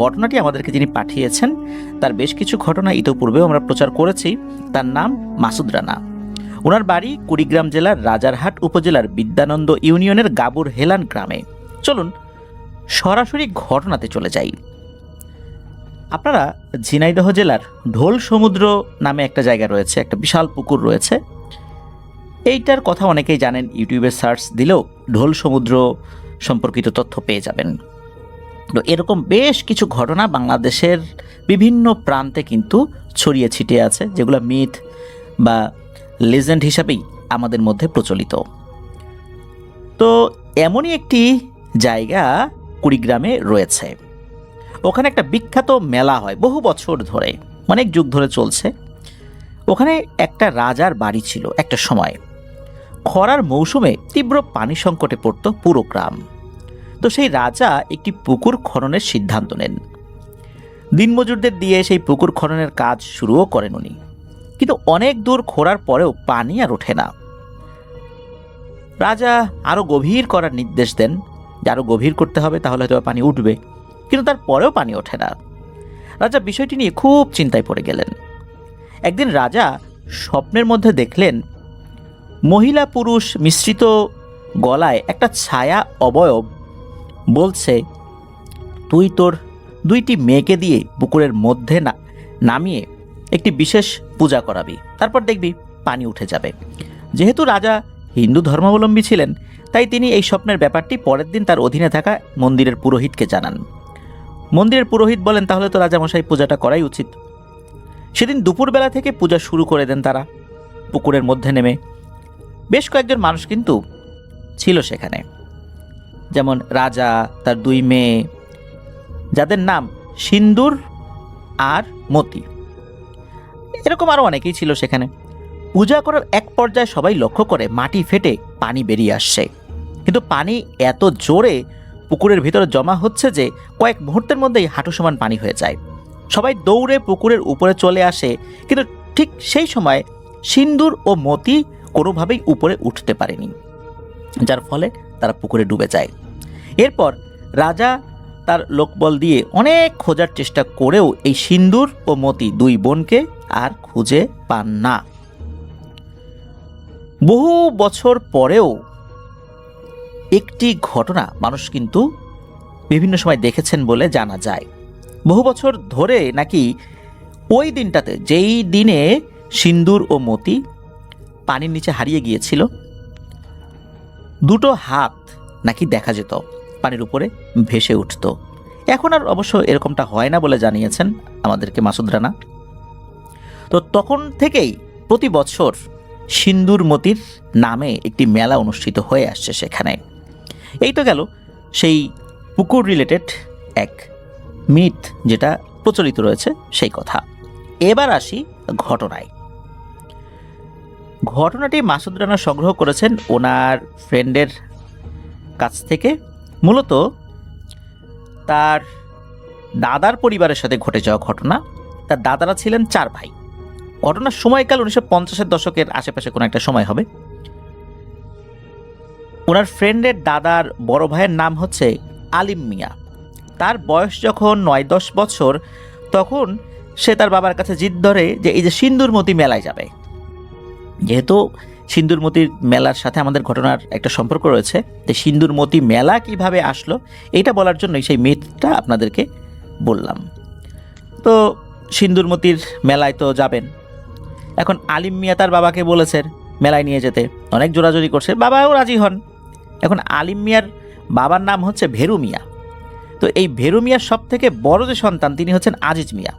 ঘটনাটি আমাদেরকে যিনি পাঠিয়েছেন তার বেশ কিছু ঘটনা ইতোপূর্বেও আমরা প্রচার করেছি। তার নাম মাসুদ রানা। ওনার বাড়ি কুড়িগ্রাম জেলার রাজারহাট উপজেলার বিদ্যানন্দ ইউনিয়নের গাবুর হেলান গ্রামে। চলুন সরাসরি ঘটনাতে চলে যাই। আপনারা ঝিনাইদহ জেলার ঢোল সমুদ্র নামে একটা জায়গা রয়েছে, একটা বিশাল পুকুর রয়েছে। এইটার কথা অনেকেই জানেন, ইউটিউবে সার্চ দিলেও ঢোল সমুদ্র সম্পর্কিত তথ্য পেয়ে যাবেন। তো এরকম বেশ কিছু ঘটনা বাংলাদেশের বিভিন্ন প্রান্তে কিন্তু ছড়িয়ে ছিটিয়ে আছে, যেগুলো মিথ বা লেজেন্ড হিসাবেই আমাদের মধ্যে প্রচলিত। তো এমনই একটি জায়গা কুড়িগ্রামে রয়েছে। ওখানে একটা বিখ্যাত মেলা হয় বহু বছর ধরে, অনেক যুগ ধরে চলছে। ওখানে একটা রাজার বাড়ি ছিল একটা সময়। খরার মৌসুমে তীব্র পানি সংকটে পড়ত পুরো গ্রাম। তো সেই রাজা একটি পুকুর খননের সিদ্ধান্ত নেন। দিনমজুরদের দিয়ে সেই পুকুর খননের কাজ শুরুও করেন উনি। কিন্তু অনেক দূর খোঁড়ার পরেও পানি আর ওঠে না। রাজা আরও গভীর করার নির্দেশ দেন, যে আরও গভীর করতে হবে, তাহলে হয়তো পানি উঠবে। কিন্তু তারপরেও পানি ওঠে না। রাজা বিষয়টি নিয়ে খুব চিন্তায় পড়ে গেলেন। একদিন রাজা স্বপ্নের মধ্যে দেখলেন মহিলা পুরুষ মিশ্রিত গলায় একটা ছায়া অবয়ব বলছে, তুই তোর 2টি মেয়েকে দিয়ে পুকুরের মধ্যে নামিয়ে একটি বিশেষ পূজা করাবি, তারপর দেখবি পানি উঠে যাবে। যেহেতু রাজা হিন্দু ধর্মাবলম্বী ছিলেন, তাই তিনি এই স্বপ্নের ব্যাপারটি পরের দিন তার অধীনে থাকা মন্দিরের পুরোহিতকে জানান। মন্দিরের পুরোহিত বলেন, তাহলে তো রাজামশাই পূজাটা করাই উচিত। সেদিন দুপুরবেলা থেকে পূজা শুরু করে দেন তারা পুকুরের মধ্যে নেমে। বেশ কয়েকজন মানুষ কিন্তু ছিল সেখানে, যেমন রাজা, তার 2 মেয়ে, যাদের নাম সিন্দুর আর মতি। এরকম আরও অনেকেই ছিল সেখানে। পূজা করার এক পর্যায়ে সবাই লক্ষ্য করে মাটি ফেটে পানি বেরিয়ে আসছে। কিন্তু পানি এত জোরে পুকুরের ভিতরে জমা হচ্ছে যে কয়েক মুহূর্তের মধ্যেই হাঁটু সমান পানি হয়ে যায়। সবাই দৌড়ে পুকুরের উপরে চলে আসে, কিন্তু ঠিক সেই সময় সিন্দুর ও মতি কোনোভাবেই উপরে উঠতে পারেনি, যার ফলে তারা পুকুরে ডুবে যায়। এরপর রাজা তার লোকবল দিয়ে অনেক খোঁজার চেষ্টা করেও এই সিন্দুর ও মতি 2 বোনকে আর খুঁজে পান না। বহু বছর পরেও একটি ঘটনা মানুষ কিন্তু বিভিন্ন সময় দেখেছেন বলে জানা যায়। বহু বছর ধরে নাকি ওই দিনটাতে, যেই দিনে সিন্দুর ও মতি পানির নিচে হারিয়ে গিয়েছিল, 2টো হাত নাকি দেখা যেত পানির উপরে ভেসে উঠত। এখন আর অবশ্য এরকমটা হয় না বলে জানিয়েছেন আমাদেরকে মাসুদ রানা। তো তখন থেকেই প্রতি বছর সিন্দুর মতির নামে একটি মেলা অনুষ্ঠিত হয়ে আসছে সেখানে। এই তো গেল সেই পুকুর রিলেটেড এক মিথ যেটা প্রচলিত রয়েছে সেই কথা। এবার আসি ঘটনায়। ঘটনাটি মাসুদ রানা সংগ্রহ করেছেন ওনার ফ্রেন্ডের কাছ থেকে। মূলত তার দাদার পরিবারের সাথে ঘটে যাওয়া ঘটনা। তার দাদারা ছিলেন 4 ভাই। ঘটনার সময়কাল 1950-এর দশকের আশেপাশে কোনো একটা সময় হবে। ওনার ফ্রেন্ডের দাদার বড় ভাইয়ের নাম হচ্ছে আলিম মিয়া। তার বয়স যখন 9-10 বছর, তখন সে তার বাবার কাছে জিদ ধরে যে এই যে সিন্দুরমতি মেলায় যাবে। যেহেতু সিন্দুরমতির মেলার সাথে আমাদের ঘটনার একটা সম্পর্ক রয়েছে, যে সিন্দুরমতি মেলা কিভাবে আসলো এটা বলার জন্যই সেই মিথটা আপনাদেরকে বললাম। তো সিন্দুরমতির মেলায় তো যাবেন। এখন আলিম মিয়া তার বাবাকে বলেছেন মেলায় নিয়ে যেতে, অনেক জোরাজোরি করছে, বাবাও রাজি হন। এখন আলিম মিয়ার বাবার নাম হচ্ছে ভেরু মিয়া। তো এই ভেরু মিয়ার সব থেকে বড় যে সন্তান তিনি হচ্ছেন আজিজ মিয়া।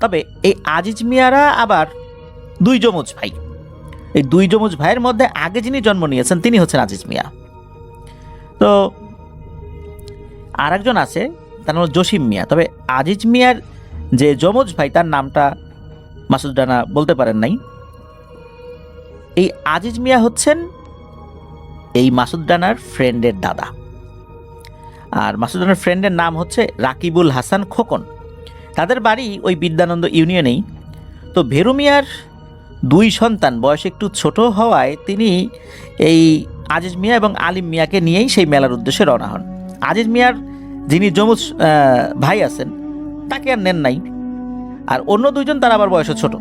তবে এই আজিজ মিয়ারা আবার 2 যমজ ভাই। এই 2 যমজ ভাইয়ের মধ্যে আগে যিনি জন্ম নিয়েছেন তিনি হচ্ছেন আজিজ মিয়া। তো আর একজন আছে, তার নাম জসিম মিয়া। তবে আজিজ মিয়ার যে যমজ ভাই তার নামটা মাসুদ রানা বলতে পারেন নাই। এই আজিজ মিয়া হচ্ছেন এই মাসুদ রানার ফ্রেন্ডের দাদা। আর মাসুদ রানার ফ্রেন্ডের নাম হচ্ছে রাকিবুল হাসান খোকন। তাদের বাড়ি ওই বিদ্যানন্দ ইউনিয়নেই। তো ভেরু মিয়ার 2 সন্তান বয়স একটু ছোট হওয়ায় তিনি এই আজিজ মিয়া এবং আলিম মিয়াকে নিয়েই সেই মেলার উদ্দেশ্যে রওনা হন। আজিজ মিয়ার যিনি যমজ ভাই আছেন তাকে আর নেন নাই, আর অন্য দুইজন তারা আবার বয়সে ছোট।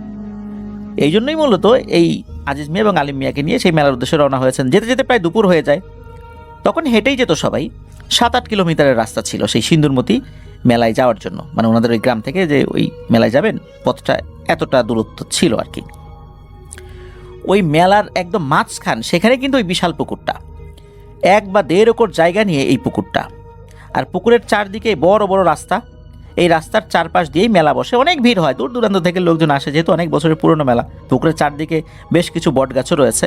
এই জন্যই মূলত এই আজিজ মিয়া এবং আলিম মিয়াকে নিয়ে সেই মেলার উদ্দেশ্যে রওনা হয়েছেন। যেতে যেতে প্রায় দুপুর হয়ে যায়। তখন হেঁটেই যেত সবাই। 7-8 কিলোমিটারের রাস্তা ছিল সেই সিন্দুরমতি মেলায় যাওয়ার জন্য, মানে ওনাদের ওই গ্রাম থেকে যে ওই মেলায় যাবেন পথটা এতটা দূরত্ব ছিল আর কি। ওই মেলার একদম মাঝখান সেখানে কিন্তু ওই বিশাল পুকুরটা, 1 বা 1.5 একর জায়গা নিয়ে এই পুকুরটা, আর পুকুরের চারদিকে বড় বড় রাস্তা। এই রাস্তার চারপাশ দিয়েই মেলা বসে, অনেক ভিড় হয়, দূর দূরান্ত থেকে লোকজন আসে, যেহেতু অনেক বছরের পুরনো মেলা। পুকুরের চারদিকে বেশ কিছু বটগাছও রয়েছে,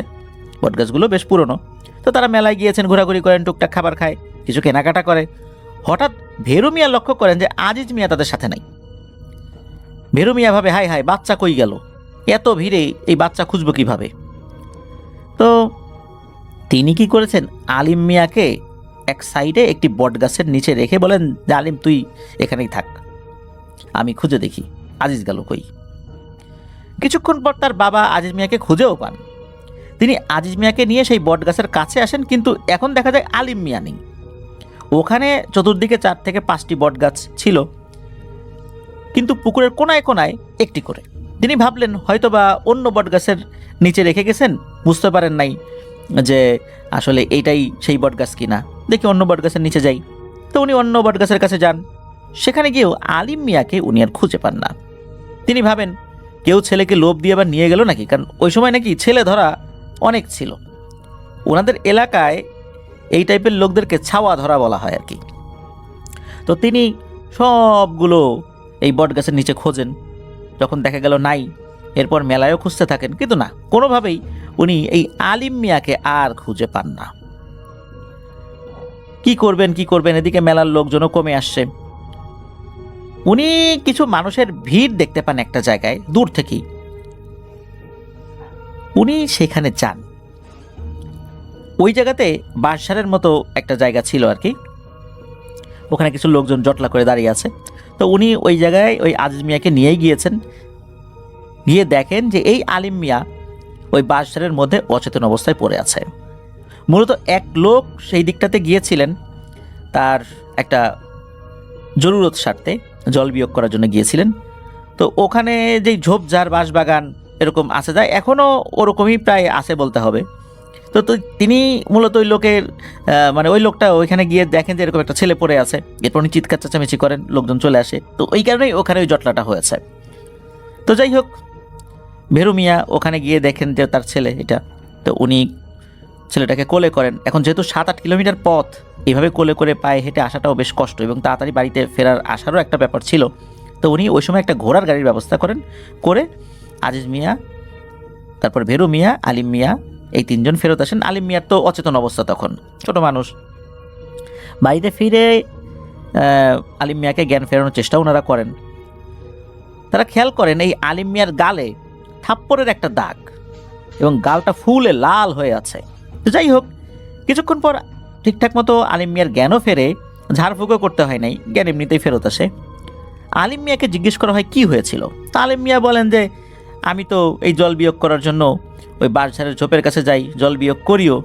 বটগাছগুলো বেশ পুরনো। তো তারা মেলায় গিয়েছেন, ঘোরাঘুরি করেন, টুকটাক খাবার খায়, কিছু কেনাকাটা করে। হঠাৎ ভেরু মিয়া লক্ষ্য করেন যে আজিজ মিয়া তাদের সাথে নাই। ভেরু মিয়া ভাবে, হাই হাই, বাচ্চা কই গেল, এত ভিড়ে এই বাচ্চা খুঁজবো কিভাবে? তো তিনি কি করেছেন, আলিম মিয়াকে এক সাইডে একটি বটগাছের নিচে রেখে বলেন যে, আলিম তুই এখানেই থাক, আমি খুঁজে দেখি আজিজ গেল কই। কিছুক্ষণ পর তার বাবা আজিজ মিয়াকে খুঁজেও পান। তিনি আজিজ মিয়াকে নিয়ে সেই বটগাছের কাছে আসেন, কিন্তু এখন দেখা যায় আলিম মিয়া নেই। ওখানে চতুর্দিকে 4 থেকে 5টি বটগাছ ছিল, কিন্তু পুকুরের কোনায় কোনায় একটি করে। তিনি ভাবলেন হয়তোবা অন্য বটগাছের নিচে রেখে গেছেন, বুঝতে পারেন নাই যে আসলে এইটাই সেই বটগাছ কিনা, দেখি অন্য বটগাছের নিচে যাই। তো উনি অন্য বটগাছের কাছে যান। সেখানে গিয়েও আলিম মিয়াকে উনি আর খুঁজে পান না। তিনি ভাবেন কেউ ছেলেকে লোভ দিয়ে আবার নিয়ে গেল নাকি, কারণ ওই সময় নাকি ছেলে ধরা অনেক ছিল। ওনাদের এলাকায় এই টাইপের লোকদেরকে ছাওয়া ধরা বলা হয় আর কি। তো তিনি সবগুলো এই বটগাছের নিচে খোঁজেন, যখন দেখা গেল নাই, এরপর মেলায়ও খুঁজতে থাকেন, কিন্তু না, কোনোভাবেই উনি এই আলিম মিয়াকে আর খুঁজে পান না। কি করবেন, এদিকে মেলার লোকজনও কমে আসছে। উনি কিছু মানুষের ভিড় দেখতে পান একটা জায়গায় দূর থেকেই। উনি সেখানে যান। ওই জায়গাতে বাঁশঝাড়ের মতো একটা জায়গা ছিল আর কি, ওখানে কিছু লোকজন জটলা করে দাঁড়িয়ে আছে। তো উনি ওই জায়গায় ওই আজিজ মিয়াকে নিয়েই গিয়েছেন। গিয়ে দেখেন যে এই আলিম মিয়া ওই বাঁশঝাড়ের মধ্যে অচেতন অবস্থায় পড়ে আছে। মূলত এক লোক সেই দিকটাতে গিয়েছিলেন, তার একটা জরুরত স্বার্থে জল বিয়োগ করার জন্য গিয়েছিলেন। তো ওখানে যেই ঝোপঝাড় বাঁশবাগান এরকম আছে, যায় এখনও ওরকমই প্রায় আছে বলতে হবে। তো তিনি মূলত ওই লোকের মানে ওই লোকটা ওইখানে গিয়ে দেখেন যে এরকম একটা ছেলে পড়ে আছে। এরপর উনি চিৎকার চেঁচামেচি করেন, লোকজন চলে আসে। তো ওই কারণেই ওখানে ওই জটলাটা হয়েছে। তো যাই হোক, ভেরু মিয়া ওখানে গিয়ে দেখেন যে তার ছেলে এটা। তো উনি ছেলেটাকে কোলে করেন। এখন যেহেতু 7-8 কিলোমিটার পথ, এইভাবে কোলে করে পায়ে হেঁটে আসাটাও বেশ কষ্ট, এবং তাড়াতাড়ি বাড়িতে ফেরার আসারও একটা ব্যাপার ছিল। তো উনি ওই সময় একটা ঘোড়ার গাড়ির ব্যবস্থা করে আজিজ মিয়া, তারপর ভেরু মিয়া, আলিম মিয়া, এই 3 জন ফেরত আসেন। আলিম মিয়ার তো অচেতন অবস্থা, তখন ছোট মানুষ। বাড়িতে ফিরে আলিম মিয়াকে জ্ঞান ফেরানোর চেষ্টা ওনারা করেন। তারা খেয়াল করেন এই আলিম মিয়ার গালে থাপ্পড়ের একটা দাগ, এবং গালটা ফুলে লাল হয়ে আছে। তো যাই হোক, কিছুক্ষণ পর ঠিকঠাক মতো আলিম মিয়ার জ্ঞানও ফেরে, ঝাড়ফুঁকও করতে হয় নাই, জ্ঞান এমনিতেই ফেরত আসে। আলিম মিয়াকে জিজ্ঞেস করা হয় কি হয়েছিল। তা আলিম মিয়া বলেন যে, আমি তো এই জল বিয়োগ করার জন্য ওই বাঁশঝাড়ের ঝোপের কাছে যাই, জল বিয়োগ করিও,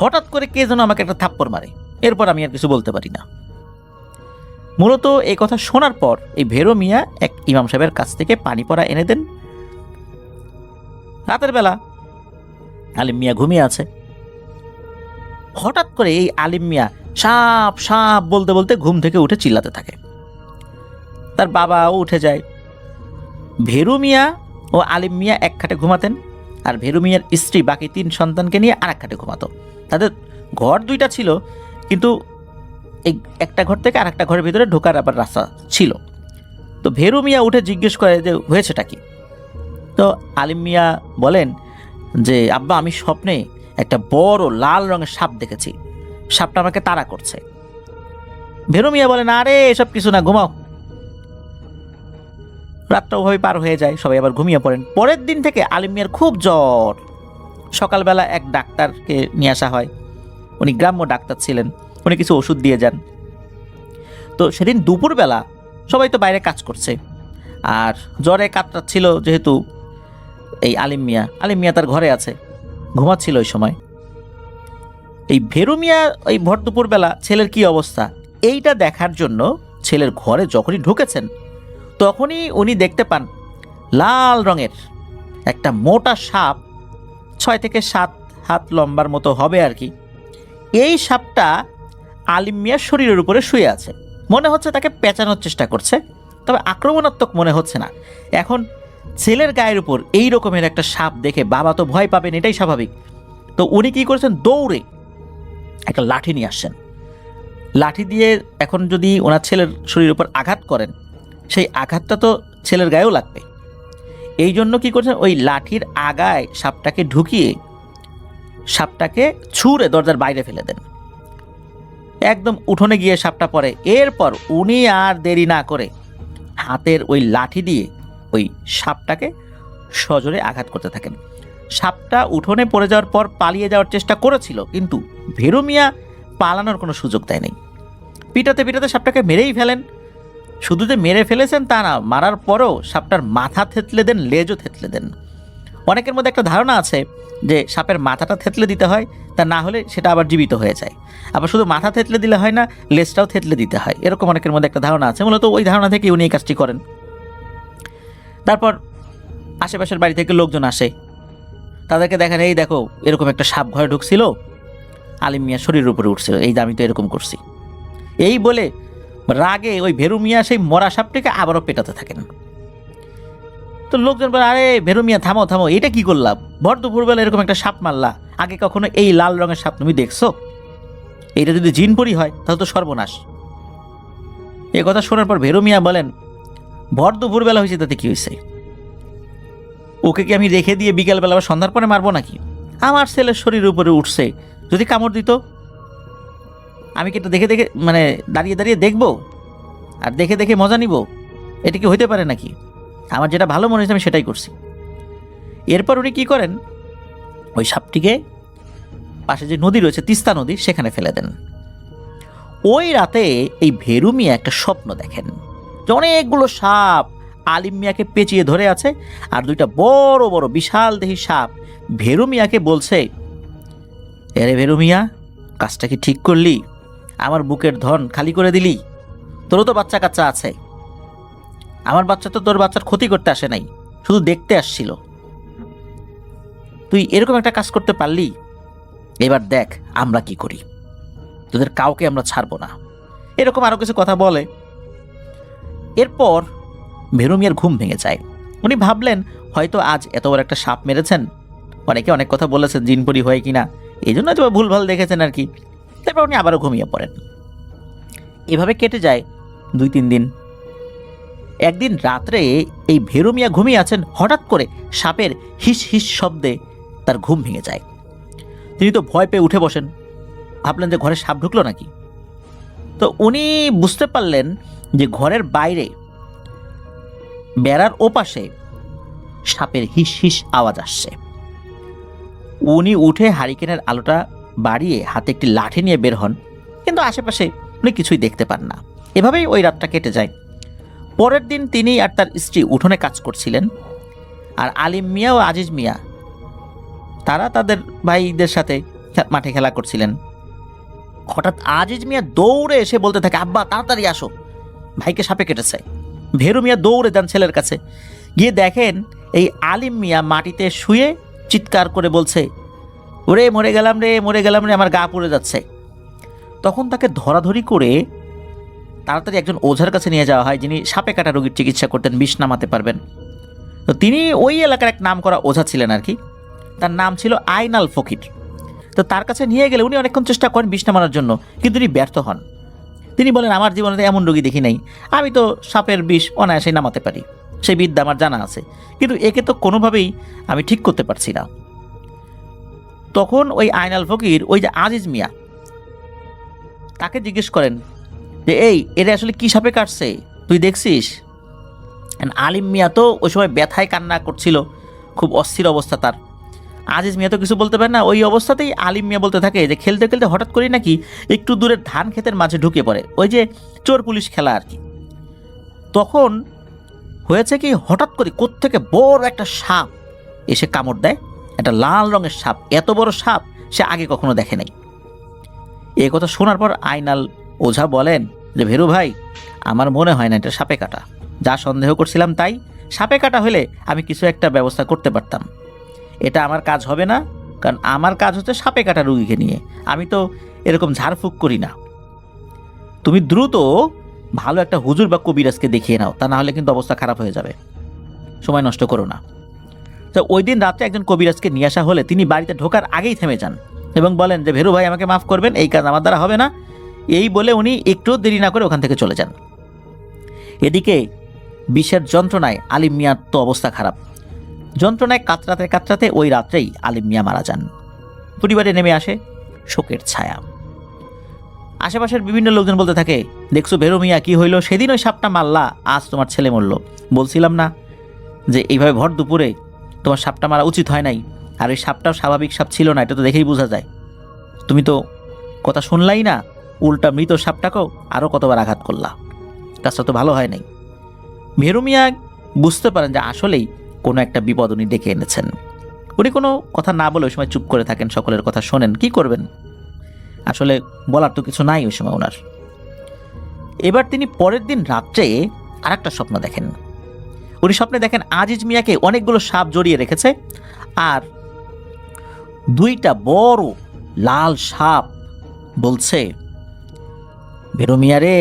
হঠাৎ করে কে যেন আমাকে একটা থাপ্পড় মারে, এরপর আমি আর কিছু বলতে পারি না। মূলত এই কথা শোনার পর এই ভেরু মিয়া এক ইমাম সাহেবের কাছ থেকে পানি পড়া এনে দেন। রাতের বেলা আলিম মিয়া ঘুমিয়ে আছে। হঠাৎ করে এই আলিম মিয়া সাপ সাপ বলতে বলতে ঘুম থেকে উঠে চিল্লাতে থাকে। তার বাবাও উঠে যায়। ভেরু মিয়া ও আলিম মিয়া এক খাটে ঘুমাতেন, আর ভেরু মিয়ার স্ত্রী বাকি 3 সন্তানকে নিয়ে আর এক খাটে ঘুমাতো। তাদের ঘর 2টা ছিল, কিন্তু এই একটা ঘর থেকে আর একটা ঘরের ভিতরে ঢোকার আবার রাস্তা ছিল। তো ভেরু মিয়া উঠে জিজ্ঞেস করে যে হয়েছেটা কি। তো আলিম মিয়া বলেন যে, আব্বা, আমি স্বপ্নে একটা বড় লাল রঙের সাপ দেখেছি, সাপটা আমাকে তাড়া করছে। ভেরু মিয়া বলেন, আরে এসব কিছু না, ঘুমাও। রাতটা ওভাবে পার হয়ে যায়, সবাই আবার ঘুমিয়ে পড়েন। পরের দিন থেকে আলিম মিয়ার খুব জ্বর। সকালবেলা এক ডাক্তারকে নিয়ে আসা হয়, উনি গ্রাম্য ডাক্তার ছিলেন, উনি কিছু ওষুধ দিয়ে যান। তো সেদিন দুপুরবেলা সবাই তো বাইরে কাজ করছে, আর জ্বরে কাতরাচ্ছিল যেহেতু এই আলিম মিয়া তার ঘরে আছে, ঘুমাচ্ছিল ওই সময়। এই ভেরু মিয়া ওই ভর দুপুরবেলা ছেলের কি অবস্থা এইটা দেখার জন্য ছেলের ঘরে যখনই ঢুকেছেন তখনই উনি দেখতে পান লাল রঙের একটা মোটা সাপ, 6 থেকে 7 হাত লম্বার মতো হবে আর কি। এই সাপটা আলিম মিয়ার শরীরের উপরে শুয়ে আছে। মনে হচ্ছে তাকে পেঁচানোর চেষ্টা করছে, তবে আক্রমণাত্মক মনে হচ্ছে না। এখন ছেলের গায়ের উপর এই রকমের একটা সাপ দেখে বাবা তো ভয় পাবেন, এটাই স্বাভাবিক। তো উনি কী করেছেন, দৌড়ে একটা লাঠি নিয়ে আসছেন। লাঠি দিয়ে এখন যদি ওনার ছেলের শরীরের উপর আঘাত করেন, সেই আঘাতটা তো ছেলের গায়েও লাগবে। এই জন্য কী করছেন, ওই লাঠির আগায় সাপটাকে ঢুকিয়ে সাপটাকে ছুঁড়ে দরজার বাইরে ফেলে দেন। একদম উঠোনে গিয়ে সাপটা পড়ে। এরপর উনি আর দেরি না করে হাতের ওই লাঠি দিয়ে ওই সাপটাকে সজোরে আঘাত করতে থাকেন। সাপটা উঠোনে পড়ে যাওয়ার পর পালিয়ে যাওয়ার চেষ্টা করেছিল, কিন্তু ভেরু মিয়া পালানোর কোনো সুযোগ দেয়নি। পিটাতে পিটাতে সাপটাকে মেরেই ফেলেন। শুধু যে মেরে ফেলেছেন তা না, মারার পরও সাপটার মাথা থেতলে দেন, লেজও থেতলে দেন। অনেকের মধ্যে একটা ধারণা আছে যে সাপের মাথাটা থেতলে দিতে হয়, তা না হলে সেটা আবার জীবিত হয়ে যায়। আবার শুধু মাথা থেতলে দিলে হয় না, লেজটাও থেতলে দিতে হয়, এরকম অনেকের মধ্যে একটা ধারণা আছে। মূলত ওই ধারণা থেকে উনি এই কাজটি করেন। তারপর আশেপাশের বাড়ি থেকে লোকজন আসে, তাদেরকে দেখেন, এই দেখো এরকম একটা সাপ ঘরে ঢুকছিল, আলিম মিয়ার শরীরের উপরে উঠছিল, এই যে আমি তো এরকম করছি। এই বলে রাগে ওই ভেরু মিয়া সেই মরা সাপটিকে আবারও পেটাতে থাকেন। তো লোকজন বলে, আরে ভেরু মিয়া থামো থামো, এটা কি করলাম, ভর দুপুরবেলা এরকম একটা সাপ মারলা, আগে কখনো এই লাল রঙের সাপ তুমি দেখছো? এইটা যদি জিনপরি হয় তাহলে তো সর্বনাশ। এ কথা শোনার পর ভেরু মিয়া বলেন, ভর দুপুরবেলা হয়েছে তাতে কি হয়েছে? ওকে কি আমি রেখে দিয়ে বিকেলবেলা বা সন্ধ্যার পরে মারবো নাকি? আমার ছেলের শরীরের উপরে উঠছে, যদি কামড় দিত আমি কি এটা দেখে দেখে মানে দাঁড়িয়ে দাঁড়িয়ে দেখবো আর দেখে দেখে মজা নিব? এটা কি হইতে পারে নাকি? আমার যেটা ভালো মনে হয়েছে আমি সেটাই করছি। এরপর উনি কী করেন, ওই সাপটিকে পাশে যে নদী রয়েছে, তিস্তা নদী, সেখানে ফেলে দেন। ওই রাতে এই ভেরু মিয়া একটা স্বপ্ন দেখেন যে অনেকগুলো সাপ আলিম মিয়াকে পেঁচিয়ে ধরে আছে, আর দুইটা বড় বড় বিশাল দেহী সাপ ভেরু মিয়াকে বলছে, এরে ভেরু মিয়া, কাজটা কি ঠিক করলি? আমার বুকের ধন খালি করে দিলি? তোরও তো বাচ্চা কাচ্চা আছে, আমার বাচ্চা তো তোর বাচ্চার ক্ষতি করতে আসে নাই, শুধু দেখতে আসছিল। তুই এরকম একটা কাজ করতে পারলি, এবার দেখ আমরা কি করি, তোদের কাউকে আমরা ছাড়বো না। এরকম আরো কিছু কথা বলে। এরপর ভেরু মিয়ার ঘুম ভেঙে যায়। উনি ভাবলেন হয়তো আজ এত বড় একটা সাপ মেরেছেন, অনেকে অনেক কথা বলেছেন জিনপরি হয় কিনা, এই জন্য হয়তো ভুলভাল দেখেছেন আর কি। তারপর উনি আবারও ঘুমিয়ে পড়েন। এভাবে কেটে যায় 2-3 দিন। একদিন রাত্রে এই ভেরু মিয়া ঘুমিয়ে আছেন, হঠাৎ করে সাপের হিস হিস শব্দে তার ঘুম ভেঙে যায়। তিনি তো ভয় পেয়ে উঠে বসেন, ভাবলেন যে ঘরে সাপ ঢুকলো নাকি। তো উনি বুঝতে পারলেন যে ঘরের বাইরে বেড়ার ওপাশে সাপের হিস হিস আওয়াজ আসছে। উনি উঠে হারিকেনের আলোটা বাড়িয়ে হাতে একটি লাঠি নিয়ে বের হন, কিন্তু আশেপাশে উনি কিছুই দেখতে পান না। এভাবেই ওই রাতটা কেটে যায়। পরের দিন তিনি আর তার স্ত্রী উঠোনে কাজ করছিলেন, আর আলিম মিয়া ও আজিজ মিয়া তারা তাদের ভাইদের সাথে মাঠে খেলা করছিলেন। হঠাৎ আজিজ মিয়া দৌড়ে এসে বলতে থাকে, আব্বা তাড়াতাড়ি আসো, ভাইকে সাপে কেটেছে। ভেরু মিয়া দৌড়ে যান ছেলের কাছে, গিয়ে দেখেন এই আলিম মিয়া মাটিতে শুয়ে চিৎকার করে বলছে, ওরে মরে গেলাম রে, মরে গেলাম রে, আমার গা পুড়ে যাচ্ছে। তখন তাকে ধরাধরি করে তাড়াতাড়ি একজন ওঝার কাছে নিয়ে যাওয়া হয়, যিনি সাপে কাটা রোগীর চিকিৎসা করতেন, বিষ নামাতে পারবেন। তো তিনি ওই এলাকার এক নাম করা ওঝা ছিলেন আর কি, তার নাম ছিল আইনাল ফকির। তো তার কাছে নিয়ে গেলে উনি অনেকক্ষণ চেষ্টা করেন বিষ নামানোর জন্য, কিন্তু উনি ব্যর্থ হন। তিনি বলেন, আমার জীবনে এমন রোগী দেখি নাই, আমি তো সাপের বিষ অনায়াসে নামাতে পারি, সেই বিদ্যা আমার জানা আছে, কিন্তু একে তো কোনোভাবেই আমি ঠিক করতে পারছি না। তখন ওই আইনাল ফকির ওই যে আজিজ মিয়া তাকে জিজ্ঞেস করেন যে, এই এরা আসলে কি সাপে কাটছে, তুই দেখছিস? আলিম মিয়া তো ওই সময় ব্যথায় কান্না করছিল, খুব অস্থির অবস্থা তার। আজিজ মিয়া তো কিছু বলতে পারে না। ওই অবস্থাতেই আলিম মিয়া বলতে থাকে যে খেলতে খেলতে হঠাৎ করে নাকি একটু দূরের ধান ক্ষেতের মাঝে ঢুকে পড়ে, ওই যে চোর পুলিশ খেলা আর কি। তখন হয়েছে কি, হঠাৎ করে কোত্থেকে বড় একটা সাপ এসে কামড় দেয়, একটা লাল রঙের সাপ, এত বড় সাপ সে আগে কখনো দেখে নাই। এই কথা শোনার পর আইনাল ওঝা বলেন যে ভেরু ভাই, আমার মনে হয় না এটা সাপে কাটা, যা সন্দেহ করছিলাম তাই। সাপে কাটা হলে আমি কিছু একটা ব্যবস্থা করতে পারতাম, এটা আমার কাজ হবে না, কারণ আমার কাজ হচ্ছে সাপে কাটা রুগীকে নিয়ে, আমি তো এরকম ঝাড়ফুঁক করি না। তুমি দ্রুত ভালো একটা হুজুর বা কবিরাজকে দেখিয়ে নাও, তা না হলে কিন্তু অবস্থা খারাপ হয়ে যাবে, সময় নষ্ট করো না। তো ওই দিন রাত্রে একজন কবিরাজকে নিয়ে আসা হলে তিনি বাড়িতে ঢোকার আগেই থেমে যান এবং বলেন যে ভেরু ভাই, আমাকে মাফ করবেন, এই কাজ আমার দ্বারা হবে না। এই বলে উনি একটু দেরি না করে ওখান থেকে চলে যান। এদিকে বিষের যন্ত্রণায় আলিম মিয়ার তো অবস্থা খারাপ। যন্ত্রণায় কাতরাতে কাতরাতে ওই রাত্রেই আলিম মিয়া মারা যান। পরিবারে নেমে আসে শোকের ছায়া। আশেপাশের বিভিন্ন লোকজন বলতে থাকে, দেখছো ভেরু মিয়া, কি হইল? সেদিন ওই সাপটা মারলা, আজ তোমার ছেলে মরল। বলছিলাম না যে এইভাবে ভর দুপুরে তোমার সাপটা মারা উচিত হয় নাই, আর ওই সাপটাও স্বাভাবিক সাপ ছিল না, এটা তো দেখেই বোঝা যায়। তুমি তো কথা শুনলাই না, উল্টা মৃত সাপটাকেও আরও কতবার আঘাত করলা, কাজটা তো ভালো হয় নাই। ভেরু মিয়া বুঝতে পারেন যে আসলেই কোনো একটা বিপদ উনি ডেকে এনেছেন। উনি কোনো কথা না বলে ওই সময় চুপ করে থাকেন, সকলের কথা শোনেন। কি করবেন, আসলে বলার তো কিছু নাই ওই সময় ওনার। এবার তিনি পরের দিন রাত্রে আর একটা স্বপ্ন দেখেন। উনি স্বপ্নে দেখেন আজিজ মিয়াকে অনেকগুলো সাপ জড়িয়ে রেখেছে, আর দুইটা বড় লাল সাপ বলছে, ভেরু মিয়া রে,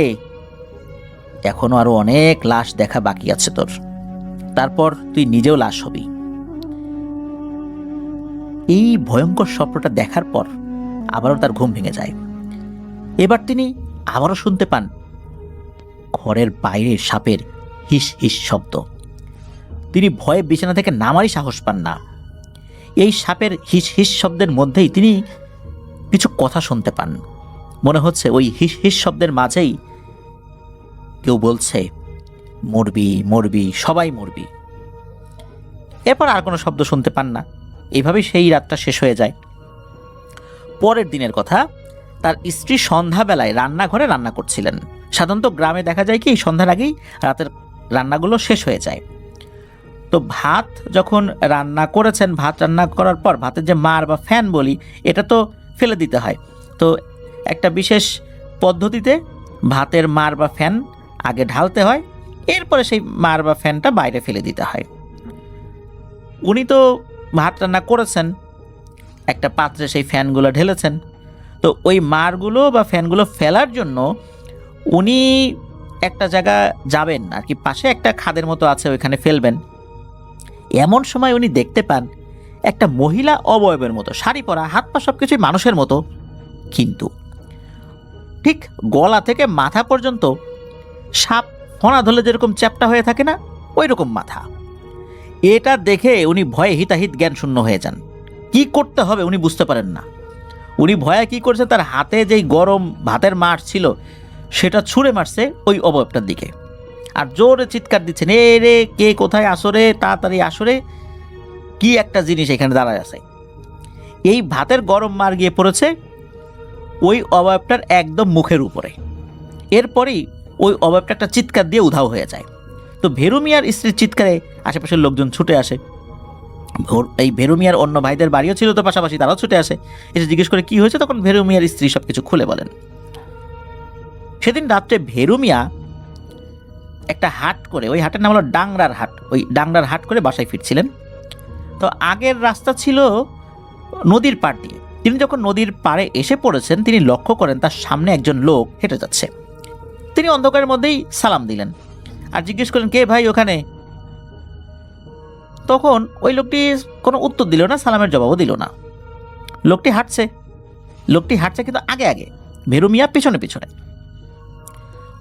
এখনো আরো অনেক লাশ দেখা বাকি আছে তোর, তারপর তুই নিজেও লাশ হবি। এই ভয়ঙ্কর স্বপ্নটা দেখার পর আবারও তার ঘুম ভেঙে যায়। এবার তিনি আবারও শুনতে পান ঘরের বাইরে সাপের হিস হিস শব্দ। তিনি ভয়ে বিছানা থেকে নামারই সাহস পান না। এই সাপের হিস হিস শব্দের মধ্যেই তিনি কিছু কথা শুনতে পান। মনে হচ্ছে ওই হিস হিস শব্দের মাঝেই কেউ বলছে, মরবি মরবি, সবাই মরবি। এরপর আর কোনো শব্দ শুনতে পান না। এইভাবেই সেই রাতটা শেষ হয়ে যায়। পরের দিনের কথা, তার স্ত্রী সন্ধ্যাবেলায় রান্নাঘরে রান্না করছিলেন। সাধারণত গ্রামে দেখা যায় কি সন্ধ্যার আগেই রাতের রান্নাগুলো শেষ হয়ে যায়। তো ভাত যখন রান্না করেছেন, ভাত রান্না করার পর ভাতের যে মার বা ফ্যান বলি, এটা তো ফেলে দিতে হয়। তো একটা বিশেষ পদ্ধতিতে ভাতের মার বা ফ্যান আগে ঢালতে হয়, এরপরে সেই মার বা ফ্যানটা বাইরে ফেলে দিতে হয়। উনি তো ভাত রান্না করেছেন, একটা পাত্রে সেই ফ্যানগুলো ঢেলেছেন। তো ওই মারগুলো বা ফ্যানগুলো ফেলার জন্য উনি একটা জায়গা যাবেন আর কি, পাশে একটা খাদের মতো আছে, ওইখানে ফেলবেন। এমন সময় উনি দেখতে পান একটা মহিলা অবয়বের মতো, শাড়ি পরা, হাত পা সব কিছুই মানুষের মতো, কিন্তু ঠিক গলা থেকে মাথা পর্যন্ত সাপ ফণা ধরলে যেরকম চ্যাপ্টা হয়ে থাকে না, ওই রকম মাথা। এটা দেখে উনি ভয়ে হিতাহিত জ্ঞান শূন্য হয়ে যান। কি করতে হবে উনি বুঝতে পারেন না। উনি ভয়ে কি করছে, তার হাতে যেই গরম ভাতের মাঠ ছিল সেটা ছুঁড়ে মারছে ওই অবয়বটার দিকে, আর জোরে চিৎকার দিচ্ছেন, এ রে, কে কোথায় আসরে, তাড়াতাড়ি আসরে, কি একটা জিনিস এখানে দাঁড়ায় আছে। এই ভাতের গরম মার গিয়ে পড়েছে ওই অবয়বটার একদম মুখের উপরে। এরপরেই ওই অবয়বটা একটা চিৎকার দিয়ে উধাও হয়ে যায়। তো ভেরু মিয়ার স্ত্রীর চিৎকারে আশেপাশের লোকজন ছুটে আসে। এই ভেরু মিয়ার অন্য ভাইদের বাড়িও ছিল তো পাশাপাশি, তারাও ছুটে আসে, এসে জিজ্ঞেস করে কি হয়েছে। তখন ভেরু মিয়ার স্ত্রী সব কিছু খুলে বলেন। সেদিন রাত্রে ভেরু মিয়া একটা হাট করে, ওই হাটের নাম হলো ডাংরার হাট, ওই ডাংরার হাট করে বাসায় ফিরছিলেন। তো আগের রাস্তা ছিল নদীর পাড় দিয়ে। তিনি যখন নদীর পাড়ে এসে পড়েছেন, তিনি লক্ষ্য করেন তার সামনে একজন লোক হেঁটে যাচ্ছে। তিনি অন্ধকারের মধ্যেই সালাম দিলেন আর জিজ্ঞেস করলেন, কে ভাই ওখানে? তখন ওই লোকটি কোনো উত্তর দিল না, সালামের জবাবও দিল না। লোকটি হাঁটছে কিন্তু আগে আগে, ভেরু মিয়া পিছনে পিছনে।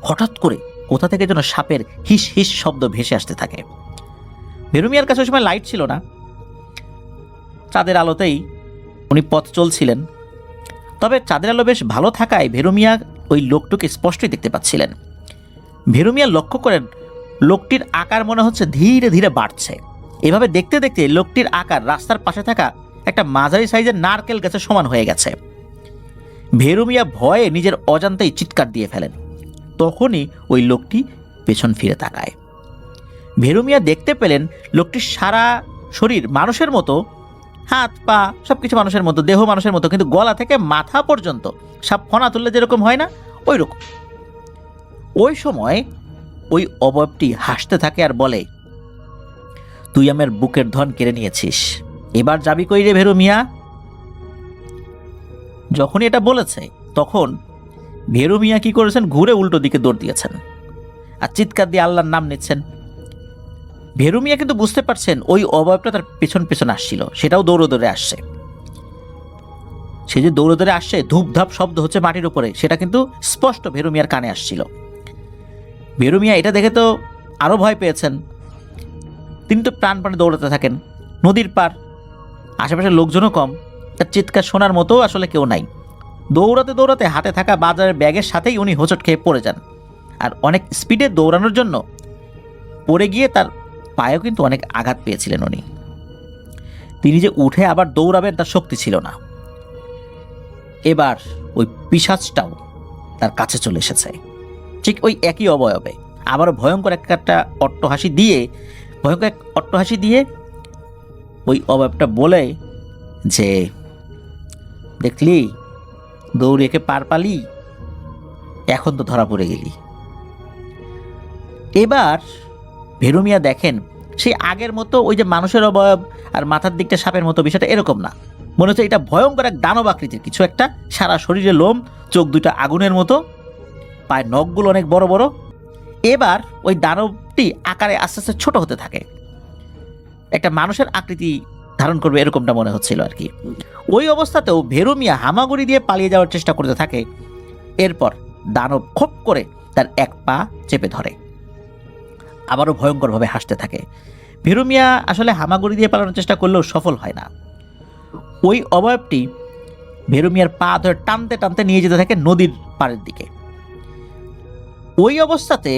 হঠাৎ করে কোথা থেকে যেন সাপের হিস হিস শব্দ ভেসে আসতে থাকে। ভেরু মিয়ার কাছে ওই সময় লাইট ছিল না, চাঁদের আলোতেই উনি পথ চলছিলেন। তবে চাঁদের আলো বেশ ভালো থাকায় ভেরু মিয়া ওই লোকটিকে স্পষ্টই দেখতে পাচ্ছিলেন। ভেরু মিয়া লক্ষ্য করেন লোকটির আকার মনে হচ্ছে ধীরে ধীরে বাড়ছে। এভাবে দেখতে দেখতে লোকটির আকার রাস্তার পাশে থাকা একটা মাঝারি সাইজের নারকেল গাছের সমান হয়ে গেছে। ভেরু মিয়া ভয়ে নিজের অজান্তেই চিৎকার দিয়ে ফেলেন। তখনই ওই লোকটি পেছন ফিরে তাকায়। ভেরু মিয়া দেখতে পেলেন লোকটির সারা শরীর মানুষের মতো, হাত পা সবকিছু মানুষের মতো, দেহ মানুষের মতো, কিন্তু গলা থেকে মাথা পর্যন্ত সাপ ফণা তুললে যেরকম হয় না, ওই রকম। ওই সময় ওই অবয়বটি হাসতে থাকে আর বলে, তুই আমার বুকের ধন কেড়ে নিয়েছিস, এবার যাবি কই রে ভেরু মিয়া? যখনই এটা বলেছে তখন ভেরু মিয়া কি করেছেন, ঘুরে উল্টো দিকে দৌড় দিয়েছেন আর চিৎকার দিয়ে আল্লাহর নাম নিচ্ছেন। ভেরু মিয়া কিন্তু বুঝতে পারছেন ওই অবয়বটা তার পেছন পেছন আসছিল, সেটাও দৌড়ে দৌড়ে আসছে। সে যে দৌড়ে দৌড়ে আসছে, ধূপধাপ শব্দ হচ্ছে মাটির উপরে, সেটা কিন্তু স্পষ্ট ভেরু মিয়ার কানে আসছিল। ভেরু মিয়া এটা দেখে তো আরো ভয় পেয়েছেন। তিনি তো প্রাণপণে দৌড়াতে থাকেন। নদীর পার, আশেপাশে লোকজনও কম, তার চিৎকার শোনার মতো আসলে কেউ নাই। দৌড়াতে দৌড়াতে হাতে থাকা বাজারের ব্যাগের সাথেই উনি হোঁচট খেয়ে পড়ে যান। আর অনেক স্পিডে দৌড়ানোর জন্য পড়ে গিয়ে তার পায়েও কিন্তু অনেক আঘাত পেয়েছিলেন উনি। তিনি যে উঠে আবার দৌড়াবেন তার শক্তি ছিল না। এবার ওই পিশাচটাও তার কাছে চলে এসেছে, ঠিক ওই একই অবয়বে। আবারও ভয়ঙ্কর একটা অট্টহাসি দিয়ে ওই অবয়বটা বলে যে, দেখলি দৌড়িয়েকে পার পালি, এখন তো ধরা পড়ে গেলি। এবার ভেরু মিয়া দেখেন সেই আগের মতো ওই যে মানুষের অবয়ব আর মাথার দিকটা সাপের মতো, বিষয়টা এরকম না। মনে হচ্ছে এটা ভয়ঙ্কর এক দানব আকৃতির কিছু একটা, সারা শরীরে লোম, চোখ দুইটা আগুনের মতো, পায়ের নখগুলো অনেক বড় বড়। এবার ওই দানবটি আকারে আস্তে আস্তে ছোট হতে থাকে, একটা মানুষের আকৃতি ধারণ করবে এরকমটা মনে হচ্ছিল আর কি। ওই অবস্থাতেও ভেরু মিয়া হামাগুড়ি দিয়ে পালিয়ে যাওয়ার চেষ্টা করতে থাকে। এরপর দানব খপ করে তার এক পা চেপে ধরে, আবারও ভয়ঙ্করভাবে হাসতে থাকে। ভেরু মিয়া আসলে হামাগুড়ি দিয়ে পালানোর চেষ্টা করলেও সফল হয় না। ওই অবয়বটি ভেরু মিয়ার পা ধরে টানতে টানতে নিয়ে যেতে থাকে নদীর পাড়ের দিকে। ওই অবস্থাতে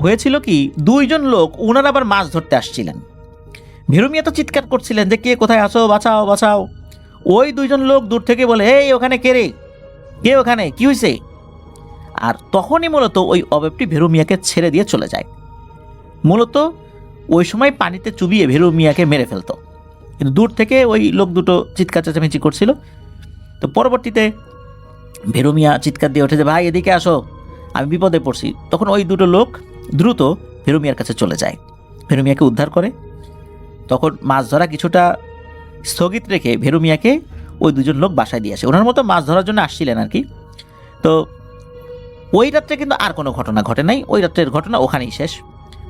হয়েছিল কি, দুইজন লোক ওনারা আবার মাছ ধরতে আসছিলেন। ভেরু মিয়া তো চিৎকার করছিলেন যে, কে কোথায় আসো, বাঁচাও বাঁচাও। ওই দুইজন লোক দূর থেকে বলে, এই ওখানে কে রে, কে ওখানে, কি হয়েছে? আর তখনই মূলত ওই অবয়বটি ভেরু মিয়াকে ছেড়ে দিয়ে চলে যায়। মূলত ওই সময় পানিতে চুবিয়ে ভেরু মিয়াকে মেরে ফেলতো, কিন্তু দূর থেকে ওই লোক দুটো চিৎকার চেঁচামেচি করছিল। তো পরবর্তীতে ভেরু মিয়া চিৎকার দিয়ে ওঠে যে, ভাই এদিকে আসো, আমি বিপদে পড়ছি। তখন ওই দুটো লোক দ্রুত ভেরু মিয়ার কাছে চলে যায়, ভেরু মিয়াকে উদ্ধার করে। তখন মাছ ধরা কিছুটা স্থগিত রেখে ভেরু মিয়াকে ওই দুজন লোক বাসায় দিয়ে আসে। ওনার মতো মাছ ধরার জন্য আসছিলেন আর কি। তো ওই রাত্রে কিন্তু আর কোনো ঘটনা ঘটে নাই, ওই রাত্রের ঘটনা ওখানেই শেষ।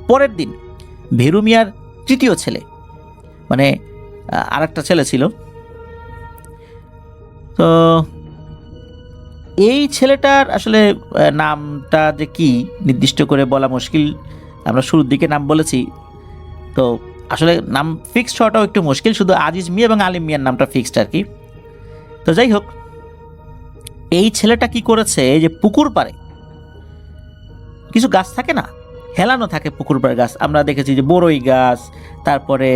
পরের দিন ভেরু মিয়ার তৃতীয় ছেলে, মানে আর একটা ছেলে ছিল, তো এই ছেলেটার আসলে নামটা যে কি নির্দিষ্ট করে বলা মুশকিল। আমরা শুরুর দিকে নাম বলেছি, তো আসলে নাম ফিক্সড হওয়াটাও একটু মুশকিল। শুধু আজিজ মিয়া এবং আলিম মিয়ার নামটা ফিক্সড আর কি। তো যাই হোক, এই ছেলেটা কি করেছে, যে পুকুর পাড়ে কিছু গাছ থাকে না, হেলানো থাকে পুকুর পাড়ে গাছ। আমরা দেখেছি যে বড়ই গাছ, তারপরে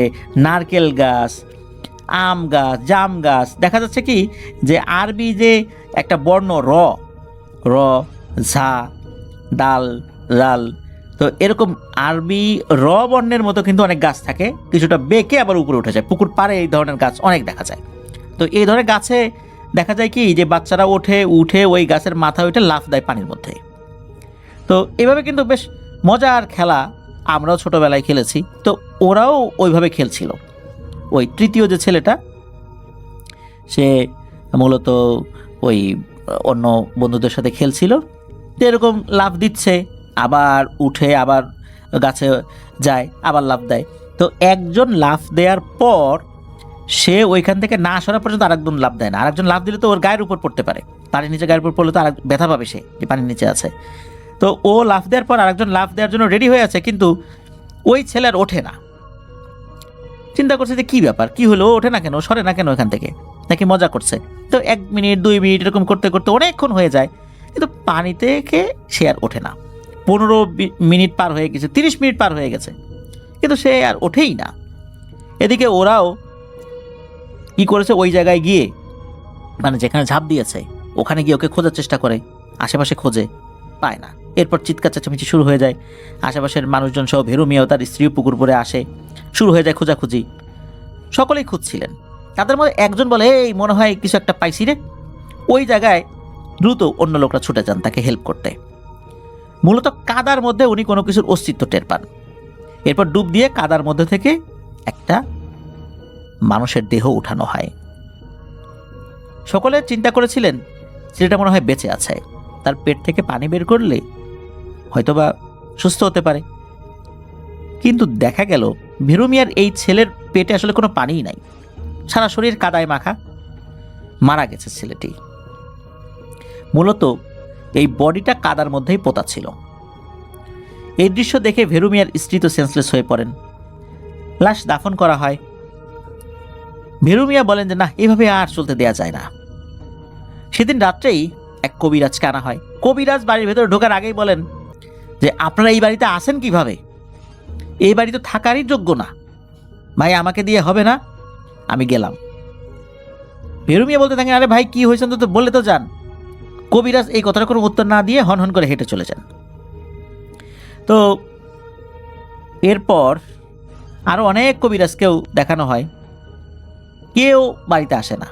নারকেল গাছ, আম গাছ, জাম গাছ। দেখা যাচ্ছে কি যে আরবি যে একটা বর্ণ র, র, ঝা, ডাল, রাল, তো এরকম আরবি র বর্ণের মতো কিন্তু অনেক গাছ থাকে, কিছুটা বেঁকে আবার উপরে উঠে যায়। পুকুর পাড়ে এই ধরনের গাছ অনেক দেখা যায়। তো এই ধরনের গাছে দেখা যায় কি যে বাচ্চারা উঠে ওই গাছের মাথা উঠে লাফ দেয় পানির মধ্যে। তো এভাবে কিন্তু বেশ মজার খেলা, আমরাও ছোটোবেলায় খেলেছি। তো ওরাও ওইভাবে খেলছিল। ওই তৃতীয় যে ছেলেটা, সে মূলত ওই অন্য বন্ধুদের সাথে খেলছিল, তো এরকম লাফ দিচ্ছে, আবার উঠে আবার গাছে যায়, আবার লাফ দেয়। তো একজন লাফ দেওয়ার পর সে ওইখান থেকে না সরা পর্যন্ত আরেকজন লাফ দেয় না। আরেকজন লাফ দিলে তো ওর গায়ের উপর পড়তে পারে, পানির নিচে গায়ের উপর পড়লে তো আরেক ব্যথা পাবে সে, যে পানির নিচে আছে। তো ও লাফ দেওয়ার পর আরেকজন লাফ দেওয়ার জন্য রেডি হয়ে আছে, কিন্তু ওই ছেলে আর ওঠে না। চিন্তা করছে যে কী ব্যাপার, কি হলো, ওঠে না কেন, সরে না কেন ওখান থেকে, নাকি মজা করছে। তো 1 মিনিট 2 মিনিট এরকম করতে করতে অনেকক্ষণ হয়ে যায়, কিন্তু পানি থেকে সে আর ওঠে না। 15 মিনিট পার হয়ে গেছে, 30 মিনিট পার হয়ে গেছে, কিন্তু সে আর ওঠেই না। এদিকে ওরাও কি করেছে, ওই জায়গায় গিয়ে, মানে যেখানে ঝাঁপ দিয়েছে ওখানে গিয়ে ওকে খোঁজার চেষ্টা করে, আশেপাশে খোঁজে, পায় না। এরপর চিৎকার চেঁচামেচি শুরু হয়ে যায়। আশেপাশের মানুষজন সহ ভেরু মিয়াও তার স্ত্রীও পুকুর পরে আসে, শুরু হয়ে যায় খোঁজাখুঁজি। সকলেই খুঁজছিলেন। তাদের মধ্যে একজন বলে, এই মনে হয় কিছু একটা পাইছি রে। ওই জায়গায় দ্রুত অন্য লোকরা ছুটে যান তাকে হেল্প করতে। মূলত কাদার মধ্যে উনি কোনো কিছুর অস্তিত্ব টের পান। এরপর ডুব দিয়ে কাদার মধ্যে থেকে একটা মানুষের দেহ উঠানো হয়। সকলে চিন্তা করেছিলেন ছেলেটা মনে হয় বেঁচে আছে, তার পেট থেকে পানি বের করলে হয়তোবা সুস্থ হতে পারে। কিন্তু দেখা গেল ভীরু মিয়ার এই ছেলের পেটে আসলে কোনো পানিই নাই, সারা শরীর কাদায় মাখা। মারা গেছে ছেলেটি। মূলত এই বডিটা কাদার মধ্যেই পোতা ছিল। এই দৃশ্য দেখে ভীরু মিয়ার স্ত্রী তো সেন্সলেস হয়ে পড়েন। লাশ দাফন করা হয়। ভীরু মিয়া বলেন যে না, এভাবে আর চলতে দেয়া যায় না। সেদিন রাত্রেই এক কবিরাজকে আনা হয়। কবিরাজ বাড়ির ভেতরে ঢোকার আগেই বলেন যে আপনারা এই বাড়িতে আসেন কিভাবে? এই বাড়ি তো থাকারই যোগ্য না, ভাই আমাকে দিয়ে হবে না, আমি গেলাম। ভীরু মিয়া বলতে থাকেন, আরে ভাই কি হয়েছেন তো বলে তো যান। কবিরাজ এই কথাটা কোনো উত্তর না দিয়ে হন হন করে হেঁটে চলে যান। তো এরপর আরও অনেক কবিরাজকেও দেখানো হয়, কেউ বাড়িতে আসে না।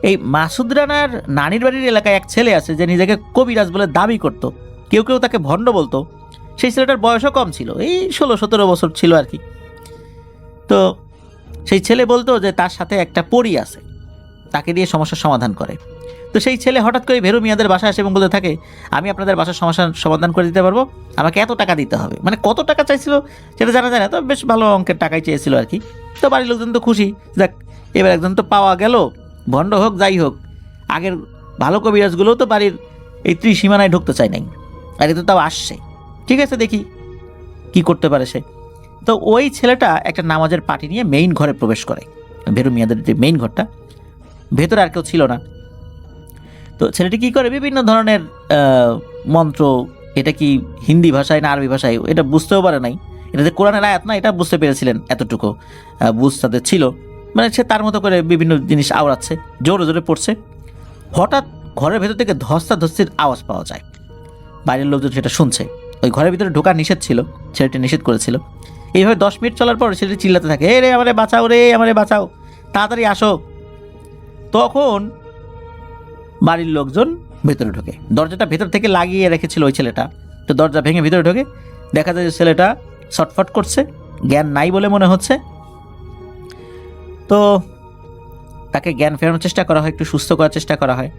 এই মাসুদ রানার নানির বাড়ির এলাকায় এক ছেলে আছে যে নিজেকে কবিরাজ বলে দাবি করত। কেউ কেউ তাকে ভণ্ড বলতো। সেই ছেলেটার বয়সও কম ছিল, এই 16-17 বছর ছিল আর কি। তো সেই ছেলে বলতো যে তার সাথে একটা পরী আছে, তাকে দিয়ে সমস্যার সমাধান করে। তো সেই ছেলে হঠাৎ করে ভীরু মিয়াদের বাসায় আসে এবং বলতে থাকে, আমি আপনাদের বাসার সমস্যার সমাধান করে দিতে পারবো, আমাকে এত টাকা দিতে হবে। মানে কত টাকা চাইছিল সেটা জানা যায় না, তো বেশ ভালো অঙ্কের টাকাই চেয়েছিল আর কি। তো বাড়ির লোকজন তো খুশি, দেখ এবার একজন তো পাওয়া গেল, ভণ্ড হোক যাই হোক। আগের ভালো কবিরাজগুলোও তো বাড়ির এই ত্রিসীমানায় ঢুকতে চায় নাই, আর এতে তাও আসছে। ঠিক আছে, দেখি কি করতে পারে সে। তো ওই ছেলেটা একটা নামাজের পার্টি নিয়ে মেইন ঘরে প্রবেশ করে। ভীরু মিয়াদের যে মেইন ঘরটা, ভেতরে আর কেউ ছিল না। তো ছেলেটি কী করে, বিভিন্ন ধরনের মন্ত্র, এটা কি হিন্দি ভাষায় না আরবি ভাষায় এটা বুঝতেও পারে নাই, এটা যে কোরআনের আয়াত না এটা বুঝতে পেরেছিলেন, এতটুকু বুঝ তাদের ছিল। মানে সে তার মতো করে বিভিন্ন জিনিস আওড়াচ্ছে, জোরে জোরে পড়ছে। হঠাৎ ঘরের ভেতর থেকে ধস্তাধস্তির আওয়াজ পাওয়া যায়। বাইরের লোকজন সেটা শুনছে। ওই ঘরের ভিতরে ঢোকা নিষেধ ছিল, ছেলেটি নিষেধ করেছিল। এইভাবে 10 মিনিট চলার পর ছেলেটি চিল্লাতে থাকে, এ রে আমারে বাঁচাও, রে আমারে বাঁচাও, তাড়াতাড়ি আসো। তখন বাড়ির লোকজন ভেতরে ঢোকে। দরজাটা ভেতর থেকে লাগিয়ে রেখেছিল ওই ছেলেটা। তো দরজা ভেঙে ভিতরে ঢোকে, দেখা যায় যে ছেলেটা ছটফট করছে, জ্ঞান নাই বলে মনে হচ্ছে। তো তাকে জ্ঞান ফেরানোর চেষ্টা করা হয়, একটু সুস্থ করার চেষ্টা করা হয়।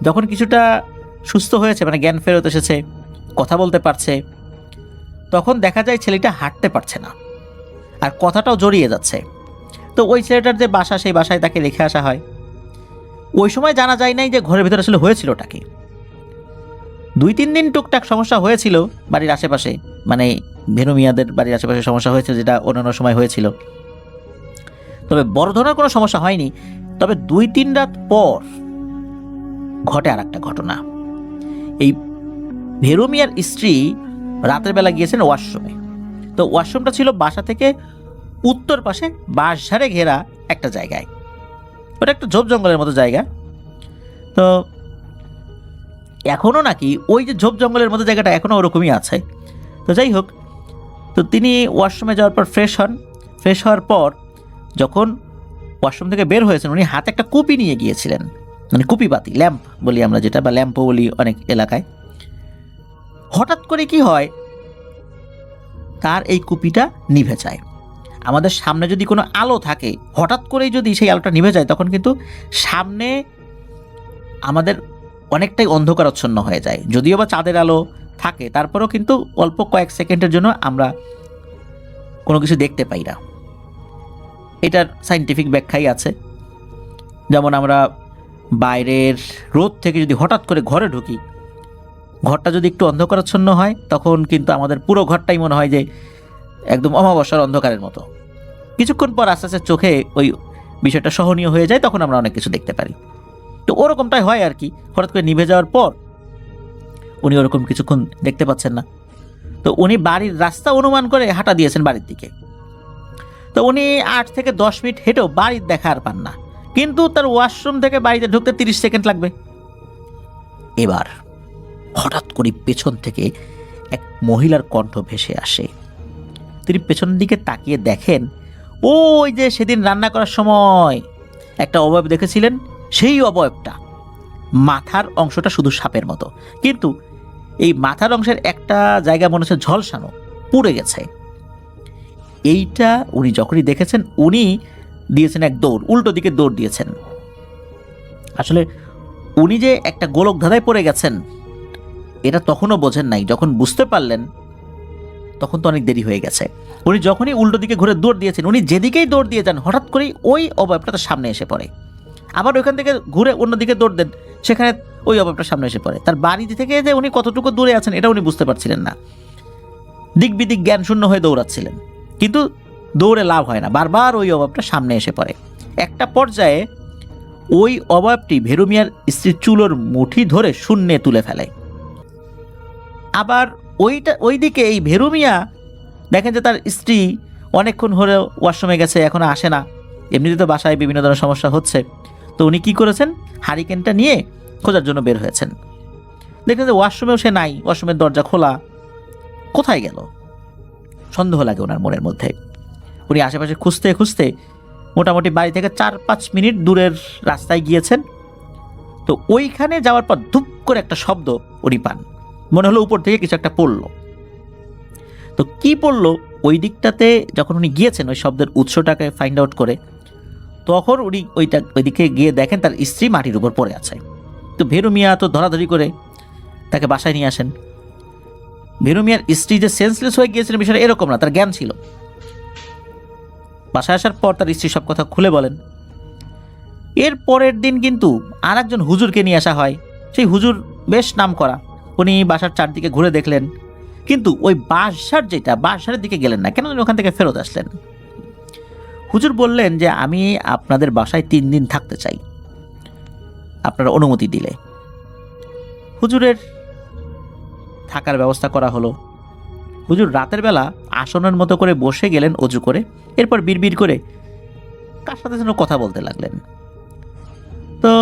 যখন কিছুটা সুস্থ হয়েছে, মানে জ্ঞান ফেরত এসেছে, কথা বলতে পারছে, তখন দেখা যায় ছেলেটা হাঁটতে পারছে না, আর কথাটাও জড়িয়ে যাচ্ছে। তো ওই ছেলেটার যে বাসা, সেই বাসায় তাকে রেখে আসা হয়। ওই সময় জানা যায় নাই যে ঘরের ভিতরে আসলে হয়েছিলটা কি। 2-3 দিন টুকটাক সমস্যা হয়েছিল বাড়ির আশেপাশে, মানে ভীরু মিয়াদের বাড়ির আশেপাশে সমস্যা হয়েছিল, যেটা অন্যান্য সময় হয়েছিল। তবে বড় ধরনের কোনো সমস্যা হয়নি। তবে 2-3 রাত পর ঘটে আর একটা ঘটনা। এই ভীরু মিয়ার স্ত্রী রাতের বেলা গিয়েছেন ওয়াশরুমে। তো ওয়াশরুমটা ছিল বাসা থেকে উত্তর পাশে বাঁশঝাড়ে ঘেরা একটা জায়গায়। ওটা একটা ঝোপ জঙ্গলের মতো জায়গা। তো এখনও নাকি ওই যে ঝোপ জঙ্গলের মতো জায়গাটা এখনও ওরকমই আছে। তো যাই হোক, তো তিনি ওয়াশরুমে যাওয়ার পর ফ্রেশ হন। ফ্রেশ হওয়ার পর যখন ওয়াশরুম থেকে বের হয়েছেন, উনি হাতে একটা কুপি নিয়ে গিয়েছিলেন, মানে কুপি বাতি, ল্যাম্প বলি আমরা যেটা, বা ল্যাম্পও বলি অনেক এলাকায়। হঠাৎ করে কি হয়, তার এই কুপিটা নিভে যায়। আমাদের সামনে যদি কোনো আলো থাকে, হঠাৎ করেই যদি সেই আলোটা নিভে যায়, তখন কিন্তু সামনে আমাদের অনেকটাই অন্ধকারাচ্ছন্ন হয়ে যায়। যদিও বা চাঁদের আলো থাকে, তারপরেও কিন্তু অল্প কয়েক সেকেন্ডের জন্য আমরা কোনো কিছু দেখতে পাই না। এটার সায়েন্টিফিক ব্যাখ্যাই আছে। যেমন আমরা বাইরের রোদ থেকে যদি হঠাৎ করে ঘরে ঢুকি, ঘরটা যদি একটু অন্ধকারাচ্ছন্ন হয়, তখন কিন্তু আমাদের পুরো ঘরটাই মনে হয় যে একদম অমাবস্যার অন্ধকারের মতো। কিছুক্ষণ পর আস্তে আস্তে চোখে ওই বিষয়টা সহনীয় হয়ে যায়, তখন আমরা অনেক কিছু দেখতে পারি। তো ওরকমটাই হয় আর কি। হঠাৎ করে নিভে যাওয়ার পর উনি ওরকম কিছুক্ষণ দেখতে পাচ্ছেন না। তো উনি বাড়ির রাস্তা অনুমান করে হাঁটা দিয়েছেন বাড়ির দিকে। তো উনি 8 থেকে 10 মিনিট হেঁটেও বাড়ির দেখা আর পান না, কিন্তু তার ওয়াশরুম থেকে বাড়িতে ঢুকতে 30 সেকেন্ড লাগবে। এবার হঠাৎ করে পেছন থেকে এক মহিলার কণ্ঠ ভেসে আসে। তিনি পেছনের দিকে তাকিয়ে দেখেন, ওই যে সেদিন রান্না করার সময় একটা অবয়ব দেখেছিলেন, সেই অবয়বটা মাথার অংশটা শুধু সাপের মতো, কিন্তু এই মাথার অংশের একটা জায়গা মনে হচ্ছে ঝলসানো, পুড়ে গেছে। এইটা উনি যখনই দেখেছেন উনি দিয়েছেন এক দৌড়, উল্টো দিকে দৌড় দিয়েছেন। আসলে উনি যে একটা গোলক ধাঁধায় পড়ে গেছেন এটা তখনও বোঝেন নাই। যখন বুঝতে পারলেন তখন তো অনেক দেরি হয়ে গেছে। উনি যখনই উল্টো দিকে ঘুরে দৌড় দিয়েছেন, উনি যেদিকেই দৌড় দিয়ে যান হঠাৎ করেই ওই অবয়বটা তার সামনে এসে পড়ে। আবার ওইখান থেকে ঘুরে অন্যদিকে দৌড় দেন, সেখানে ওই অবয়বটা সামনে এসে পড়ে। তার বাড়ি থেকে যে উনি কতটুকু দূরে আছেন এটা উনি বুঝতে পারছিলেন না। দিক বিদিক জ্ঞান শূন্য হয়ে দৌড়াচ্ছিলেন, কিন্তু দৌড়ে লাভ হয় না, বারবার ওই অবয়বটা সামনে এসে পড়ে। একটা পর্যায়ে ওই অবয়বটি ভেরু মিয়ার স্ত্রীর চুলোর মুঠি ধরে শূন্যে তুলে ফেলে। আবার ওইদিকে এই ভেরু মিয়া দেখেন যে তার স্ত্রী অনেকক্ষণ হলে ওয়াশরুমে গেছে, এখনো আসে না। এমনিতে তো বাসায় বিভিন্ন ধরনের সমস্যা হচ্ছে। তো উনি কী করেছেন, হারিকেনটা নিয়ে খোঁজার জন্য বের হয়েছেন। দেখলেন যে ওয়াশরুমেও সে নাই, ওয়াশরুমের দরজা খোলা। কোথায় গেল সন্দেহ লাগে ওনার মনের মধ্যে। উনি আশেপাশে খুঁজতে খুঁজতে মোটামুটি বাড়ি থেকে 4-5 মিনিট দূরের রাস্তায় গিয়েছেন। তো ওইখানে যাওয়ার পর ধুপ করে একটা শব্দ উনি পান, মনে হলো উপর থেকে কিছু একটা পড়লো। তো কি পড়লো ওই দিকটাতে যখন উনি গিয়েছেন ওই শব্দের উৎসটাকে ফাইন্ড আউট করে, তখন উনি ওইদিকে গিয়ে দেখেন তার স্ত্রী মাটির উপর পড়ে আছে। তো ভেরু মিয়া তো ধরাধরি করে তাকে বাসায় নিয়ে আসেন। ভেরু মিয়ার স্ত্রী যে সেন্সলেস হয়ে গিয়েছিলেন বিষয়টা এরকম না, তার জ্ঞান ছিল। বাসায় আসার পর তার স্ত্রী সব কথা খুলে বলেন। এর পরের দিন কিন্তু আর একজন হুজুরকে নিয়ে আসা হয়। সেই হুজুর বেশ নাম করা। উনি বাসার চারদিকে ঘুরে দেখলেন, কিন্তু ওই বাঁশঝাড়ের দিকে গেলেন না। কেন ওখান থেকে ফেরত আসলেন? হুজুর বললেন যে আমি আপনাদের বাসায় 3 দিন থাকতে চাই, আপনারা অনুমতি দিলে। হুজুরের থাকার ব্যবস্থা করা হলো। হুজুর রাতের বেলা আসনের মতো করে বসে গেলেন অজু করে। এরপর বিড়বিড় করে কার সাথে যেন কথা বলতে লাগলেন। তো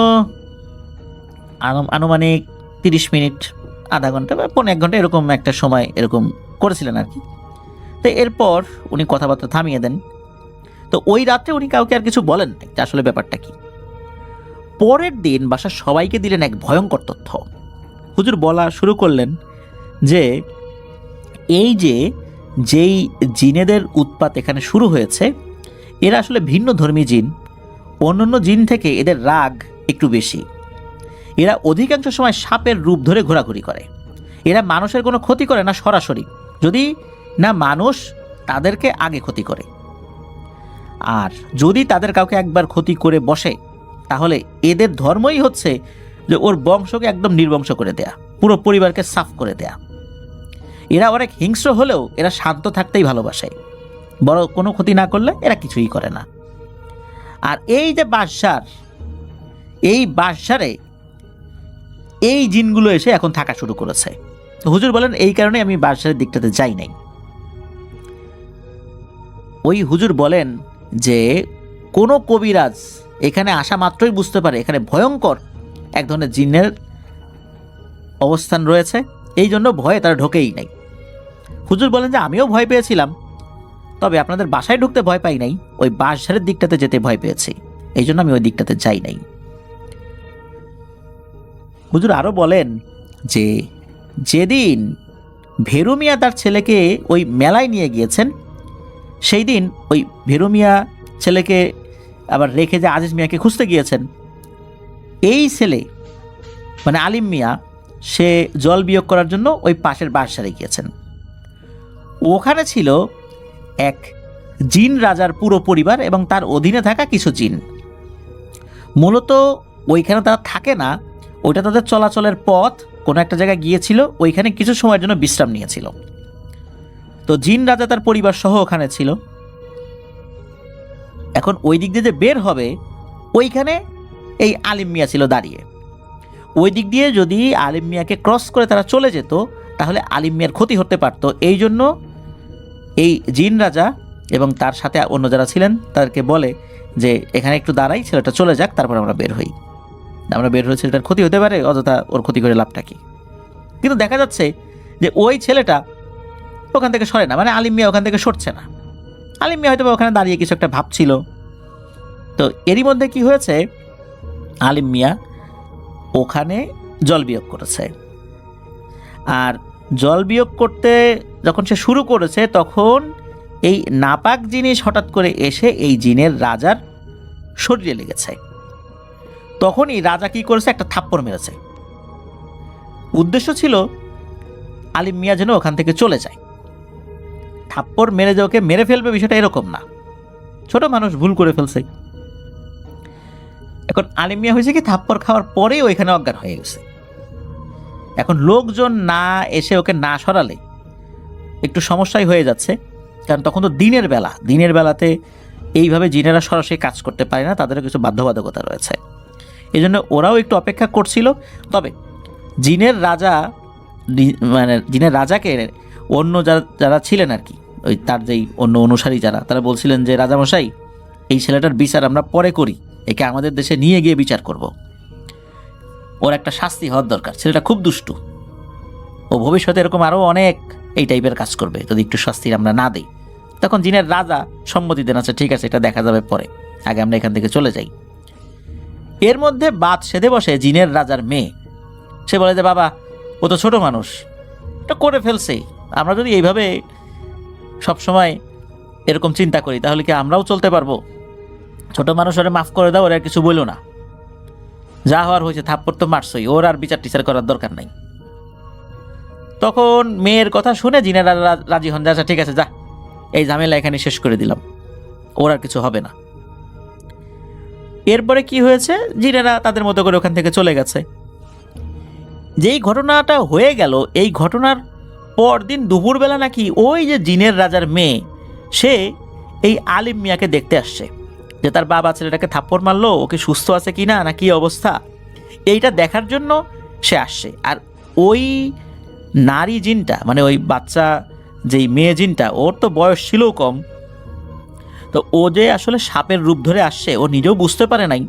আনুমানিক 30 মিনিট, আধা ঘন্টা বা 1 ঘন্টা এরকম একটা সময় এরকম করেছিলেন আর কি। তো এরপর উনি কথাবার্তা থামিয়ে দেন। তো ওই রাত্রে উনি কাউকে আর কিছু বলেন না যে আসলে ব্যাপারটা কি। পরের দিন বাসার সবাইকে দিলেন এক ভয়ঙ্কর তথ্য। হুজুর বলা শুরু করলেন যে এই যেই জিনেদের উৎপাত এখানে শুরু হয়েছে, এরা আসলে ভিন্ন ধর্মী জিন। অন্যান্য জিন থেকে এদের রাগ একটু বেশি। এরা অধিকাংশ সময় সাপের রূপ ধরে ঘোরাঘুরি করে। এরা মানুষের কোনো ক্ষতি করে না সরাসরি, যদি না মানুষ তাদেরকে আগে ক্ষতি করে। আর যদি তাদের কাউকে একবার ক্ষতি করে বসে, তাহলে এদের ধর্মই হচ্ছে যে ওর বংশকে একদম নির্বংশ করে দেয়া, পুরো পরিবারকে সাফ করে দেয়া। এরা অনেক হিংস্র হলেও এরা শান্ত থাকতেই ভালোবাসে। বড় কোনো ক্ষতি না করলে এরা কিছুই করে না। আর এই যে বাঁশঝাড়, এই বাঁশঝাড়ে এই জিনগুলো এসে এখন থাকা শুরু করেছে। হুজুর বলেন এই কারণে আমি বাঁশঝাড়ের দিকটাতে যাই নাই। ওই হুজুর বলেন যে কোনো কবিরাজ এখানে আসা মাত্রই বুঝতে পারে এখানে ভয়ঙ্কর এক ধরনের জিনের অবস্থান রয়েছে, এই জন্য ভয়ে তারা ঢোকেই নাই। হুজুর বলেন যে আমিও ভয় পেয়েছিলাম, তবে আপনাদের বাসায় ঢুকতে ভয় পাই নাই, ওই বাঁশঝাড়ের দিকটাতে যেতে ভয় পেয়েছি, এই জন্য আমি ওই দিকটাতে যাই নাই। হুজুর আরও বলেন যে যেদিন ভেরু মিয়া তার ছেলেকে ওই মেলায় নিয়ে গিয়েছেন, সেই দিন ওই ভেরু মিয়া ছেলেকে আবার রেখে যে আজিজ মিয়াকে খুঁজতে গিয়েছেন, এই ছেলে মানে আলিম মিয়া সে জল বিয়োগ করার জন্য ওই পাশের বাঁশঝাড়ে গিয়েছেন। ওখানে ছিল এক জিন রাজার পুরো পরিবার এবং তার অধীনে থাকা কিছু জিন। মূলত ওইখানে তারা থাকে না, ওইটা তাদের চলাচলের পথ। কোনো একটা জায়গায় গিয়েছিল, ওইখানে কিছু সময়ের জন্য বিশ্রাম নিয়েছিল। তো জিন রাজা তার পরিবার সহ ওখানে ছিল। এখন ওই দিক দিয়ে যে বের হবে, ওইখানে এই আলিম মিয়া ছিল দাঁড়িয়ে। ওই দিক দিয়ে যদি আলিম মিয়াকে ক্রস করে তারা চলে যেত, তাহলে আলিম মিয়ার ক্ষতি হতে পারত। এই জন্য এই জিন রাজা এবং তার সাথে অন্য যারা ছিলেন তাদেরকে বলে যে এখানে একটু দাঁড়াই, ছেলেটা চলে যাক, তারপর আমরা বের হই। আমরা বের হয়ে ছেলেটার ক্ষতি হতে পারে, অযথা ওর ক্ষতি করে লাভটা কি। কিন্তু দেখা যাচ্ছে যে ওই ছেলেটা ওখান থেকে সরে না, মানে আলিম মিয়া ওখান থেকে সরছে না। আলিম মিয়া হয়তো ওখানে দাঁড়িয়ে কিছু একটা ভাবছিল। তো এরই মধ্যে কি হয়েছে, আলিম মিয়া ওখানে জল বিয়োগ করেছে। আর জল বিয়োগ করতে যখন সে শুরু করেছে, তখন এই নাপাক জিনিস হঠাৎ করে এসে এই জিনের রাজার শরীরে লেগেছে। তখনই রাজা কি করেছে, একটা থাপ্পড় মেরেছে। উদ্দেশ্য ছিল আলিম মিয়া যেন ওখান থেকে চলে যায়। থাপ্পড় মেরে যে ওকে মেরে ফেলবে বিষয়টা এরকম না, ছোট মানুষ ভুল করে ফেলছে। এখন আলিম মিয়া হয়েছে কি, থাপ্পড় খাওয়ার পরেই ওইখানে অজ্ঞান হয়ে গেছে। এখন লোকজন না এসে ওকে না সরালে একটু সমস্যাই হয়ে যাচ্ছে, কারণ তখন তো দিনের বেলা, দিনের বেলাতে এইভাবে জিনেরা সরাসরি কাজ করতে পারে না, তাদেরও কিছু বাধ্যবাধকতা রয়েছে। এই জন্য ওরাও একটু অপেক্ষা করছিল। তবে জিনের রাজা, মানে জিনের রাজাকে অন্য যারা ছিলেন আর কি, ওই তার যেই অন্য অনুসারী যারা, তারা বলছিলেন যে রাজামশাই, এই ছেলেটার বিচার আমরা পরে করি, একে আমাদের দেশে নিয়ে গিয়ে বিচার করব, ওর একটা শাস্তি হওয়ার দরকার, ছেলেটা খুব দুষ্টু, ও ভবিষ্যতে এরকম আরও অনেক এই টাইপের কাজ করবে যদি একটু শাস্তি আমরা না দিই। তখন জিনের রাজা সম্মতি দেন, আচ্ছা ঠিক আছে, এটা দেখা যাবে পরে, আগে আমরা এখান থেকে চলে যাই। এর মধ্যে বাদ সেধে বসে জিনের রাজার মেয়ে। সে বলে যে বাবা, ও তো ছোট মানুষ, এটা করে ফেলছে, আমরা যদি এইভাবে সবসময় এরকম চিন্তা করি তাহলে কি আমরাও চলতে পারবো? ছোট মানুষ, ওরা মাফ করে দাও, ওরা আর কিছু বললো না, যা হওয়ার হয়েছে, থাপ্পড় তো মারছই, ওর আর বিচার টিচার করার দরকার নাই। তখন মেয়ের কথা শুনে জিনের রাজি হন, যা ঠিক আছে, যা, এই ঝামেলা এখানে শেষ করে দিলাম, ওর আর কিছু হবে না। এরপরে কি হয়েছে, জিনেরা তাদের মতো করে ওখান থেকে চলে গেছে। যেই ঘটনাটা হয়ে গেল, এই ঘটনার পরদিন দুপুরবেলা নাকি ওই যে জিনের রাজার মেয়ে, সে এই আলিম মিয়াকে দেখতে আসছে, যে তার বাবা ছেলেটাকে থাপ্পড় মারলো, ওকে সুস্থ আছে কি না, না কি অবস্থা, এইটা দেখার জন্য সে আসছে। আর ওই নারী জিনটা, মানে ওই বাচ্চা যেই মেয়ে জিনটা, ওর তো বয়স ছিল কম, তো ও যে আসলে সাপের রূপ ধরে আসছে, ও নিজেও বুঝতে পারে নাই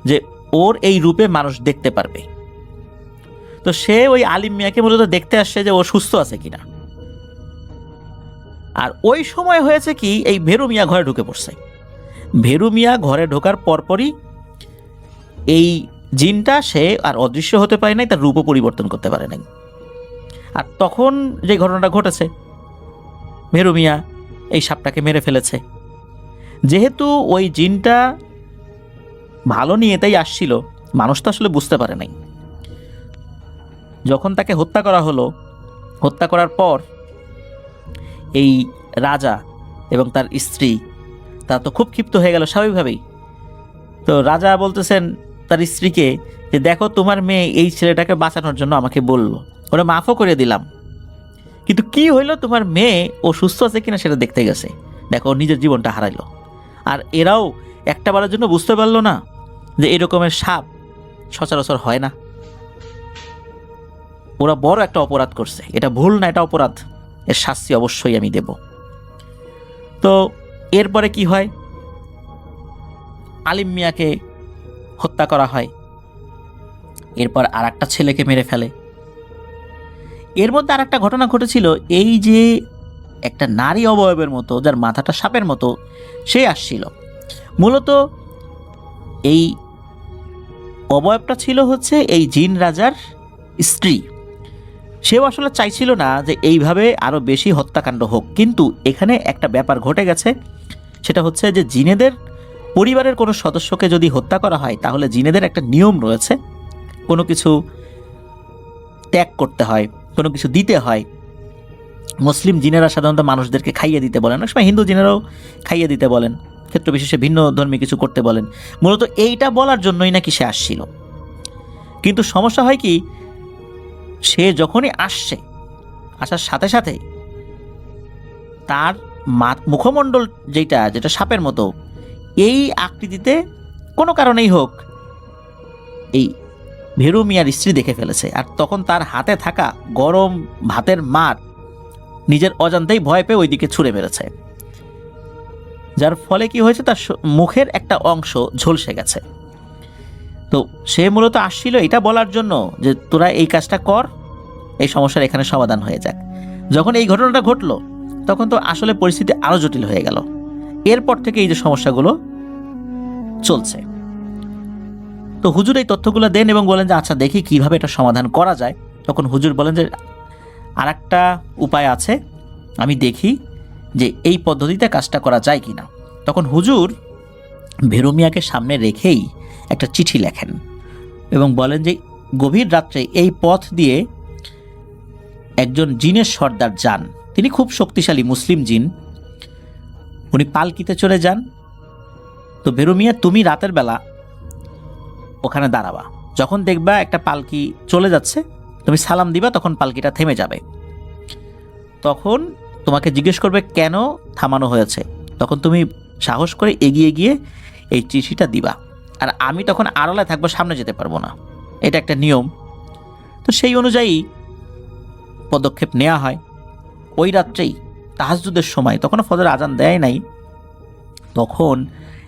যে ওর এই রূপে মানুষ দেখতে পারবে। তো সে ওই আলিম মিয়াকে মূলত দেখতে আসছে যে ও সুস্থ আছে কিনা। আর ওই সময় হয়েছে কি, এই ভেরু মিয়া ঘরে ঢুকে পড়ছে। ভেরু মিয়া ঘরে ঢোকার পরপরই এই জিনটা, সে আর অদৃশ্য হতে পারে নাই, তার রূপও পরিবর্তন করতে পারে নাই। আর তখন যে ঘটনাটা ঘটেছে, ভেরু মিয়া এই সাপটাকে মেরে ফেলেছে। যেহেতু ওই জিনটা ভালো নিয়েতেই আসছিল, মানুষ তো আসলে বুঝতে পারে নাই। যখন তাকে হত্যা করা হলো, হত্যা করার পর এই রাজা এবং তার স্ত্রী, তারা তো খুব ক্ষিপ্ত হয়ে গেল স্বাভাবিকভাবেই। তো রাজা বলতেছেন তার স্ত্রীকে যে দেখো, তোমার মেয়ে এই ছেলেটাকে বাঁচানোর জন্য আমাকে বললো, ওরা মাফও করে দিলাম, কিন্তু কি হইলো, তোমার মেয়ে ও সুস্থ আছে কিনা সেটা দেখতে গেছে, দেখো নিজের জীবনটা হারাইলো। আর এরাও একটা বারের জন্য বুঝতে পারলো না যে এরকমের সাপ সচরাচর হয় না। ওরা বড় একটা অপরাধ করছে, এটা ভুল না, এটা অপরাধ, এর শাস্তি অবশ্যই আমি দেব। তো এরপরে কি হয়, আলিম মিয়াকে হত্যা করা হয়, এরপর আর একটা ছেলেকে মেরে ফেলে। এর মধ্যে আর একটা ঘটনা ঘটেছিল, এই যে একটা নারী অবয়বের মতো, যার মাথাটা সাপের মতো, সে আসছিল। মূলত এই অবয়বটা ছিল হচ্ছে এই জিন রাজার স্ত্রী। সেও আসলে চাইছিল না যে এইভাবে আরও বেশি হত্যাকাণ্ড হোক, কিন্তু এখানে একটা ব্যাপার ঘটে গেছে, সেটা হচ্ছে যে জিনেদের পরিবারের কোনো সদস্যকে যদি হত্যা করা হয়, তাহলে জিনেদের একটা নিয়ম রয়েছে, কোনো কিছু ত্যাগ করতে হয়, কোনো কিছু দিতে হয়। মুসলিম জিনেরা সাধারণত মানুষদেরকে খাইয়ে দিতে বলেন, অনেক সময় হিন্দু জিনেরাও খাইয়ে দিতে বলেন, ক্ষেত্র বিশেষে ভিন্ন ধর্মী কিছু করতে বলেন। মূলত এইটা বলার জন্যই নাকি সে আসছিল। কিন্তু সমস্যা হয় কি, সে যখনই আসছে, আসার সাথে সাথে তার মুখমণ্ডল যেটা সাপের মতো, এই আকৃতিতে কোনো কারণেই হোক এই ভেরু মিয়ার স্ত্রী দেখে ফেলেছে। আর তখন তার হাতে থাকা গরম ভাতের মার নিজের অজান্তেই ভয় পেয়ে ওইদিকে ছুঁড়ে মেরেছে, যার ফলে কি হয়েছে, তার মুখের একটা অংশ ঝলসে গেছে। তো সে মূলত আসছিল এটা বলার জন্য যে তোরা এই কাজটা কর, এই সমস্যার এখানে সমাধান হয়ে যাক। যখন এই ঘটনাটা ঘটলো, তখন তো আসলে পরিস্থিতি আরও জটিল হয়ে গেল। এরপর থেকে এই যে সমস্যাগুলো চলছে। তো তো হুজুর এই তথ্যগুলো দেন এবং বলেন যে আচ্ছা দেখি কিভাবে এটা সমাধান করা যায়। তখন হুজুর বলেন যে আর একটা উপায় আছে, আমি দেখি যে এই পদ্ধতিতে কাজটা করা যায় কি না। তখন হুজুর ভেরু মিয়াকে সামনে রেখেই একটা চিঠি লেখেন এবং বলেন যে গভীর রাত্রে এই পথ দিয়ে একজন জিনের সর্দার যান, তিনি খুব শক্তিশালী মুসলিম জিন, উনি পালকিতে চলে যান। তো ভেরু মিয়া তুমি রাতের বেলা ওখানে দাঁড়াবা, যখন দেখবা একটা পালকি চলে যাচ্ছে তুমি সালাম দিবা, তখন পালকিটা থেমে যাবে। তখন তোমাকে জিজ্ঞেস করবে কেন থামানো হয়েছে, তখন তুমি সাহস করে এগিয়ে গিয়ে এই চিঠিটা দিবা। আর আমি তখন আড়ালে থাকবো, সামনে যেতে পারবো না, এটা একটা নিয়ম। তো সেই অনুযায়ী পদক্ষেপ নেওয়া হয়। ওই রাত্রেই তাহাজ্জুদের সময়, তখনও ফজর আজান দেয় নাই, তখন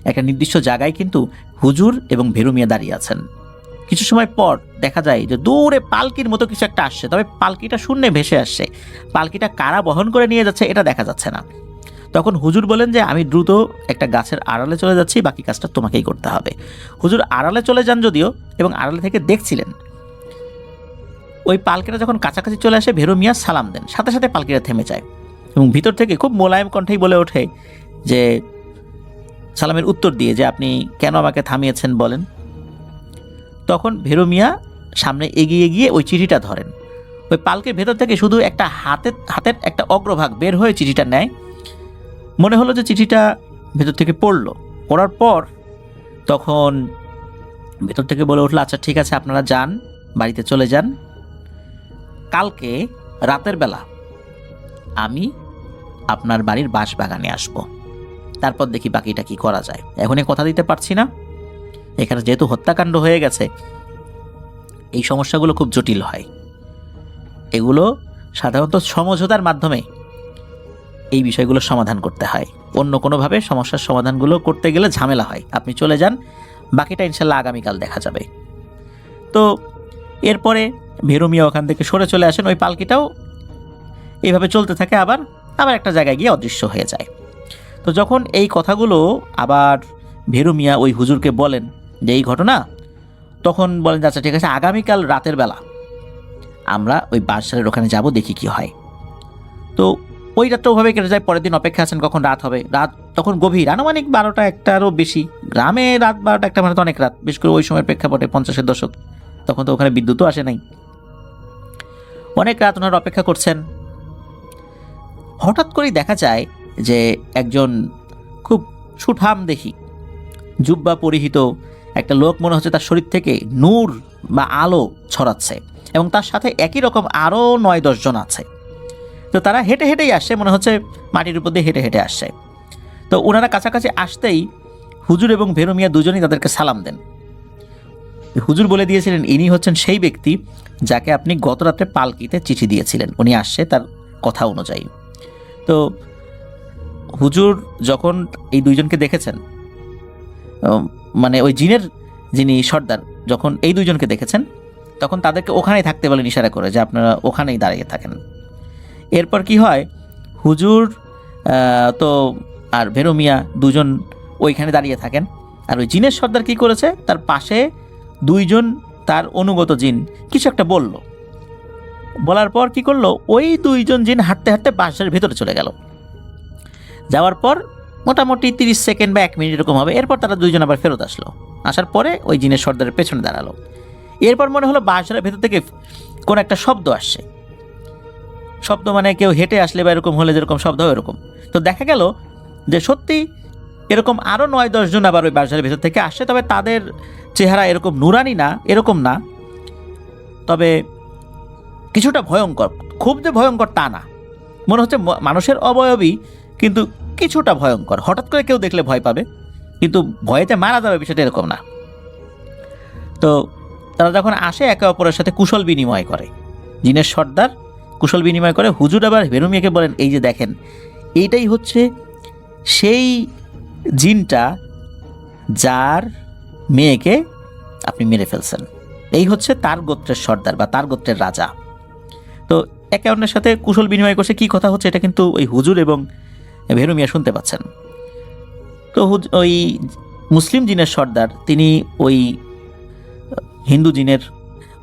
একটা নির্দিষ্ট জায়গায় কিন্তু হুজুর এবং ভেরু মিয়া দাঁড়িয়ে আছেন। কিছু সময় পর দেখা যায় যে দূরে পালকির মতো কিছু একটা আসছে, তবে পালকিটা শূন্যে ভেসে আসছে, পালকিটা কারা বহন করে নিয়ে যাচ্ছে এটা দেখা যাচ্ছে না। তখন হুজুর বলেন যে আমি দ্রুত একটা গাছের আড়ালে চলে যাচ্ছি, বাকি কাজটা তোমাকেই করতে হবে। হুজুর আড়ালে চলে যান যদিও, এবং আড়ালে থেকে দেখছিলেন। ওই পালকিটা যখন কাছাকাছি চলে আসে ভেরু মিয়া সালাম দেন, সাথে সাথে পালকিটা থেমে যায় এবং ভিতর থেকে খুব মোলায়েম কণ্ঠেই বলে ওঠে যে সালামের উত্তর দিয়ে যে আপনি কেন আমাকে থামিয়েছেন বলেন। তখন ভেরু মিয়া সামনে এগিয়ে গিয়ে ওই চিঠিটা ধরেন। ওই পালকির ভেতর থেকে শুধু একটা হাতের একটা অগ্রভাগ বের হয়ে চিঠিটা নেয়। মনে হলো যে চিঠিটা ভেতর থেকে পড়ার পর তখন ভেতর থেকে বলে উঠলো আচ্ছা ঠিক আছে, আপনারা যান, বাড়িতে চলে যান, কালকে রাতের বেলা আমি আপনার বাড়ির বাঁশবাগানে আসব, তারপর দেখি বাকিটা কি করা যায়। এখনই কথা দিতে পারছি না, এখানে যেহেতু হত্যাকাণ্ড হয়ে গেছে, এই সমস্যাগুলো খুব জটিল হয়, এগুলো সাধারণত সমঝোতার মাধ্যমে এই বিষয়গুলো সমাধান করতে হয়, অন্য কোনোভাবে সমস্যার সমাধানগুলো করতে গেলে ঝামেলা হয়। আপনি চলে যান, বাকিটা ইনশাল্লাহ আগামীকাল দেখা যাবে। তো এরপরে ভেরু মিয়া ওখান থেকে সরে চলে আসেন, ওই পালকিটাও এইভাবে চলতে থাকে, আবার একটা জায়গায় গিয়ে অদৃশ্য হয়ে যায়। তো যখন এই কথাগুলো আবার ভেরু মিয়া ওই হুজুরকে বলেন যে এই ঘটনা, তখন বলেন আচ্ছা ঠিক আছে, আগামীকাল রাতের বেলা আমরা ওই বাদশাহের ওখানে যাব, দেখি কি হয়। তো ওই রাতটা ওভাবে কেটে যায়। পরের দিন অপেক্ষা আছেন কখন রাত হবে। রাত তখন গভীর, আনুমানিক 12টা 1টারও বেশি। গ্রামে রাত 12টা 1টা মানে তো অনেক রাত, বিশেষ করে ওই সময়ের প্রেক্ষাপটে 50-এর দশক, তখন তো ওখানে বিদ্যুৎও আসে নাই। অনেক রাত ওনারা অপেক্ষা করছেন। হঠাৎ করেই দেখা যায় যে একজন খুব সুঠাম দেখি জুব্বা পরিহিত একটা লোক, মনে হচ্ছে তার শরীর থেকে নূর বা আলো ছড়াচ্ছে, এবং তার সাথে একই রকম আরও 9-10 জন আছে। তো তারা হেঁটে হেঁটেই আসছে, মনে হচ্ছে মাটির উপর দিয়ে হেঁটে হেঁটে আসছে। তো ওনারা কাছাকাছি আসতেই হুজুর এবং ভেরু মিয়া দুজনেই তাদেরকে সালাম দেন। হুজুর বলে দিয়েছিলেন ইনি হচ্ছেন সেই ব্যক্তি যাকে আপনি গত রাত্রে পালকিতে চিঠি দিয়েছিলেন, উনি আসছে তার কথা অনুযায়ী। তো হুজুর যখন এই দুইজনকে দেখেছেন, মানে ওই জিনের যিনি সর্দার যখন এই দুইজনকে দেখেছেন, তখন তাদেরকে ওখানেই থাকতে বলেন ইশারা করে যে আপনারা ওখানেই দাঁড়িয়ে থাকেন। এরপর কি হয়, হুজুর তো আর ভেরু মিয়া দুজন ওইখানে দাঁড়িয়ে থাকেন। আর ওই জিনের সর্দার কি করেছে, তার পাশে দুইজন তার অনুগত জিন কিছু একটা বলার পর কি করলো, ওই দুইজন জিন হাঁটতে হাঁটতে বাসার ভেতরে চলে গেল। যাওয়ার পর মোটামুটি 30 সেকেন্ড বা 1 মিনিট এরকম হবে। এরপর তারা দুইজন আবার ফেরত আসলো, আসার পরে ওই জিনের সর্দারের পেছনে দাঁড়ালো। এরপর মনে হলো বাসার ভেতর থেকে কোন একটা শব্দ আসছে, শব্দ মানে কেউ হেঁটে আসলে বা এরকম হলে যেরকম শব্দ হয় এরকম। তো দেখা গেল যে সত্যি এরকম আরও 9-10 জন আবার ওই বাসার ভেতর থেকে আসছে, তবে তাদের চেহারা এরকম নুরানি না, এরকম না, তবে কিছুটা ভয়ঙ্কর। খুব যে ভয়ঙ্কর তা না, মনে হচ্ছে মানুষের অবয়বই, কিন্তু কিছুটা ভয়ঙ্কর। হঠাৎ করে কেউ দেখলে ভয় পাবে, কিন্তু ভয়েতে মারা যাবে বিষয়টা এরকম না। তো তারা যখন আসে একে অপরের সাথে কুশল বিনিময় করে, জিনের সর্দার কুশল বিনিময় করে। হুজুর আবার ভেরু মিয়াকে বলেন এই যে দেখেন, এইটাই হচ্ছে সেই জিনটা যার মেয়েকে আপনি মেরে ফেলছেন, এই হচ্ছে তার গোত্রের সর্দার বা তার গোত্রের রাজা। তো একে অন্যের সাথে কুশল বিনিময় করছে, কি কথা হচ্ছে এটা কিন্তু ওই হুজুর এবং ভেরু মিয়া শুনতে পাচ্ছেন। তো ওই মুসলিম জিনের সর্দার তিনি ওই হিন্দু জিনের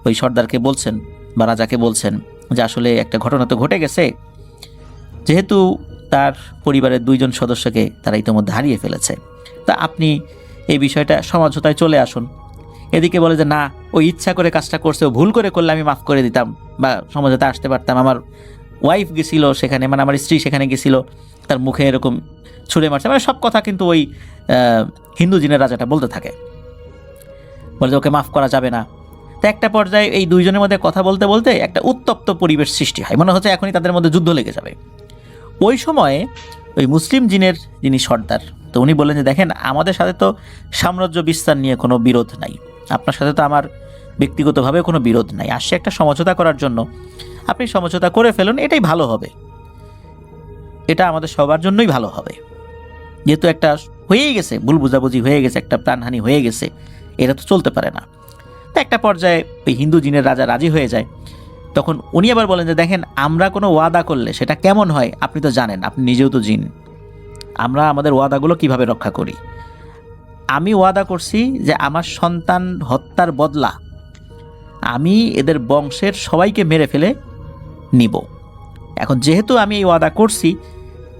ওই সর্দারকে বলছেন বা রাজাকে বলছেন যে আসলে একটা ঘটনা তো ঘটে গেছে, যেহেতু তার পরিবারের 2 জন সদস্যকে তারা ইতিমধ্যে হারিয়ে ফেলেছে, তা আপনি এই বিষয়টা সমঝোতায় চলে আসুন। এদিকে বলে যে না, ও ইচ্ছা করে কাজটা করছে, ও ভুল করে করলে আমি মাফ করে দিতাম বা সমঝোতায় আসতে পারতাম। আমার ওয়াইফ গেছিল সেখানে, মানে আমার স্ত্রী সেখানে গেছিল, তার মুখে এরকম ছুঁড়ে মারছে, মানে সব কথা কিন্তু ওই হিন্দু জিনের রাজাটা বলতে থাকে, বলে যে ওকে মাফ করা যাবে না। তো একটা পর্যায়ে এই 2 জনের মধ্যে কথা বলতে বলতে একটা উত্তপ্ত পরিবেশ সৃষ্টি হয়, মনে হচ্ছে এখনই তাদের মধ্যে যুদ্ধ লেগে যাবে। ওই সময়ে ওই মুসলিম জিনের যিনি সর্দার, তো উনি বললেন যে দেখেন, আমাদের সাথে তো সাম্রাজ্য বিস্তার নিয়ে কোনো বিরোধ নাই, আপনার সাথে তো আমার ব্যক্তিগতভাবে কোনো বিরোধ নাই, আসছে একটা সমঝোতা করার জন্য, আপনি সমঝোতা করে ফেলুন, এটাই ভালো হবে, এটা আমাদের সবার জন্যই ভালো হবে। যেহেতু একটা হয়েই গেছে, ভুল বুঝাবুঝি হয়ে গেছে, একটা প্রাণহানি হয়ে গেছে, এটা তো চলতে পারে না। তো একটা পর্যায়ে ওই হিন্দু জিনের রাজা রাজি হয়ে যায়। তখন উনি আবার বলেন যে দেখেন, আমরা কোনো ওয়াদা করলে সেটা কেমন হয় আপনি তো জানেন, আপনি নিজেও তো জিন, আমরা আমাদের ওয়াদাগুলো কিভাবে রক্ষা করি। আমি ওয়াদা করছি যে আমার সন্তান হত্যার বদলা আমি এদের বংশের সবাইকে মেরে ফেলে নিব। এখন যেহেতু আমি এই ওয়াদা করছি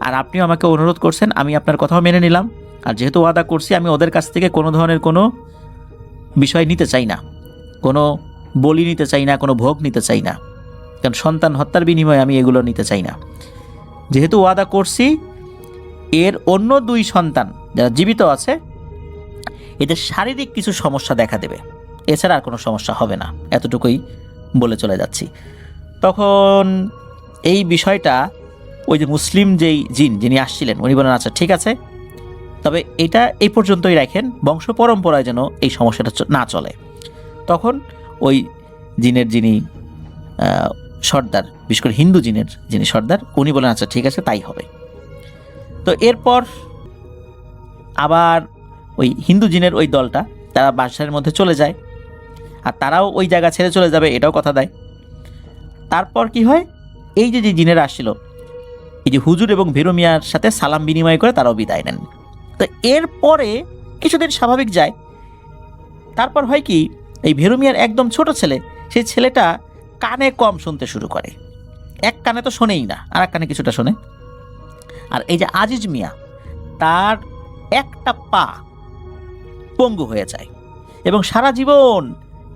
আর আপনিও আমাকে অনুরোধ করছেন, আমি আপনার কথাও মেনে নিলাম, আর যেহেতু ওয়াদা করছি আমি ওদের কাছ থেকে কোনো ধরনের কোনো বিষয় নিতে চাই না, কোনো বলি নিতে চাই না, কোনো ভোগ নিতে চাই না, কারণ সন্তান হত্যার বিনিময়ে আমি এগুলো নিতে চাই না। যেহেতু ওয়াদা করছি, এর অন্য 2 সন্তান যারা জীবিত আছে এদের শারীরিক কিছু সমস্যা দেখা দেবে, এছাড়া আর কোনো সমস্যা হবে না, এতটুকুই বলে চলে যাচ্ছি। তখন এই বিষয়টা ওই যে মুসলিম যেই জিন যিনি আসছিলেন উনি বলেন আচ্ছা ঠিক আছে, তবে এটা এই পর্যন্তই রাখেন, বংশ পরম্পরায় যেন এই সমস্যাটা না চলে। তখন ওই জিনের যিনি সর্দার, বিশেষ করে হিন্দু জিনের যিনি সর্দার, উনি বলেন আচ্ছা ঠিক আছে তাই হবে। তো এরপর আবার ওই হিন্দু জিনের ওই দলটা তারা বাদশাহের মধ্যে চলে যায়, আর তারাও ওই জায়গা ছেড়ে চলে যাবে এটাও কথা দেয়। তারপর কি হয়, এই যে জিনেরা আসছিল, এই যে হুজুর এবং ভীরু মিয়ার সাথে সালাম বিনিময় করে তারাও বিদায় নেন। তো এরপরে কিছুদিন স্বাভাবিক যায়। তারপর হয় কি, এই ভীরু মিয়ার একদম ছোট ছেলে, সেই ছেলেটা কানে কম শুনতে শুরু করে, এক কানে তো শোনেই না, আর এক কানে কিছুটা শোনে। আর এই যে আজিজ মিয়া, তার একটা পা পঙ্গু হয়ে যায় এবং সারা জীবন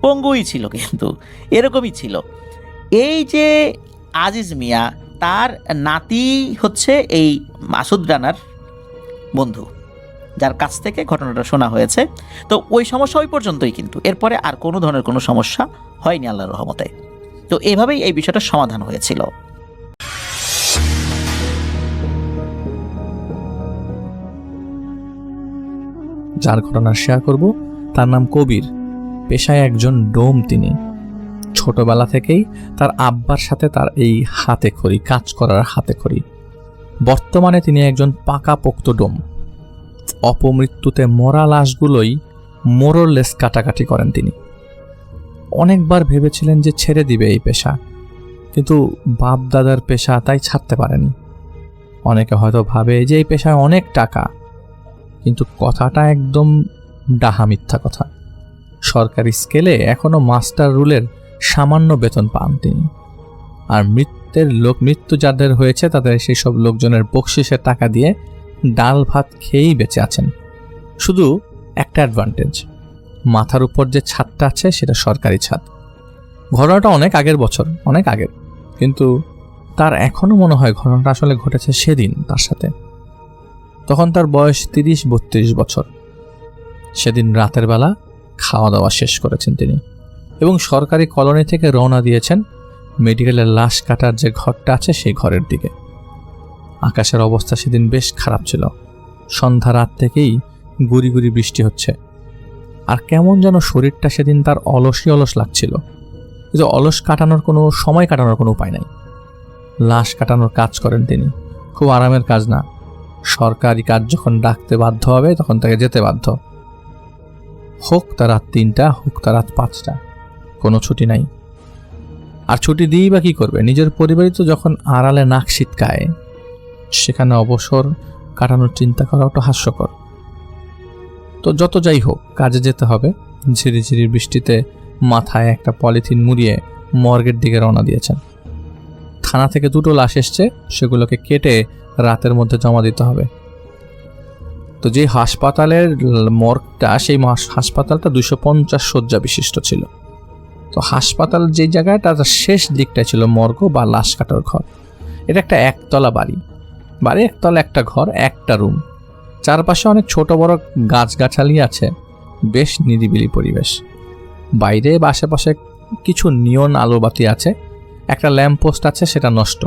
পঙ্গুই ছিল, কিন্তু এরকমই ছিল। এই যে আজিজ মিয়া, তার নাতি হচ্ছে এই মাসুদ রানার বন্ধু, যার কাছ থেকে ঘটনাটা শোনা হয়েছে। তো ওই সমস্যা ওই পর্যন্তই, কিন্তু এরপরে আর কোনো ধরনের কোনো সমস্যা হয়নি আল্লাহর রহমতে। তো এভাবেই এই বিষয়টার সমাধান হয়েছিল। যার ঘটনা শেয়ার করব তার নাম কবির, পেশায় একজন ডোম। তিনি ছোটবেলা থেকেই তার আব্বার সাথে তার এই হাতে খড়ি, কাজ করার হাতে খড়ি। বর্তমানে তিনি একজন পাকাপোক্ত ডোম। অপমৃত্যুতে মরা লাশগুলোই মোরলেস কাটাকাটি করেন তিনি। অনেকবার ভেবেছিলেন যে ছেড়ে দিবে এই পেশা, কিন্তু বাপ দাদার পেশা, তাই ছাড়তে পারেনি। অনেকে হয়তো ভাবে যে এই পেশায় অনেক টাকা, কিন্তু কথাটা একদম ডাহা মিথ্যা কথা। সরকারি স্কেলে এখনো মাস্টার রুলের সামান্য বেতন পান তিনি। আর মৃত্যু যাদের হয়েছে তাদের সেই সব লোকজনের বকশিসের টাকা দিয়ে ডাল ভাত খেয়েই বেঁচে আছেন। শুধু একটা অ্যাডভান্টেজ, মাথার উপর যে ছাদটা আছে সেটা সরকারি ছাদ। ঘটনাটা অনেক আগের বছর, অনেক আগের, কিন্তু তার এখনো মনে হয় ঘটনাটা আসলে ঘটেছে সেদিন তার সাথে। তখন তার বয়স 30-32 বছর। সেদিন রাতের বেলা খাওয়া দাওয়া শেষ করেছেন তিনি এবং সরকারি কলোনি থেকে রওনা দিয়েছেন মেডিকেলের লাশ কাটার যে ঘরটা আছে সেই ঘরের দিকে। আকাশের অবস্থা সেদিন বেশ খারাপ ছিল। সন্ধ্যা রাত থেকেই গুড়ি গুড়ি বৃষ্টি হচ্ছে, আর কেমন যেন শরীরটা সেদিন তার অলস লাগছিল। কিন্তু সময় কাটানোর কোনো উপায় নাই। লাশ কাটানোর কাজ করেন তিনি, খুব আরামের কাজ না। সরকারি কাজ যখন ডাকতে বাধ্য হবে তখন তাকে যেতে বাধ্য, হোক তা রাত 3টা, হোক তা রাত 5টা, কোনো ছুটি নাই। আর ছুটি দিয়েই বা কী করবে? নিজের পরিবারই তো যখন আড়ালে নাক ছিটকায়, সেখানে অবসর কাটানোর চিন্তা করাটা হাস্যকর। তো যত যাই হোক, কাজে যেতে হবে। ঝিরিঝিরি বৃষ্টিতে মাথায় একটা পলিথিন মুড়িয়ে মর্গের দিকে রওনা দিয়েছেন। থানা থেকে 2টো লাশ এসছে, সেগুলোকে কেটে রাতের মধ্যে জমা দিতে হবে। তো যে হাসপাতালের মর্গটা, সেই হাসপাতালটা 250 শয্যা বিশিষ্ট ছিল। তো হাসপাতাল যে জায়গায়, তার শেষ দিকটা ছিল মর্গ বা লাশ কাটার ঘর। এটা একটা একতলা বাড়ি, একতলা, একটা ঘর, একটা রুম। চারপাশে অনেক ছোট বড় গাছগাছালি আছে, বেশ নিরিবিলি পরিবেশ। বাইরে বা আশেপাশে কিছু নিয়ন আলোবাতি আছে, একটা ল্যাম্পপোস্ট আছে, সেটা নষ্ট।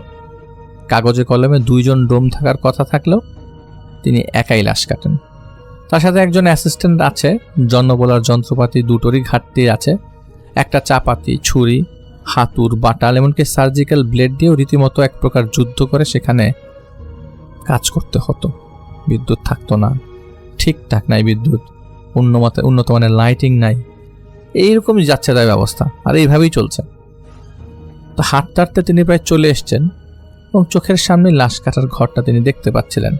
কাগজে কলমে 2 জন ডোম থাকার কথা থাকলেও তিনি একাই লাশ কাটেন। তার সাথে একজন অ্যাসিস্ট্যান্ট আছে। জন্য বলার যন্ত্রপাতি দুটোরই ঘাটতি আছে। একটা চাপাতি, ছুরি, হাতুর, বাটাল, এমনকি সার্জিক্যাল ব্লেড দিয়েও রীতিমতো এক প্রকার যুদ্ধ করে সেখানে কাজ করতে হতো। বিদ্যুৎ থাকতো না, ঠিকঠাক নাই বিদ্যুৎ, উন্নত মানের লাইটিং নাই, এইরকমই যাচ্ছে তার ব্যবস্থা, আর এইভাবেই চলছে। তো হাঁটতে হাঁটতে তিনি প্রায় চলে এসছেন এবং চোখের সামনে লাশ কাটার ঘরটা তিনি দেখতে পাচ্ছিলেন।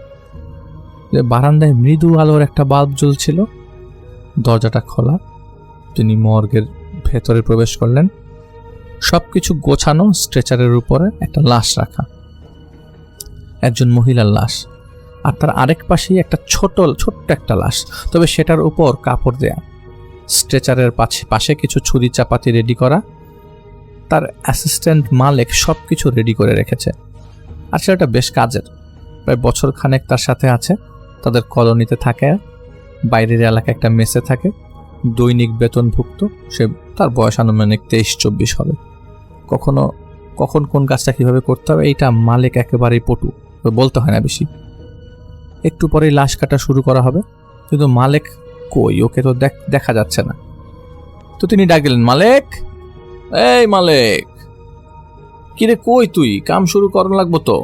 যে বারান্দায় মৃদু আলোর একটা বাল্ব জ্বলছিল, দরজাটা খোলা। তিনি মর্গের ভেতরে প্রবেশ করলেন। সবকিছু গোছানো, স্ট্রেচারের উপরে একটা লাশ রাখা, একজন মহিলার লাশ, আর তার আরেক পাশেই একটা ছোট্ট একটা লাশ, তবে সেটার উপর কাপড় দেয়া। স্ট্রেচারের পাশে কিছু ছুরি চাপাতি রেডি করা। তার অ্যাসিস্ট্যান্ট মালিক সব কিছু রেডি করে রেখেছে, আর সেটা বেশ কাজের। প্রায় বছর খানেক তার সাথে আছে, তাদের কলোনিতে থাকে, বাইরের এলাকায় একটা মেসে থাকে, দৈনিক বেতনভুক্ত। সে, তার বয়স আনুমানিক 23-24 হবে। কখন কোন কাজটা কিভাবে করতে হবে এইটা মালিক একেবারেই পটু, বলতে হয় না বেশি। একটু পরেই লাশ কাটা শুরু করা হবে, কিন্তু মালিক কই, ওকে তো দেখা যাচ্ছে না। তো তিনি ডাক দিলেন, মালিক, এই মালিক, কিরে কই তুই? কাম শুরু করানো লাগবো তো।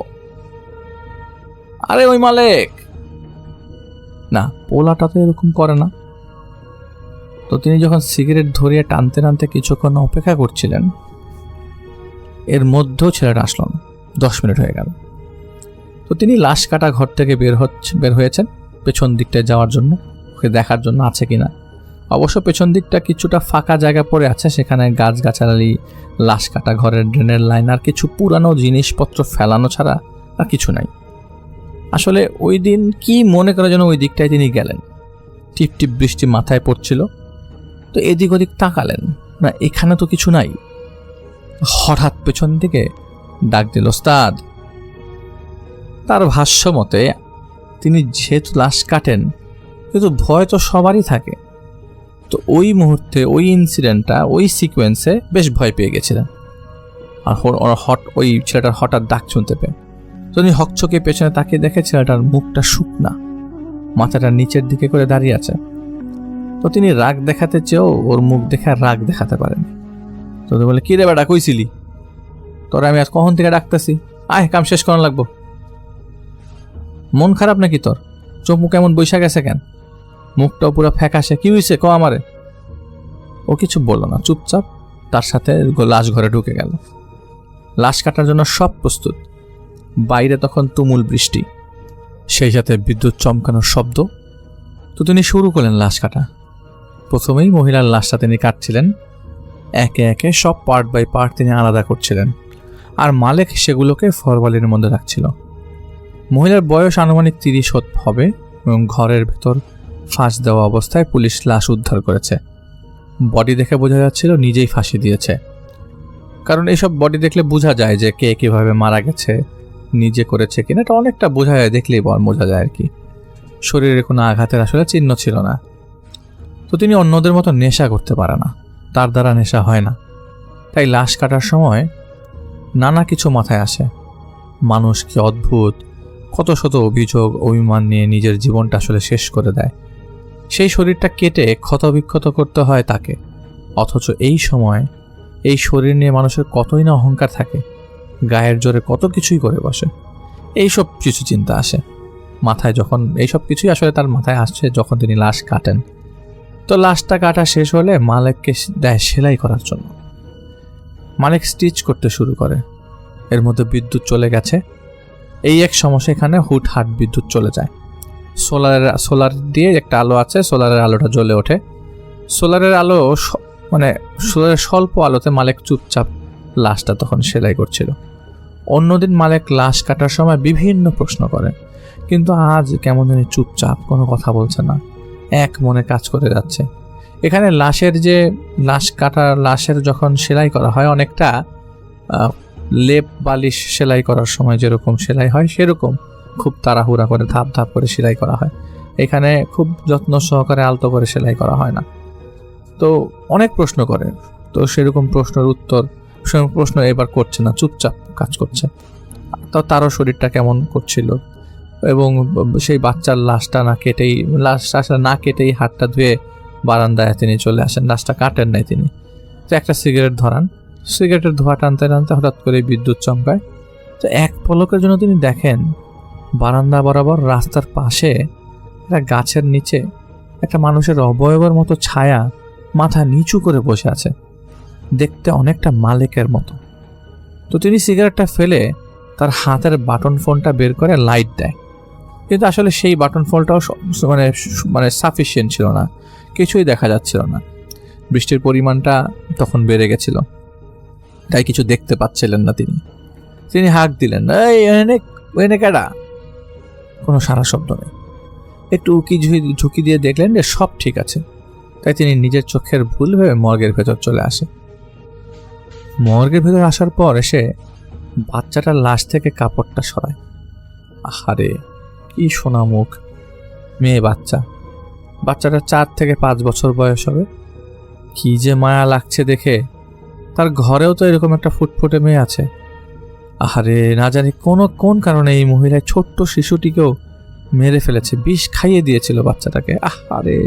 আরে ওই মালিক না, পোলাটা তো এরকম করে না। তো তিনি যখন সিগারেট ধরিয়ে টানতে টানতে কিছুক্ষণ অপেক্ষা করছিলেন, এর মধ্যেও ছেলেটা আসলো না। 10 মিনিট হয়ে গেল। তো তিনি লাশ কাটা ঘর থেকে বের হয়েছেন পেছন দিকটায় যাওয়ার জন্য, ওকে দেখার জন্য আছে কিনা। অবশ্য পেছন দিকটা কিছুটা ফাঁকা জায়গা পড়ে আছে, সেখানে গাছগাছালি, লাশ কাটা ঘরের ড্রেনের লাইন আর কিছু পুরানো জিনিসপত্র ফেলানো ছাড়া আর কিছু নাই। আসলে ওই দিন কি মনে করে যেন ওই দিকটায় তিনি গেলেন। টিপ টিপ বৃষ্টি মাথায় পড়ছিল, তো এদিক ওদিক তাকালেন, না এখানে তো কিছু নাই। হঠাৎ পেছন দিকে ডাক দিল, ওস্তাদ। তার ভাষ্য মতে তিনি যেহেতু লাশ কাটেন, কিন্তু ভয় তো সবারই থাকে। তো ওই মুহূর্তে, ওই ইনসিডেন্টটা, ওই সিকোয়েন্সে বেশ ভয় পেয়ে গেছিলেন। আর ওই ছেলেটার হঠাৎ ডাক শুনতে পেয়ে তিনি হকচকে পেছনে তাকিয়ে দেখে ছেলেটার মুখটা শুকনা, মাথাটা নিচের দিকে করে দাঁড়িয়ে আছে। তো তিনি রাগ দেখাতে চেয়েও ওর মুখ দেখে রাগ দেখাতে পারেন। তো বলে, কি রে বেটা, কইছিলি? তোরা আমি আজ কখন থেকে ডাকতেছি, আয় কাম শেষ করানো লাগবো। মন খারাপ নাকি তোর? চোখ মুখ এমন বৈশা গেছে কেন? মুখটাও পুরো ফ্যাকাশে, কি হয়েছে ক আমারে? ও কিছু বলল না, চুপচাপ তার সাথে লাশ ঘরে ঢুকে গেল। লাশ কাটার জন্য সব প্রস্তুত। বাইরে তখন তুমুল বৃষ্টি, সেই সাথে বিদ্যুৎ চমকানোর শব্দ। তো তিনি শুরু করলেন লাশ কাটা। প্রথমেই মহিলার লাশটা তিনি কাটছিলেন, একে একে সব পার্ট বাই পার্ট তিনি আলাদা করছিলেন, আর মালিক সেগুলোকে ফরমালিনের মধ্যে রাখছিল। মহিলার বয়স আনুমানিক 30 হবে এবং ঘরের ভেতর ফাঁস দেওয়া অবস্থায় পুলিশ লাশ উদ্ধার করেছে। বডি দেখে বোঝা যাচ্ছিল নিজেই ফাঁসি দিয়েছে, কারণ এইসব বডি দেখলে বোঝা যায় যে কে কিভাবে মারা গেছে, নিজে করেছে কিনা। এটা অনেকটা বোঝা যায়, দেখলেই বোঝা যায় আর কি। শরীরে কোনো আঘাতের আসলে চিহ্ন ছিল না। তো তিনি অন্যদের মতো নেশা করতে পারে না, তার দ্বারা নেশা হয় না। তাই লাশ কাটার সময় নানা কিছু মাথায় আসে। মানুষ কি অদ্ভুত, কত শত অভিযোগ অভিমান নিয়ে নিজের জীবনটা আসলে শেষ করে দেয়। সেই শরীরটা কেটে ক্ষতবিক্ষত করতে হয় তাকে, অথচ এই সময় এই শরীর নিয়ে মানুষের কতই না অহংকার থাকে, গায়ের জোরে কত কিছুই করে বসে। এইসব কিছু চিন্তা আসে মাথায়, যখন এইসব কিছুই আসলে তার মাথায় আসছে যখন তিনি লাশ কাটেন। তো লাশটা কাটা শেষ হলে মালিককে দেয় সেলাই করার জন্য। মালিক স্টিচ করতে শুরু করে। এর মধ্যে বিদ্যুৎ চলে গেছে। এই এক সমস্যা, এখানে হুটহাট বিদ্যুৎ চলে যায়। সোলার দিয়ে একটা আলো আছে, সোলারের আলোটা জ্বলে ওঠে। সোলারের আলো মানে স্বল্প আলোতে মালেক চুপচাপ লাশটা তখন সেলাই করছিল। অন্যদিন মালেক লাশ কাটার সময় বিভিন্ন প্রশ্ন করে, কিন্তু আজ কেমন জানি চুপচাপ, কোনো কথা বলছে না, এক মনে কাজ করে যাচ্ছে। এখানে লাশের যখন সেলাই করা হয় অনেকটা লেপ বালিশ সেলাই করার সময় যেরকম সেলাই হয় সেরকম খুব তাড়াহুড়া করে ধাপ ধাপ করে সেলাই করা হয়। এখানে খুব যত্ন সহকারে আলতো করে সেলাই করা হয় না। তো অনেক প্রশ্ন করে, তো সেরকম প্রশ্ন এবার করছে না, চুপচাপ কাজ করছে। তো তারও শরীরটা কেমন করছিল, এবং সেই বাচ্চার লাশটা না কেটেই হাতটা ধুয়ে বারান্দায় তিনি চলে আসেন। লাশটা কাটেন নাই তিনি। তো একটা সিগারেট ধরান, সিগারেটের ধোঁয়া টানতে টানতে হঠাৎ করে বিদ্যুৎ চমকায়। তো এক পলকের জন্য তিনি দেখেন বারান্দা বরাবর রাস্তার পাশে একটা গাছের নিচে একটা মানুষের অবয়বের মতো ছায়া মাথা নিচু করে বসে আছে, দেখতে অনেকটা মালেকের মতো। তো তিনি সিগারেটটা ফেলে তার হাতের বাটন ফোনটা বের করে লাইট দেয়, কিন্তু আসলে সেই বাটন ফোনটাও মানে সাফিসিয়েন্ট ছিল না, কিছুই দেখা যাচ্ছিল না। বৃষ্টির পরিমাণটা তখন বেড়ে গেছিল, তাই কিছু দেখতে পাচ্ছিলেন না তিনি হাঁক দিলেন, এই এনে কেডা? কোনো সারা শব্দ নেই। একটু ঝুঁকি দিয়ে দেখলেন যে সব ঠিক আছে, তাই তিনি নিজের চোখের ভুল ভেবে মর্গের ভেতর চলে আসে। মর্গের ভেতর আসার পর এসে বাচ্চাটার লাশ থেকে কাপড়টা সরায়। আহারে, কি সোনা মুখ, মেয়ে বাচ্চাটা 4 থেকে 5 বছর বয়স হবে। কি যে মায়া লাগছে দেখে। তার ঘরেও তো এরকম একটা ফুটফুটে মেয়ে আছে। আহারে, না জানি কোন কারণে এই মহিলা ছোট্ট শিশুটিকেও মেরে ফেলেছে, বিষ খাইয়ে দিয়েছিল বাচ্চাটাকে। আহারে।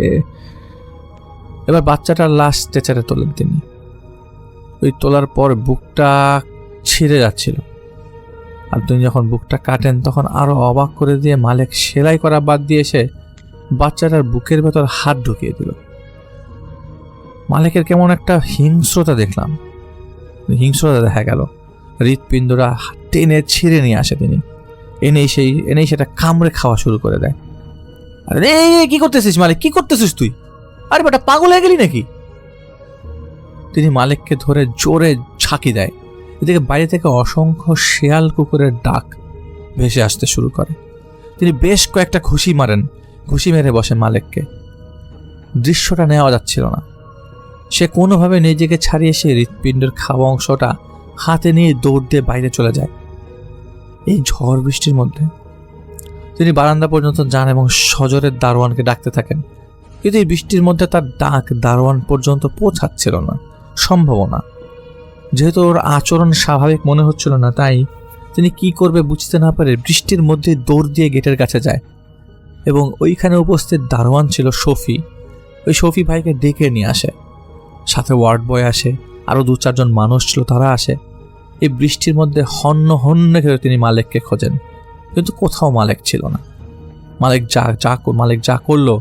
এবার বাচ্চাটার লাশ স্ট্রেচারে তোলেন তিনি। ওই তোলার পর বুকটা ছিঁড়ে যাচ্ছিল, আর তিনি যখন বুকটা কাটেন তখন আরো অবাক করে দিয়ে মালেক সেলাই করা বাদ দিয়ে এসে বাচ্চাটার বুকের ভেতর হাত ঢুকিয়ে দিল। মালেকের কেমন একটা হিংস্রতা দেখা গেল। হৃৎপিণ্ডরা টেনে ছিঁড়ে নিয়ে আসে তিনি, এনেই সেটা কামড়ে খাওয়া শুরু করে দেয়। আরে কি করতেছিস মালিক, কি করতেছিস তুই? আরে বেটা, পাগল হয়ে গেলি নাকি? তিনি মালিককে ধরে জোরে ঝাঁকি দেয়। এদিকে বাইরে থেকে অসংখ্য শেয়াল কুকুরের ডাক ভেসে আসতে শুরু করে। তিনি বেশ কয়েকটা ঘুষি মেরে বসেন মালিককে। দৃশ্যটা নেওয়া যাচ্ছিল না। সে কোনোভাবে নিজেকে ছাড়িয়ে সে হৃৎপিণ্ডের খাওয়া অংশটা হাতে নিয়ে দৌড় দিয়ে বাইরে চলে যায়। এই ঝড় বৃষ্টির মধ্যে তিনি বারান্দা পর্যন্ত যান এবং সজোরের দারোয়ানকে ডাকতে থাকেন, কিন্তু এই বৃষ্টির মধ্যে তার ডাক দারোয়ান পর্যন্ত পৌঁছাচ্ছিল না, সম্ভব না। যেহেতু ওর আচরণ স্বাভাবিক মনে হচ্ছিল না, তাই তিনি কি করবে বুঝতে না পারে বৃষ্টির মধ্যে দৌড় দিয়ে গেটের কাছে যায়। এবং ওইখানে উপস্থিত দারোয়ান ছিল শফি। ওই শফি ভাইকে ডেকে নিয়ে আসে, সাথে ওয়ার্ড বয় আসে, আরও 2-4 জন মানুষ ছিল, তারা আসে। এই বৃষ্টির মধ্যে হন্য করে তিনি মালেককে খোঁজেন, কিন্তু কোথাও মালেক ছিল না। মালেক যা করলো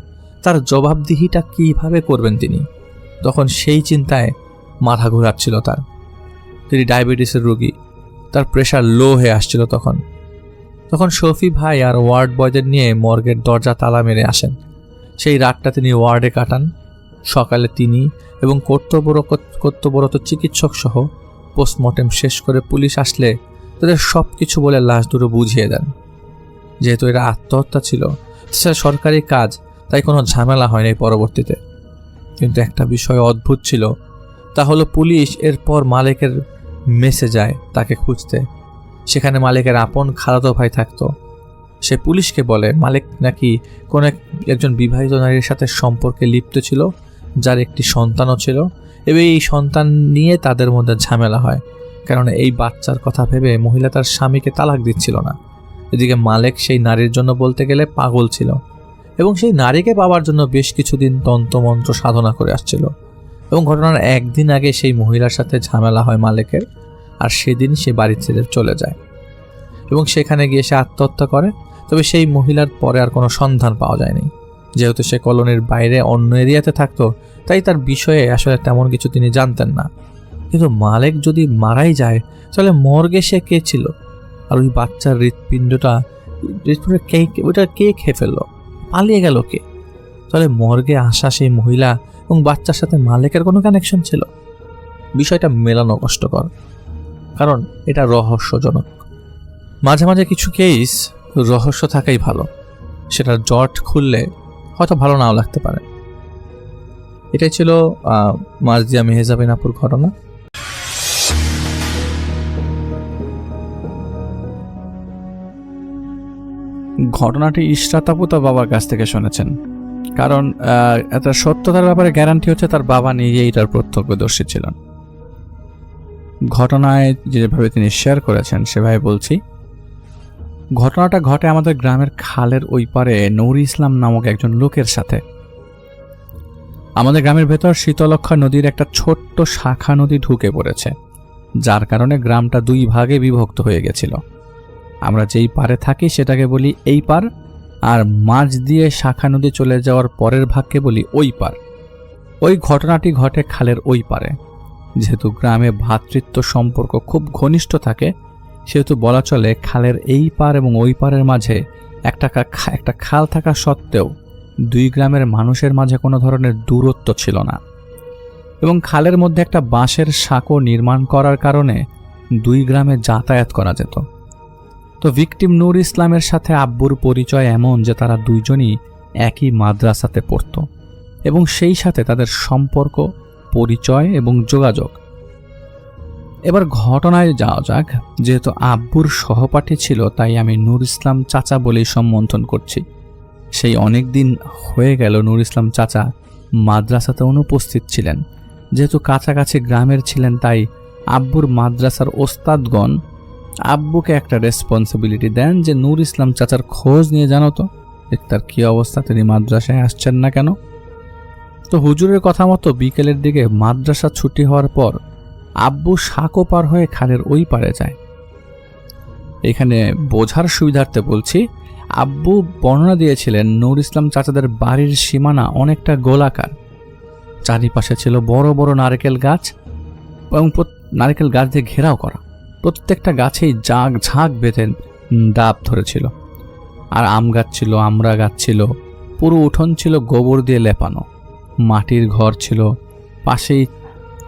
তার জবাবদিহিটা কিভাবে করবেন তিনি, তখন সেই চিন্তায় মাথা ঘোরাচ্ছিল তার। তিনি ডায়াবেটিসের রোগী, তার প্রেশার লো হয়ে আসছিল। তখন শফি ভাই আর ওয়ার্ড বয়দের নিয়ে মর্গের দরজা তালা মেরে আসেন। সেই রাতটা তিনি ওয়ার্ডে কাটান। সকালে তিনি এবং কর্তব্যরত চিকিৎসক সহ পোস্টমর্টেম শেষ করে পুলিশ আসলে তাদের সব কিছু বলে লাশ দুটো বুঝিয়ে দেন। যেহেতু এটা আত্মহত্যা ছিল, সেটা সরকারি কাজ, তাই কোনো ঝামেলা হয়নি পরবর্তীতে। কিন্তু একটা বিষয় অদ্ভুত ছিল, তা হলো পুলিশ এরপর মালিকের মেসে যায় তাকে খুঁজতে। সেখানে মালিকের আপন খালাতো ভাই থাকতো। সে পুলিশকে বলে মালিক নাকি কোনো একজন বিবাহিত নারীর সাথে সম্পর্কে লিপ্ত ছিল, যার একটি সন্তানও ছিল, এবং এই সন্তান নিয়ে তাদের মধ্যে ঝামেলা হয়, কারণ এই বাচ্চার কথা ভেবে মহিলা তার স্বামীকে তালাক দিচ্ছিল না। এদিকে মালিক সেই নারীর জন্য বলতে গেলে পাগল ছিল, এবং সেই নারীকে পাওয়ার জন্য বেশ কিছুদিন তন্ত্রমন্ত্র সাধনা করে আসছিল। এবং ঘটনার একদিন আগে সেই মহিলার সাথে ঝামেলা হয় মালিকের, আর সেদিন সে বাড়ি ছেড়ে চলে যায় এবং সেখানে গিয়ে সে আত্মহত্যা করে। তবে সেই মহিলার পরে আর কোনো সন্ধান পাওয়া যায়নি। যেহেতু সে কলোনির বাইরে অন্য এরিয়াতে থাকতো, তাই তার বিষয়ে আসলে তেমন কিছু তিনি জানতেন না। কিন্তু মালিক যদি মারাই যায়, তাহলে মর্গে সে কে ছিল? আর ওই বাচ্চার হৃৎপিণ্ডটা কে খেয়ে ফেললো? পালিয়ে গেল কে? তাহলে মর্গে আসা সেই মহিলা এবং বাচ্চার সাথে মালিকের কোনো কানেকশন ছিল? বিষয়টা মেলানো কষ্টকর, কারণ এটা রহস্যজনক। মাঝে মাঝে কিছু কেস রহস্য থাকাই ভালো, সেটার জট খুললে হয়তো ভালো নাও লাগতে পারে। এটাই ছিল মার্জিয়া মেহজাবিন আপুর ঘটনা। ঘটনাটি ইশরাত আপু তার বাবার কাছ থেকে শুনেছেন, কারণ এটা সত্যতার ব্যাপারে গ্যারান্টি হচ্ছে তার বাবা নিজেই এটার প্রত্যক্ষদর্শী ছিলেন। ঘটনায় যেভাবে তিনি শেয়ার করেছেন সেভাবে বলছি। ঘটনাটা ঘটে আমাদের গ্রামের খালের ওই পারে নূর ইসলাম নামক একজন লোকের সাথে। আমাদের গ্রামের ভেতর শীতলক্ষা নদীর একটা ছোট্ট শাখা নদী ঢুকে পড়েছে, যার কারণে গ্রামটা দুই ভাগে বিভক্ত হয়ে গেছিল। আমরা যেই পারে থাকি সেটাকে বলি এই পার, আর মাঝ দিয়ে শাখা নদী চলে যাওয়ার পরের ভাগকে বলি ওই পার। ওই ঘটনাটি ঘটে খালের ওই পারে। যেহেতু গ্রামে ভ্রাতৃত্ব সম্পর্ক খুব ঘনিষ্ঠ থাকে, সেহেতু বলা চলে খালের এই পার এবং ওই পারের মাঝে একটা খাল থাকা সত্ত্বেও দুই গ্রামের মানুষের মাঝে কোনো ধরনের দূরত্ব ছিল না, এবং খালের মধ্যে একটা বাঁশের সাঁকো নির্মাণ করার কারণে দুই গ্রামে যাতায়াত করা যেত। তো ভিকটিম নূর ইসলামের সাথে আব্বুর পরিচয় এমন যে তারা দুইজনই একই মাদ্রাসাতে পড়ত, এবং সেই সাথে তাদের সম্পর্ক, পরিচয় এবং যোগাযোগ। এবার ঘটনায় যাওয়া যাক। যেহেতু আব্বুর সহপাঠী ছিল, তাই আমি নূর ইসলাম চাচা বলেই সম্বোধন করছি। সেই অনেক দিন হয়ে গেল নূর ইসলাম চাচা মাদ্রাসাতে অনুপস্থিত ছিলেন। যেহেতু কাছাকাছি গ্রামের ছিলেন, তাই আব্বুর মাদ্রাসার ওস্তাদগণ আব্বুকে একটা রেসপন্সিবিলিটি দেন যে নূর ইসলাম চাচার খোঁজ নিয়ে জানো তো তার কী অবস্থা, তিনি মাদ্রাসায় আসছেন না কেন। তো হুজুরের কথা মতো বিকেলের দিকে মাদ্রাসা ছুটি হওয়ার পর আব্বু সাঁকো পার হয়ে খালের ওই পারে যায়। এখানে বোঝার সুবিধার্থে বলছি, আব্বু বর্ণনা দিয়েছিলেন নূর ইসলাম চাচাদের বাড়ির সীমানা অনেকটা গোলাকার। চারিপাশে ছিল বড় বড় নারকেল গাছ, এবং নারকেল গাছ দিয়ে ঘেরাও করা। প্রত্যেকটা গাছেই ঝাঁক ঝাঁক বেঁধে ডাব ধরেছিল, আর আম গাছ ছিল, আমড়া গাছ ছিল। পুরো উঠোন ছিল গোবর দিয়ে লেপানো। মাটির ঘর ছিল, পাশেই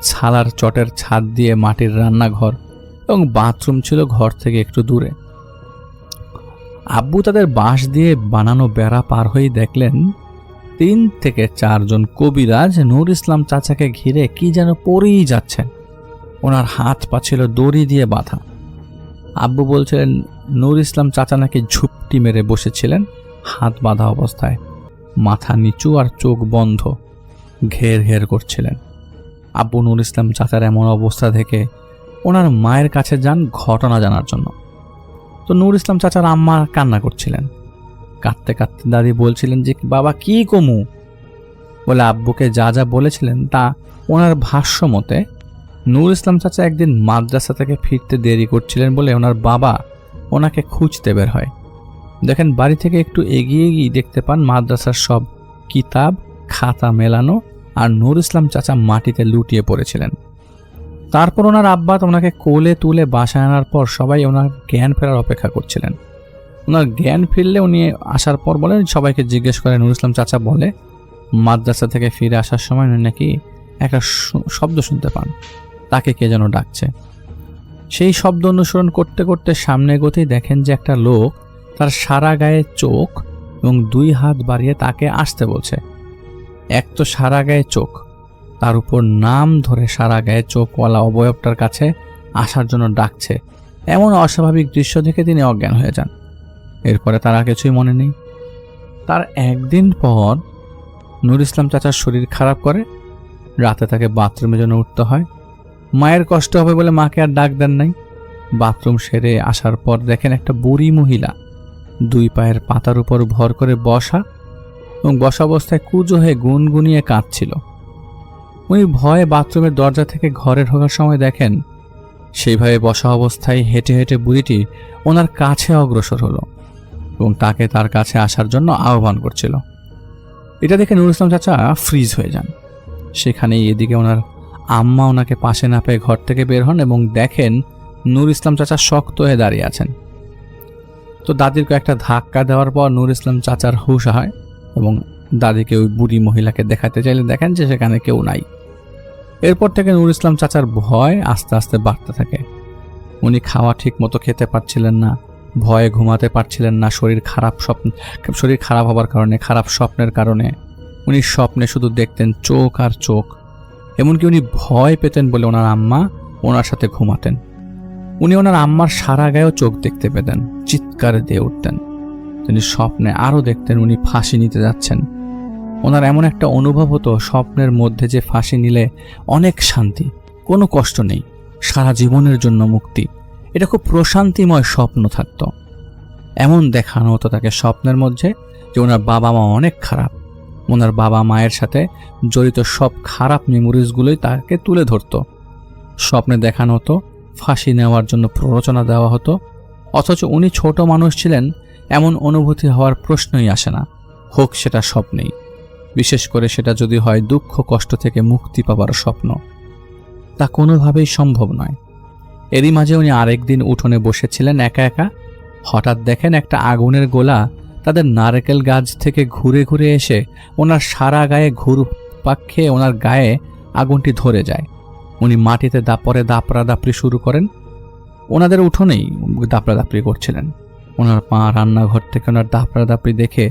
ছালার চটের ছাদ দিয়ে মাটির রান্নাঘর, এবং বাথরুম ছিল ঘর থেকে একটু দূরে। আব্বু তাদের বাঁশ দিয়ে বানানো বেড়া পার হয়ে দেখলেন 3 থেকে 4 জন কবিরাজ নূর ইসলাম চাচাকে ঘিরে কি যেন পড়েই যাচ্ছেন। ওনার হাত পা ছিল দড়ি দিয়ে বাঁধা। আব্বু বলছিলেন নূর ইসলাম চাচা নাকি ঝুপটি মেরে বসেছিলেন হাত বাঁধা অবস্থায়, মাথা নিচু আর চোখ বন্ধ, ঘের ঘের করছিলেন। আব্বু নূর ইসলাম চাচার এমন অবস্থা দেখে ওনার মায়ের কাছে যান ঘটনা জানার জন্য। তো নূর ইসলাম চাচার আম্মা কান্না করছিলেন। কাঁদতে কাঁদতে দাদি বলছিলেন যে বাবা কি কমু, বলে আব্বুকে যা যা বলেছিলেন তা ওনার ভাষ্য মতে নূর ইসলাম চাচা একদিন মাদ্রাসা থেকে ফিরতে দেরি করছিলেন বলে ওনার বাবা ওনাকে খুঁজতে বের হয়। দেখেন বাড়ি থেকে একটু এগিয়ে গিয়ে দেখতে পান মাদ্রাসার সব কিতাব খাতা মেলানো, আর নূর ইসলাম চাচা মাটিতে লুটিয়ে পড়েছিলেন। তারপর ওনার আব্বা ওনাকে কোলে তুলে বাসায় আনার পর সবাই ওনার জ্ঞান ফেরার অপেক্ষা করছিলেন। ওনার জ্ঞান ফিরলে উনি আসার পর বলেন, সবাইকে জিজ্ঞেস করে নূর ইসলাম চাচা বলে মাদ্রাসা থেকে ফিরে আসার সময় নাকি একটা শব্দ শুনতে পান, তাকে কে যেন ডাকছে। সেই শব্দ অনুসরণ করতে করতে সামনে এগোতেই দেখেন যে একটা লোক তার সারা গায়ে চোখ এবং 2 হাত বাড়িয়ে তাকে আসতে বলছে। এক তো সারা গায়ে চোখ, তার উপর নাম ধরে সারা গায়ে চোখওয়ালা অবয়বটার কাছে আসার জন্য ডাকছে। এমন অস্বাভাবিক দৃশ্য দেখে তিনি অজ্ঞান হয়ে যান। এরপরে তার আর কিছুই মনে নেই। তার একদিন পর নূর ইসলাম চাচার শরীর খারাপ করে, রাতে তাকে বাথরুমের জন্য উঠতে হয়। মায়ের কষ্ট হবে বলে মাকে আর ডাক দেন নাই। বাথরুম সেরে আসার পর দেখেন একটা বুড়ি মহিলা 2 পায়ের পাতার উপর ভর করে বসা, এবং বসা অবস্থায় কুঁজো হয়ে গুনগুনিয়ে কাঁদছিল। উনি ভয়ে বাথরুমের দরজা থেকে ঘরে ঢোকার সময় দেখেন সেইভাবে বসা অবস্থায় হেঁটে হেঁটে বুড়িটি ওনার কাছে অগ্রসর হলো এবং তাকে তার কাছে আসার জন্য আহ্বান করছিল। এটা দেখে নূর ইসলাম চাচা ফ্রিজ হয়ে যান। সেখানেই এদিকে ওনার আম্মা ওনাকে পাশে না পেয়ে ঘর থেকে বের হন এবং দেখেন নূর ইসলাম চাচা শক্ত হয়ে দাঁড়িয়ে আছেন। তো দাদির কয়েকটা ধাক্কা দেওয়ার পর নূর ইসলাম চাচার হুঁশ হয় এবং দাদিকে ওই বুড়ি মহিলাকে দেখাতে চাইলে দেখেন যে সেখানে কেউ নাই। এরপর থেকে নূর ইসলাম চাচার ভয় আস্তে আস্তে বাড়তে থাকে। উনি খাওয়া ঠিক মতো খেতে পারছিলেন না, ভয়ে ঘুমাতে পারছিলেন না, শরীর খারাপ হবার কারণে, খারাপ স্বপ্নের কারণে। উনি স্বপ্নে শুধু দেখতেন চোখ আর চোখ। এমনকি উনি ভয় পেতেন বলে ওনার আম্মা ওনার সাথে ঘুমাতেন। উনি ওনার আম্মার সারা গায়েও চোখ দেখতে পেতেন, চিৎকারে দিয়ে উঠতেন। তিনি স্বপ্নে আরও দেখতেন উনি ফাঁসি নিতে যাচ্ছেন। ওনার এমন একটা অনুভব হতো স্বপ্নের মধ্যে যে ফাঁসি নিলে অনেক শান্তি, কোনো কষ্ট নেই, সারা জীবনের জন্য মুক্তি। এটা খুব প্রশান্তিময় স্বপ্ন থাকত। এমন দেখানো হতো তাকে স্বপ্নের মধ্যে যে ওনার বাবা মা অনেক খারাপ। ওনার বাবা মায়ের সাথে জড়িত সব খারাপ মেমোরিজগুলোই তাকে তুলে ধরত। স্বপ্নে দেখানো হতো ফাঁসি নেওয়ার জন্য প্ররোচনা দেওয়া হতো, অথচ উনি ছোট মানুষ ছিলেন, এমন অনুভূতি হওয়ার প্রশ্নই আসে না, হোক সেটা স্বপ্নেই, বিশেষ করে সেটা যদি হয় দুঃখ কষ্ট থেকে মুক্তি পাবার স্বপ্ন। তা কোনোভাবেই সম্ভব নয়। এরই মাঝে উনি আরেকদিন উঠোনে বসেছিলেন একা একা। হঠাৎ দেখেন একটা আগুনের গোলা তাদের নারকেল গাছ থেকে ঘুরে ঘুরে এসে ওনার সারা গায়ে ঘুরপাক খেয়ে ওনার গায়ে আগুনটি ধরে যায়। উনি মাটিতে দাপড়াদাপড়ি শুরু করেন। ওনাদের উঠোনেই দাপড়াদাপড়ি করছিলেন। ওনার মা রান্নাঘর থেকে ওনার দাপড়াদাপড়ি দেখে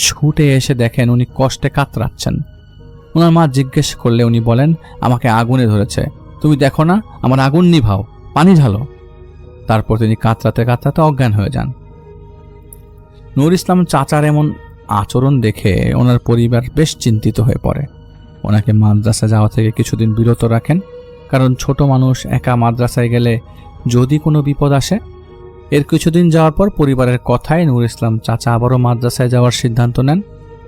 ছুটে এসে দেখেন উনি কষ্টে কাতরাচ্ছেন। ওনার মা জিজ্ঞেস করলে উনি বলেন, আমাকে আগুনে ধরেছে, তুমি দেখো না, আমার আগুন নিভাও, পানি ঢালো। তারপর তিনি কাতরাতে কাতরাতে অজ্ঞান হয়ে যান। নূর ইসলাম চাচার এমন আচরণ দেখে ওনার পরিবার বেশ চিন্তিত হয়ে পড়ে। ওনাকে মাদ্রাসা যাওয়া থেকে কিছুদিন বিরত রাখেন, কারণ ছোট মানুষ একা মাদ্রাসায় গেলে যদি কোনো বিপদ আসে। এর কিছুদিন যাওয়ার পর পরিবারের কথায় নূর ইসলাম চাচা আবারও মাদ্রাসায় যাওয়ার সিদ্ধান্ত নেন,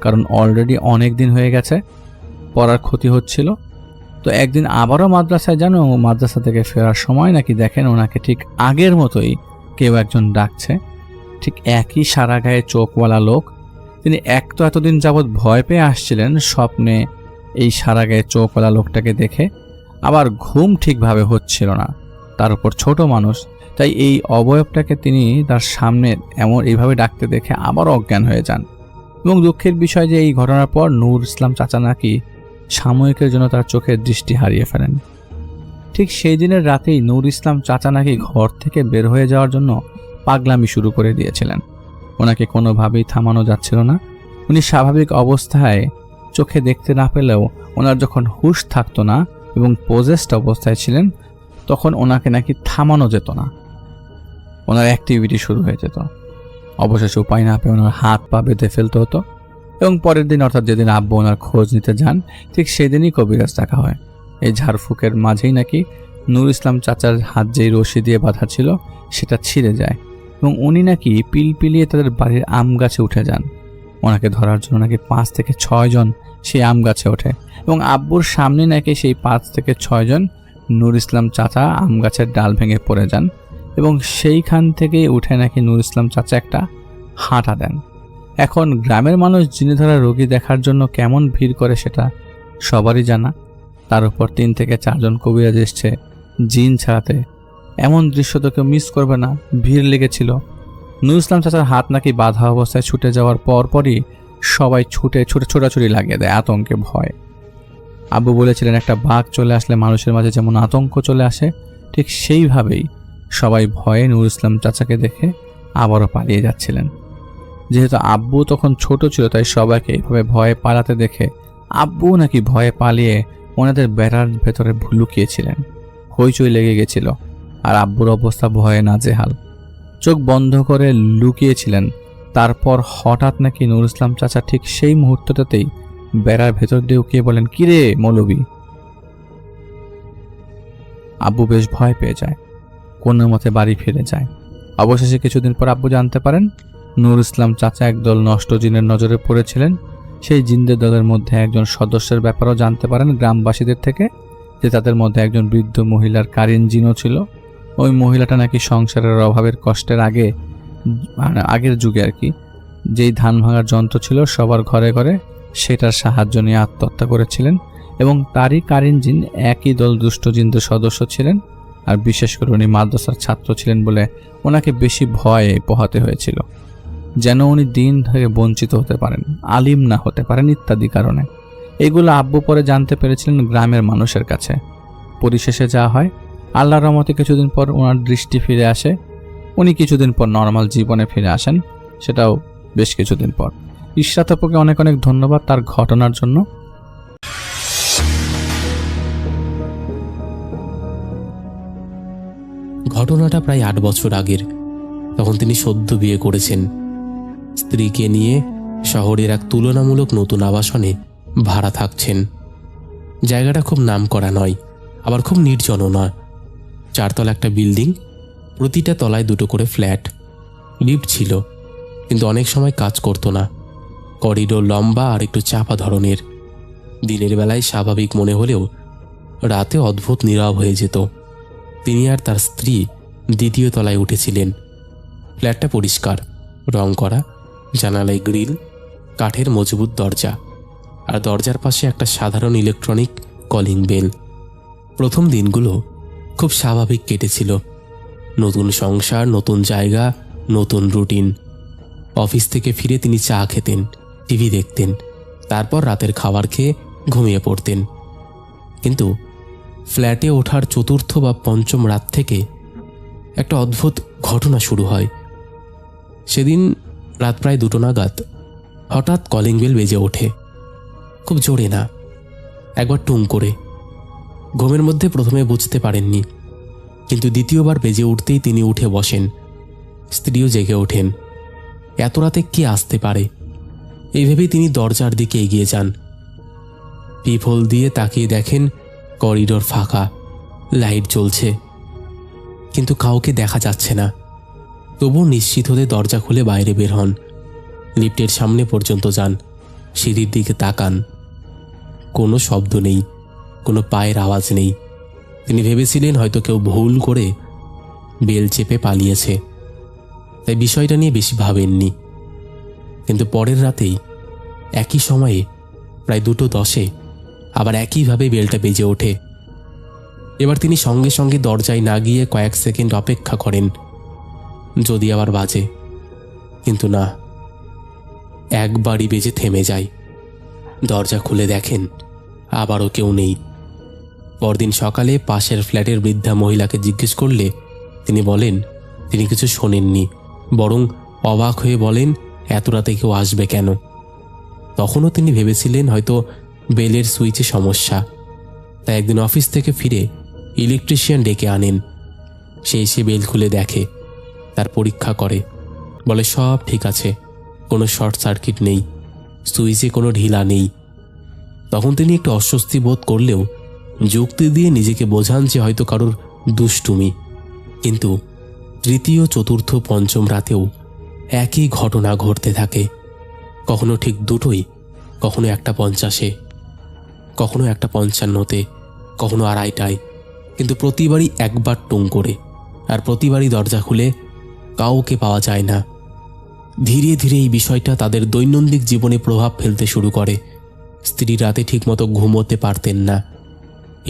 কারণ অলরেডি অনেক দিন হয়ে গেছে, পড়ার ক্ষতি হচ্ছিল। তো একদিন আবারও মাদ্রাসায় যান এবং মাদ্রাসা থেকে ফেরার সময় নাকি দেখেন ওনাকে ঠিক আগের মতোই কেউ একজন ডাকছে, ঠিক একই সারা গায়ে চোখওয়ালা লোক। তিনি তো এতদিন যাবৎ ভয় পেয়ে আসছিলেন স্বপ্নে এই সারা গায়ে চোখওয়ালা লোকটাকে দেখে, আবার ঘুম ঠিকভাবে হচ্ছিল না, তার উপর ছোট মানুষ, তাই এই অবয়বটাকে তিনি তার সামনে এইভাবে ডাকতে দেখে আবার অজ্ঞান হয়ে যান। এবং দুঃখের বিষয় যে এই ঘটনার পর নূর ইসলাম চাচা নাকি সাময়িকের জন্য তার চোখের দৃষ্টি হারিয়ে ফেলেন। ঠিক সেই দিনের রাতেই নূর ইসলাম চাচা নাকি ঘর থেকে বের হয়ে যাওয়ার জন্য পাগলামি শুরু করে দিয়েছিলেন। ওনাকে কোনোভাবেই থামানো যাচ্ছিল না। উনি স্বাভাবিক অবস্থায় চোখে দেখতে না পেলেও ওনার যখন হুঁশ থাকতো না এবং পজেসড অবস্থায় ছিলেন, তখন ওনাকে নাকি থামানো যেত না, ওনার অ্যাক্টিভিটি শুরু হয়ে যেত। অবশেষে উপায় না পেয়ে ওনার হাত পা বেঁধে ফেলতে হতো। এবং পরের দিন, অর্থাৎ যেদিন আব্বু ওনার খোঁজ নিতে যান, ঠিক সেদিনই কবিরাজ ডাকা হয়। এই ঝাড়ফুঁকের মাঝেই নাকি নূর ইসলাম চাচার হাত যেই রশি দিয়ে বাঁধা ছিল সেটা ছিঁড়ে যায় এবং উনি নাকি পিলপিলিয়ে তাদের বাড়ির আম গাছে উঠে যান। ওনাকে ধরার জন্য নাকি 5 থেকে 6 জন সেই আম গাছে ওঠে এবং আব্বুর সামনে নাকি সেই 5 থেকে 6 জন নূর ইসলাম চাচা আম গাছের ডাল ভেঙে পড়ে যান এবং সেইখান থেকে উঠে নাকি নূর ইসলাম চাচা একটা হাঁটা দেন। এখন গ্রামের মানুষ জিনে ধরা রোগী দেখার জন্য কেমন ভিড় করে সেটা সবারই জানা। তার উপর 3 থেকে 4 জন কবিরাজ এসছে জিন ছাড়াতে। এমন দৃশ্য তো কেউ মিস করবে না, ভিড় লেগেছিল। নূর ইসলাম চাচার হাত নাকি বাঁধা অবস্থায় ছুটে যাওয়ার পরপরই সবাই ছুটে ছোটাছুটি লাগিয়ে দেয় আতঙ্কে ভয়। আব্বু বলেছিলেন একটা বাঘ চলে আসলে মানুষের মাঝে যেমন আতঙ্ক চলে আসে, ঠিক সেইভাবেই সবাই ভয়ে নূর ইসলাম চাচাকে দেখে আবারও পালিয়ে যাচ্ছিলেন। যেহেতু আব্বু তখন ছোট ছিল, তাই সবাইকে এইভাবে ভয়ে পালাতে দেখে আব্বু নাকি ভয়ে পালিয়ে ওনাদের বেড়ার ভেতরে লুকিয়েছিলেন। হইচই লেগে গেছিল আর আব্বুর অবস্থা ভয়ে নাজেহাল, চোখ বন্ধ করে লুকিয়েছিলেন। তারপর হঠাৎ নাকি নূর ইসলাম চাচা ঠিক সেই মুহূর্তটাতেই বেড়ার ভেতর দিয়ে উকিয়ে বলেন, কিরে মৌলবি। আব্বু বেশ ভয় পেয়ে যায়, কোনো মতে বাড়ি ফিরে যায়। অবশেষে কিছুদিন পর আব্বু জানতে পারেন নূর ইসলাম চাচা একদল নষ্ট জিনের নজরে পড়েছিলেন। সেই জিনদের দলের মধ্যে একজন সদস্যের ব্যাপারেও জানতে পারেন গ্রামবাসীদের থেকে, যে তাদের মধ্যে একজন বৃদ্ধ মহিলার কারিন জিনও ছিল। ওই মহিলাটা নাকি সংসারের অভাবের কষ্টের আগের যুগে আর কি, যেই ধান ভাঙার যন্ত্র ছিল সবার ঘরে ঘরে, সেটার সাহায্য নিয়ে আত্মহত্যা করেছিলেন এবং তারই কারিন জিন একই দল দুষ্ট জিনদের সদস্য ছিলেন। আর বিশেষ করে উনি মাদ্রাসার ছাত্র ছিলেন বলে ওনাকে বেশি ভয়ে পোহাতে হয়েছিল। যেন উনি দিন থেকে বঞ্চিত হতে পারেন, আলিম না হতে পারেন ইত্যাদি কারণে। এগুলো আব্বু পরে জানতে পেরেছিলেন গ্রামের মানুষের কাছে। পরিশেষে যা হয়, আল্লাহর রহমতে কিছুদিন পর ওনার দৃষ্টি ফিরে আসে। উনি কিছুদিন পর নর্মাল জীবনে ফিরে আসেন, সেটাও বেশ কিছুদিন পর। ইশরাত আপুকে অনেক অনেক ধন্যবাদ তার ঘটনার জন্য। ঘটনাটা প্রায় 8 বছর আগের। তখন তিনি সদ্য বিয়ে করেছেন। স্ত্রীকে নিয়ে শহরের এক তুলনামূলক নতুন আবাসনে ভাড়া থাকছেন। জায়গাটা খুব নামকরা নয়, আবার খুব নির্জনও নয়। 4 তলা একটা বিল্ডিং, প্রতিটা তলায় 2টো করে ফ্ল্যাট। লিফট ছিল, কিন্তু অনেক সময় কাজ করতো না। করিডোর লম্বা আর একটু চাপা ধরনের। দিনের বেলায় স্বাভাবিক মনে হলেও রাতে অদ্ভুত নীরব হয়ে যেত। তিনি আর তার স্ত্রী 2য় তলায় উঠেছিলেন। ফ্ল্যাটটা পরিষ্কার, রং করা, জানালায় গ্রিল, কাঠের মজবুত দরজা, আর দরজার পাশে একটা সাধারণ ইলেকট্রনিক কলিং বেল। প্রথম দিনগুলো খুব স্বাভাবিক কেটেছিল। নতুন সংসার, নতুন জায়গা, নতুন রুটিন। অফিস থেকে ফিরে তিনি চা খেতেন, টিভি দেখতেন, তারপর রাতের খাবার খেয়ে ঘুমিয়ে পড়তেন। কিন্তু ফ্ল্যাটে ওঠার 4র্থ বা 5ম রাত থেকে একটা অদ্ভুত ঘটনা শুরু হয়। সেদিন রাত প্রায় 2টো নাগাদ হঠাৎ কলিং বেল বেজে ওঠে। খুব জোরে না, একবার টুং করে। ঘুমের মধ্যে প্রথমে বুঝতে পারেননি, কিন্তু দ্বিতীয়বার বেজে উঠতেই তিনি উঠে বসেন। স্ত্রীও জেগে ওঠেন। এত রাতে কে আসতে পারে, এই ভেবেই তিনি দরজার দিকে এগিয়ে যান। পিপহোল দিয়ে তাকিয়ে দেখেন করিডোর ফাঁকা, লাইট জ্বলছে, কিন্তু কাউকে দেখা যাচ্ছে না। তবুও নিশ্চিত হতে দরজা খুলে বাইরে বের হন। লিফটের সামনে পর্যন্ত যান, সিঁড়ির দিকে তাকান। কোনো শব্দ নেই, কোনো পায়ের আওয়াজ নেই। তিনি ভেবেছিলেন হয়তো কেউ ভুল করে বেল চেপে পালিয়েছে, তাই বিষয়টা নিয়ে বেশি ভাবেননি। কিন্তু পরের রাতেই একই সময়ে প্রায় 2:10 আবার একইভাবে বেলটা বেজে ওঠে। এবার তিনি সঙ্গে সঙ্গে দরজায় না গিয়ে কয়েক সেকেন্ড অপেক্ষা করেন যদি আবার বাজে, কিন্তু না, একবারই বেজে থেমে যায়। দরজা খুলে দেখেন আবারও কেউ নেই। পরদিন সকালে পাশের ফ্ল্যাটের বৃদ্ধা মহিলাকে জিজ্ঞেস করলে তিনি বলেন তিনি কিছু শোনেননি, বরং অবাক হয়ে বলেন এত রাতে কেউ আসবে কেন। তখনও তিনি ভেবেছিলেন হয়তো বেলের সুইচে সমস্যা, তাই একদিন অফিস থেকে ফিরে ইলেকট্রিশিয়ান ডেকে আনেন। সে এসে বেল খুলে দেখে, তার পরীক্ষা করে, বলে সব ঠিক আছে, কোনো শর্ট সার্কিট নেই, সুইচে কোনো ঢিলা নেই। তখন তিনি একটু অস্বস্তি বোধ করলেও যুক্তি দিয়ে নিজেকে বোঝান যে হয়তো কারোর দুষ্টুমি। কিন্তু 3য়, 4র্থ, 5ম রাতেও একই ঘটনা ঘটতে থাকে। কখনো ঠিক 2টোই, কখনো 1:50, কখনো 1:55, কখনো 2:30টায়, কিন্তু প্রতিবারই একবার টুং করে, আর প্রতিবারই দরজা খুলে কাউকে পাওয়া যায় না। ধীরে ধীরে এই বিষয়টা তাদের দৈনন্দিন জীবনে প্রভাব ফেলতে শুরু করে। স্ত্রী রাতে ঠিকমতো ঘুমোতে পারতেন না,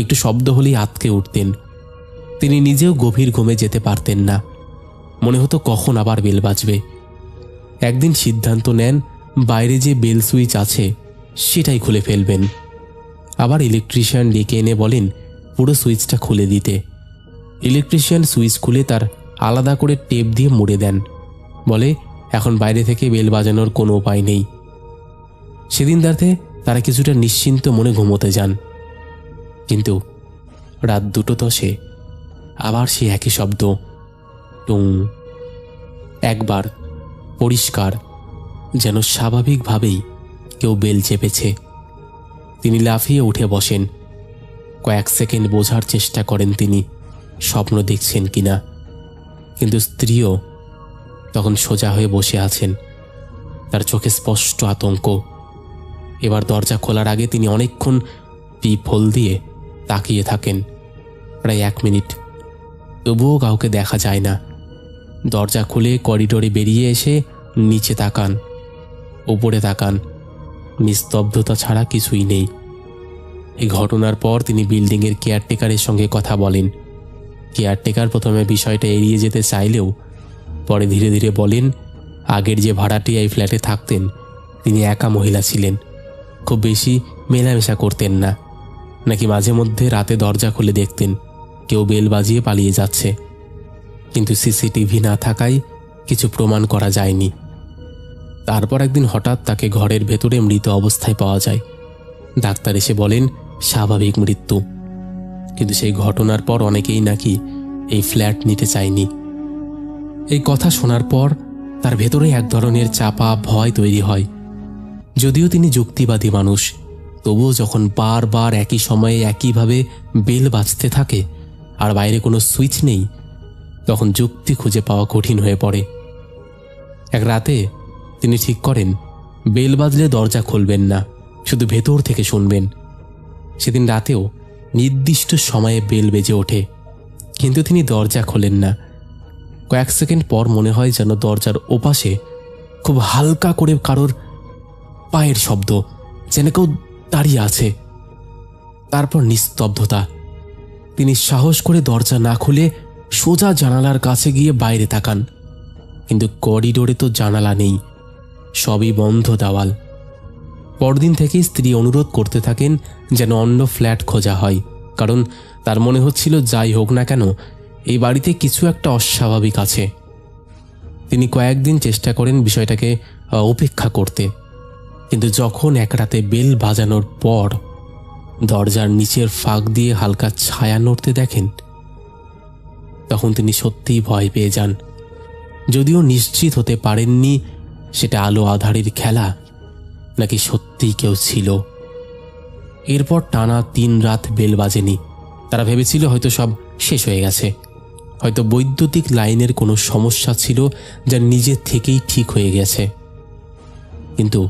একটু শব্দ হলেই আঁতকে উঠতেন। তিনি নিজেও গভীর ঘুমে যেতে পারতেন না, মনে হতো কখন আবার বেল বাজবে। একদিন সিদ্ধান্ত নেন বাইরে যে বেল সুইচ আছে সেটাই খুলে ফেলবেন। আবার ইলেকট্রিশিয়ান ডেকে এনে বলেন পুরো সুইচটা খুলে দিতে। ইলেকট্রিশিয়ান সুইচ খুলে তার আলাদা করে টেপ দিয়ে মুড়ে দেন, বলে এখন বাইরে থেকে বেল বাজানোর কোনো উপায় নেই। সেদিন রাতে তারা কিছুটা নিশ্চিন্ত মনে ঘুমোতে যান। কিন্তু রাত 2:10 আবার সে একই শব্দ, টুং। একবার পরিষ্কার, যেন স্বাভাবিকভাবেই কেউ বেল চেপেছে। তিনি লাফিয়ে উঠে বসেন। কয়েক সেকেন্ড বোঝার চেষ্টা করেন তিনি স্বপ্ন দেখছেন কিনা, কিন্তু স্ত্রীও তখন সোজা হয়ে বসে আছেন, তার চোখে স্পষ্ট আতঙ্ক। এবার দরজা খোলার আগে তিনি অনেকক্ষণ পিপহোল দিয়ে তাকিয়ে থাকেন, প্রায় 1 মিনিট। তবুও কাউকে দেখা যায় না। দরজা খুলে করিডোরে বেরিয়ে এসে নিচে তাকান, উপরে তাকান, নিস্তব্ধতা ছাড়া কিছুই নেই। এই ঘটনার পর তিনি বিল্ডিংয়ের কেয়ারটেকারের সঙ্গে কথা বলেন। কেয়ারটেকার প্রথমে বিষয়টা এড়িয়ে যেতে চাইলেও পরে ধীরে ধীরে বলেন আগের যে ভাড়াটিয়া এই ফ্ল্যাটে থাকতেন তিনি একা মহিলা ছিলেন, খুব বেশি মেলামেশা করতেন না, নাকি মাঝে মধ্যে রাতে দরজা খুলে দেখতেন কেউ বেল বাজিয়ে পালিয়ে যাচ্ছে। কিন্তু সিসিটিভি না থাকায় কিছু প্রমাণ করা যায়নি। তারপর একদিন হঠাৎ তাকে ঘরের ভেতরে মৃত অবস্থায় পাওয়া যায়। ডাক্তার এসে বলেন স্বাভাবিক মৃত্যু। কিন্তু সেই ঘটনার পর অনেকেই নাকি এই ফ্ল্যাট নিতে চায়নি। এই কথা শোনার পর তার ভেতরে এক ধরনের চাপা ভয় তৈরি হয়। যদিও তিনি যুক্তিবাদী মানুষ, তবুও যখন বারবার একই সময়ে একইভাবে বেল বাজতে থাকে আর বাইরে কোনো সুইচ নেই, তখন যুক্তি খুঁজে পাওয়া কঠিন হয়ে পড়ে। এক রাতে তিনি ঠিক করেন বেল বাজলে দরজা খুলবেন না, শুধু ভেতর থেকে শুনবেন। সেদিন রাতেও নির্দিষ্ট সময়ে বেল বেজে ওঠে, কিন্তু তিনি দরজা খোলেন না। কয়েক সেকেন্ড পর মনে হয় যেন দরজার ওপাশে খুব হালকা করে কারোর পায়ের শব্দ, যেন কেউ দাঁড়িয়ে আছে। তারপর নিস্তব্ধতা। তিনি সাহস করে দরজা না খুলে সোজা জানালার কাছে গিয়ে বাইরে তাকান, কিন্তু করিডোরে তো জানালা নেই, সবই বন্ধ দেওয়াল। পরদিন থেকে স্ত্রী অনুরোধ করতে থাকেন যেন অন্য ফ্ল্যাট খোঁজা হয়, কারণ তার মনে হচ্ছিল যাই হোক না কেন এই বাড়িতে কিছু একটা অস্বাভাবিক আছে। তিনি কয়েকদিন চেষ্টা করেন বিষয়টাকে উপেক্ষা করতে, কিন্তু যখন এক রাতে বেল বাজানোর পর দরজার নিচের ফাঁক দিয়ে হালকা ছায়া নড়তে দেখেন, তখন তিনি সত্যিই ভয় পেয়ে যান। যদিও নিশ্চিত হতে পারেননি সেটা আলো আঁধারের খেলা নাকি সত্যিই কেউ ছিল। এরপর টানা 3 রাত বেল বাজেনি। তারা ভেবেছিল হয়তো সব শেষ হয়ে গেছে, হয়তো বৈদ্যুতিক লাইনের কোনো সমস্যা ছিল যা নিজে থেকেই ঠিক হয়ে গেছে। কিন্তু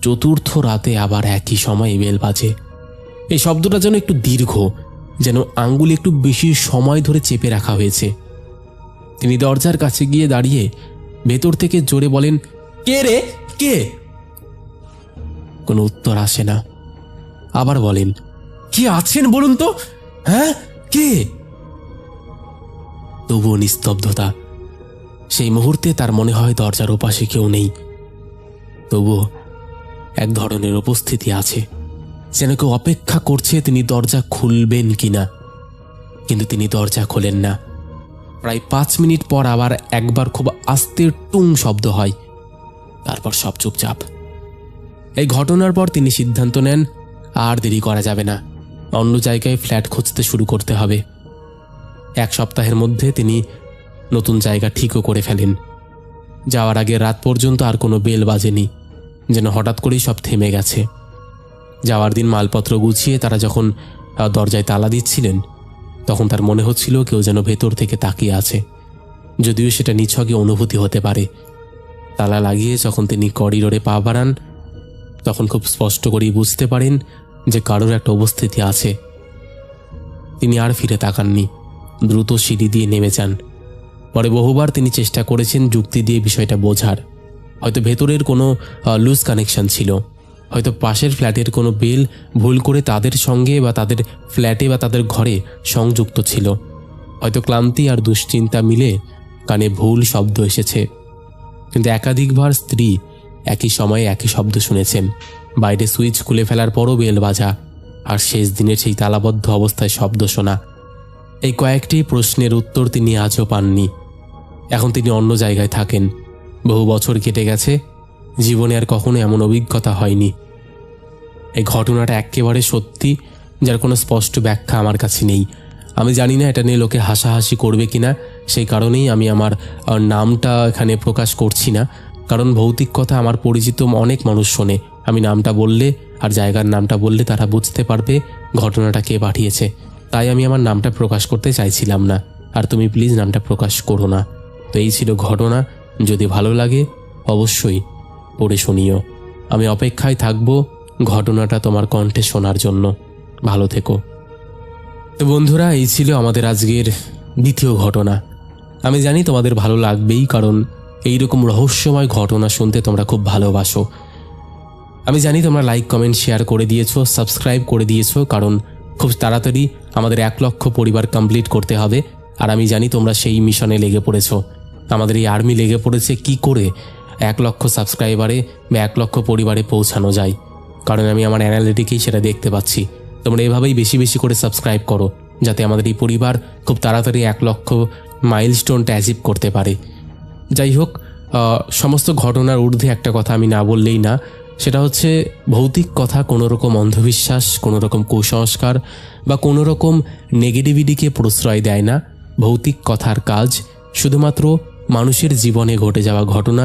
চতুর্থ রাতে আবার একই সময়ে বেল বাজে। এই শব্দটা যেন একটু দীর্ঘ, যেন আঙ্গুল একটু বেশি সময় ধরে চেপে রাখা হয়েছে। তিনি দরজার কাছে গিয়ে দাঁড়িয়ে ভেতর থেকে জোরে বলেন, কে রে, কে? কোনো উত্তর আসে না। আবার বলেন, কি আছেন বলুন তো, হ্যাঁ কে? তবুও নিস্তব্ধতা। সেই মুহূর্তে তার মনে হয় দরজার ওপাশে কেউ নেই, তবুও এক ধরনের উপস্থিতি আছে, যেন কেউ অপেক্ষা করছে তিনি দরজা খুলবেন কিনা। কিন্তু তিনি দরজা খোলেন না। প্রায় 5 মিনিট পর আবার একবার খুব আস্তে টুং শব্দ হয়, তারপর সব চুপচাপ। এই ঘটনার পর তিনি সিদ্ধান্ত নেন আর দেরি করা যাবে না, অন্য জায়গায় ফ্ল্যাট খুঁজতে শুরু করতে হবে। 1 সপ্তাহের মধ্যে তিনি নতুন জায়গা ঠিকও করে ফেলেন। যাওয়ার আগে রাত পর্যন্ত আর কোনো বেল বাজেনি, যেন হঠাৎ করেই সব থেমে গেছে। যাওয়ার দিন মালপত্র গুছিয়ে তারা যখন দরজায় তালা দিচ্ছিলেন, তখন তার মনে হচ্ছিল কেউ যেন ভেতর থেকে তাকিয়ে আছে, যদিও সেটা নিছকই অনুভূতি হতে পারে। তালা লাগিয়ে যখন তিনি করিডোরে পা বাড়ান, তখন খুব স্পষ্ট করেই বুঝতে পারেন যে কারোর একটা উপস্থিতি আছে। তিনি আর ফিরে তাকাননি, দ্রুত সিঁড়ি দিয়ে নেমে যান। পরে বহুবার তিনি চেষ্টা করেছেন যুক্তি দিয়ে বিষয়টা বোঝার। হয়তো ভেতরের কোনো লুজ কানেকশন ছিল, হয়তো পাশের ফ্ল্যাটের কোনো বেল ভুল করে তাদের সঙ্গে বা তাদের ফ্ল্যাটে বা তাদের ঘরে সংযুক্ত ছিল, হয়তো ক্লান্তি আর দুশ্চিন্তা মিলে কানে ভুল শব্দ এসেছে। কিন্তু একাধিকবার স্ত্রী একই সময়ে একই শব্দ শুনেছেন, বাইরে সুইচ খুলে ফেলার পরও বেল বাজা, আর শেষ দিনের সেই তালাবদ্ধ অবস্থায় শব্দ শোনা। এই কয়েকটি প্রশ্নের উত্তর তিনি আজও পাননি। এখন তিনি অন্য জায়গায় থাকেন, বহু বছর কেটে গেছে, জীবনে আর কখনো এমন অভিজ্ঞতা হয়নি। এই ঘটনাটা একেবারে সত্যি, যার কোনো স্পষ্ট ব্যাখ্যা আমার কাছে নেই। আমি জানি না এটা নিয়ে লোকে হাসাহাসি করবে কিনা, সেই কারণেই আমি আমার নামটা এখানে প্রকাশ করছি না। কারণ ভৌতিক কথা আমার পরিচিত অনেক মানুষ শোনে, আমি নামটা বললে আর জায়গার নামটা বললে তারা বুঝতে পারবে ঘটনাটা কে পাঠিয়েছে। তাই আমি আমার নামটা প্রকাশ করতে চাইছিলাম না, আর তুমি প্লিজ নামটা প্রকাশ করো না। তো এই ছিল ঘটনা। যদি ভালো লাগে অবশ্যই পড়ে শুনিও। আমি অপেক্ষায় থাকবো ঘটনাটা তোমার কণ্ঠে শোনার জন্য। ভালো থেকো। তো বন্ধুরা, এই ছিল আমাদের আজকের দ্বিতীয় ঘটনা। আমি জানি তোমাদের ভালো লাগবেই, কারণ এইরকম রহস্যময় ঘটনা শুনতে তোমরা খুব ভালোবাসো। আমি জানি তোমরা লাইক, কমেন্ট, শেয়ার করে দিয়েছো, সাবস্ক্রাইব করে দিয়েছো, কারণ খুব তাড়াতাড়ি আমাদের 1 লক্ষ পরিবার কমপ্লিট করতে হবে, আর আমি জানি তোমরা সেই মিশনে লেগে পড়েছো। আমাদের এই আর্মি লেগে পড়েছে কি করে 1 লক্ষ সাবস্ক্রাইবারে বা 1 লক্ষ পরিবারে পৌঁছানো যায়। কারণ আমি আমার অ্যানালিটিকেই সেটা দেখতে পাচ্ছি। তোমরা এভাবেই বেশি বেশি করে সাবস্ক্রাইব করো, যাতে আমাদের এই পরিবার খুব তাড়াতাড়ি 1 লক্ষ মাইলস্টোনটা অ্যাচিভ করতে পারে। যাই হোক, সমস্ত ঘটনার ঊর্ধ্বে একটা কথা আমি না বললেই না, সেটা হচ্ছে ভৌতিক কথা কোনো রকম অন্ধবিশ্বাস, কোনো রকম কুসংস্কার বা কোনো রকম নেগেটিভিটিকে প্রশ্রয় দেয় না। ভৌতিক কথার কাজ শুধুমাত্র মানুষের জীবনে ঘটে যাওয়া ঘটনা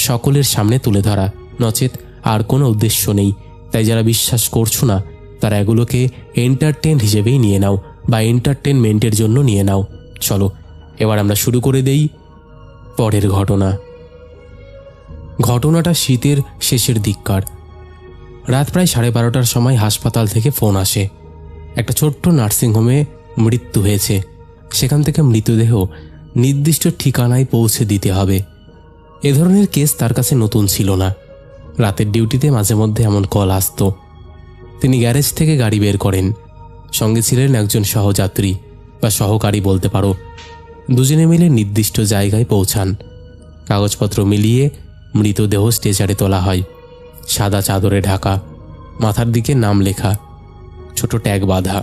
সকলের সামনে তুলে ধরা, নচেত আর কোনো উদ্দেশ্য নেই। তাই যারা বিশ্বাস করছো না তারা এগুলোকে এন্টারটেন হিসেবেই নিয়ে নাও বা এন্টারটেনমেন্টের জন্য নিয়ে নাও। চলো এবার আমরা শুরু করে দেই পরের ঘটনা। ঘটনাটা শীতের শেষের দিককার। রাত প্রায় 12:30টার সময় হাসপাতাল থেকে ফোন আসে। একটা ছোট্ট নার্সিংহোমে মৃত্যু হয়েছে, সেখান থেকে মৃতদেহ নির্দিষ্ট ঠিকানায় পৌঁছে দিতে হবে। এ ধরনের কেস তার কাছে নতুন ছিল না। রাতের ডিউটিতে মাঝে মধ্যে এমন কল আসতো। তিনি গ্যারেজ থেকে গাড়ি বের করেন, সঙ্গে ছিলেন একজন সহযাত্রী বা সহকারী বলতে পারো। দুজনে মিলে নির্দিষ্ট জায়গায় পৌঁছান। কাগজপত্র মিলিয়ে মৃতদেহ স্ট্রেচারে তোলা হয়। সাদা চাদরে ঢাকা, মাথার দিকে নাম লেখা, ছোট ট্যাগ বাঁধা।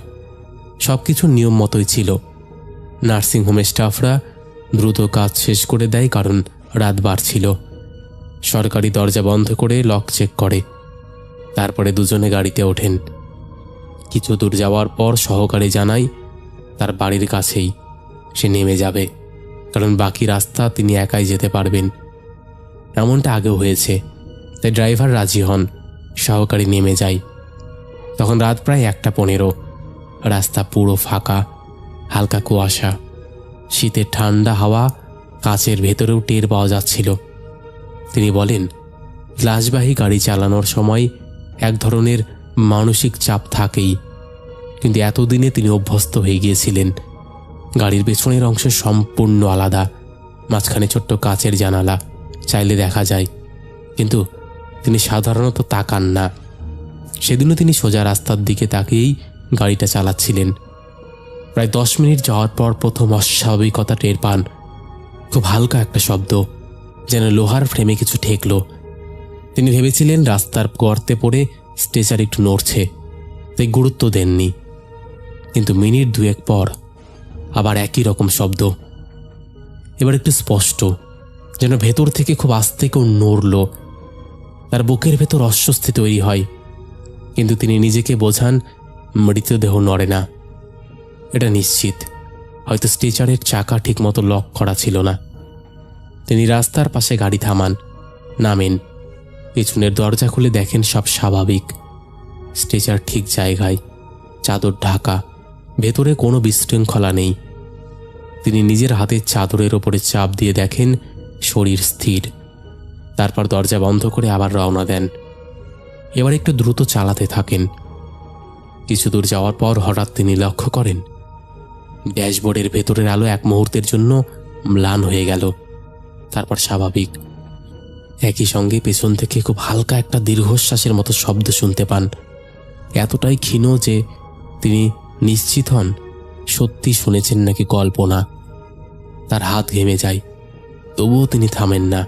সব কিছু নিয়ম মতোই ছিল। নার্সিংহোমের স্টাফরা দ্রুত কাজ শেষ করে দেয়, কারণ রাত বাড়ছিল। সরকারি দরজা বন্ধ করে লক চেক করে। তারপরে দুজনে গাড়িতে ওঠেন। কিছু দূর যাওয়ার পর সহকারী জানায় তার বাড়ির কাছেই, সে নেমে যাবে, কারণ বাকি রাস্তা তিনি একাই যেতে পারবেন। এমনটা আগেও হয়েছে, তাই ড্রাইভার রাজি হন। সহকারী নেমে যায়। তখন রাত প্রায় 1:15। রাস্তা পুরো ফাঁকা, হালকা কুয়াশা, শীতের ঠান্ডা হাওয়া কাচের ভেতরেও টের পাওয়া যাচ্ছিল। তিনি বলেন, গ্লাসবাহী গাড়ি চালানোর সময় এক ধরনের মানসিক চাপ থাকেই, কিন্তু এতদিনে তিনি অভ্যস্ত হয়ে গিয়েছিলেন। গাড়ির পেছনের অংশ সম্পূর্ণ আলাদা, মাঝখানে ছোট্ট কাচের জানালা, চাইলে দেখা যায়, কিন্তু তিনি সাধারণত তাকান না। সেদিনও তিনি সোজা রাস্তার দিকে তাকিয়েই গাড়িটা চালাচ্ছিলেন। প্রায় 10 মিনিট যাওয়ার পর প্রথম অস্বাভাবিকতা টের পান। খুব হালকা একটা শব্দ, যেন লোহার ফ্রেমে কিছু ঠেকল। তিনি ভেবেছিলেন রাস্তার গর্তে পড়ে স্ট্রেচার একটু নড়ছে, তাই গুরুত্ব দেননি। কিন্তু মিনিট 2 পর আবার একই রকম শব্দ, এবার একটু স্পষ্ট, যেন ভেতর থেকে খুব আস্তে কেউ নড়ল। তার বুকের ভেতর অস্বস্তি তৈরি হয়, কিন্তু তিনি নিজেকে বোঝান মৃতদেহ নড়ে না। এটা নিশ্চিত, হয়তো স্ট্রেচারের চাকা ঠিকমতো লক করা ছিল না। তিনি রাস্তার পাশে গাড়ি থামান, নামেন, পেছনের দরজা খুলে দেখেন সব স্বাভাবিক। স্ট্রেচার ঠিক জায়গায়, চাদর ঢাকা, ভেতরে কোনো বিশৃঙ্খলা নেই। তিনি নিজের হাতের চাদরের ওপরে চাপ দিয়ে দেখেন শরীর স্থির। তারপর দরজা বন্ধ করে আবার রওনা দেন। এবার একটু দ্রুত চালাতে থাকেন। কিছু দূর যাওয়ার পর হঠাৎ তিনি লক্ষ্য করেন ড্যাশবোর্ডের ভেতরের আলো এক মুহূর্তের জন্য ম্লান হয়ে গেল, তারপর স্বাভাবিক। একই সঙ্গে পেছন থেকে খুব হালকা একটা দীর্ঘশ্বাসের মতো শব্দ শুনতে পান, এতটাই ক্ষীণ যে তিনি নিশ্চিত হন সত্যি শুনেছেন নাকি কল্পনা। তার হাত ঘেমে যায়, তবুও তিনি থামেন না,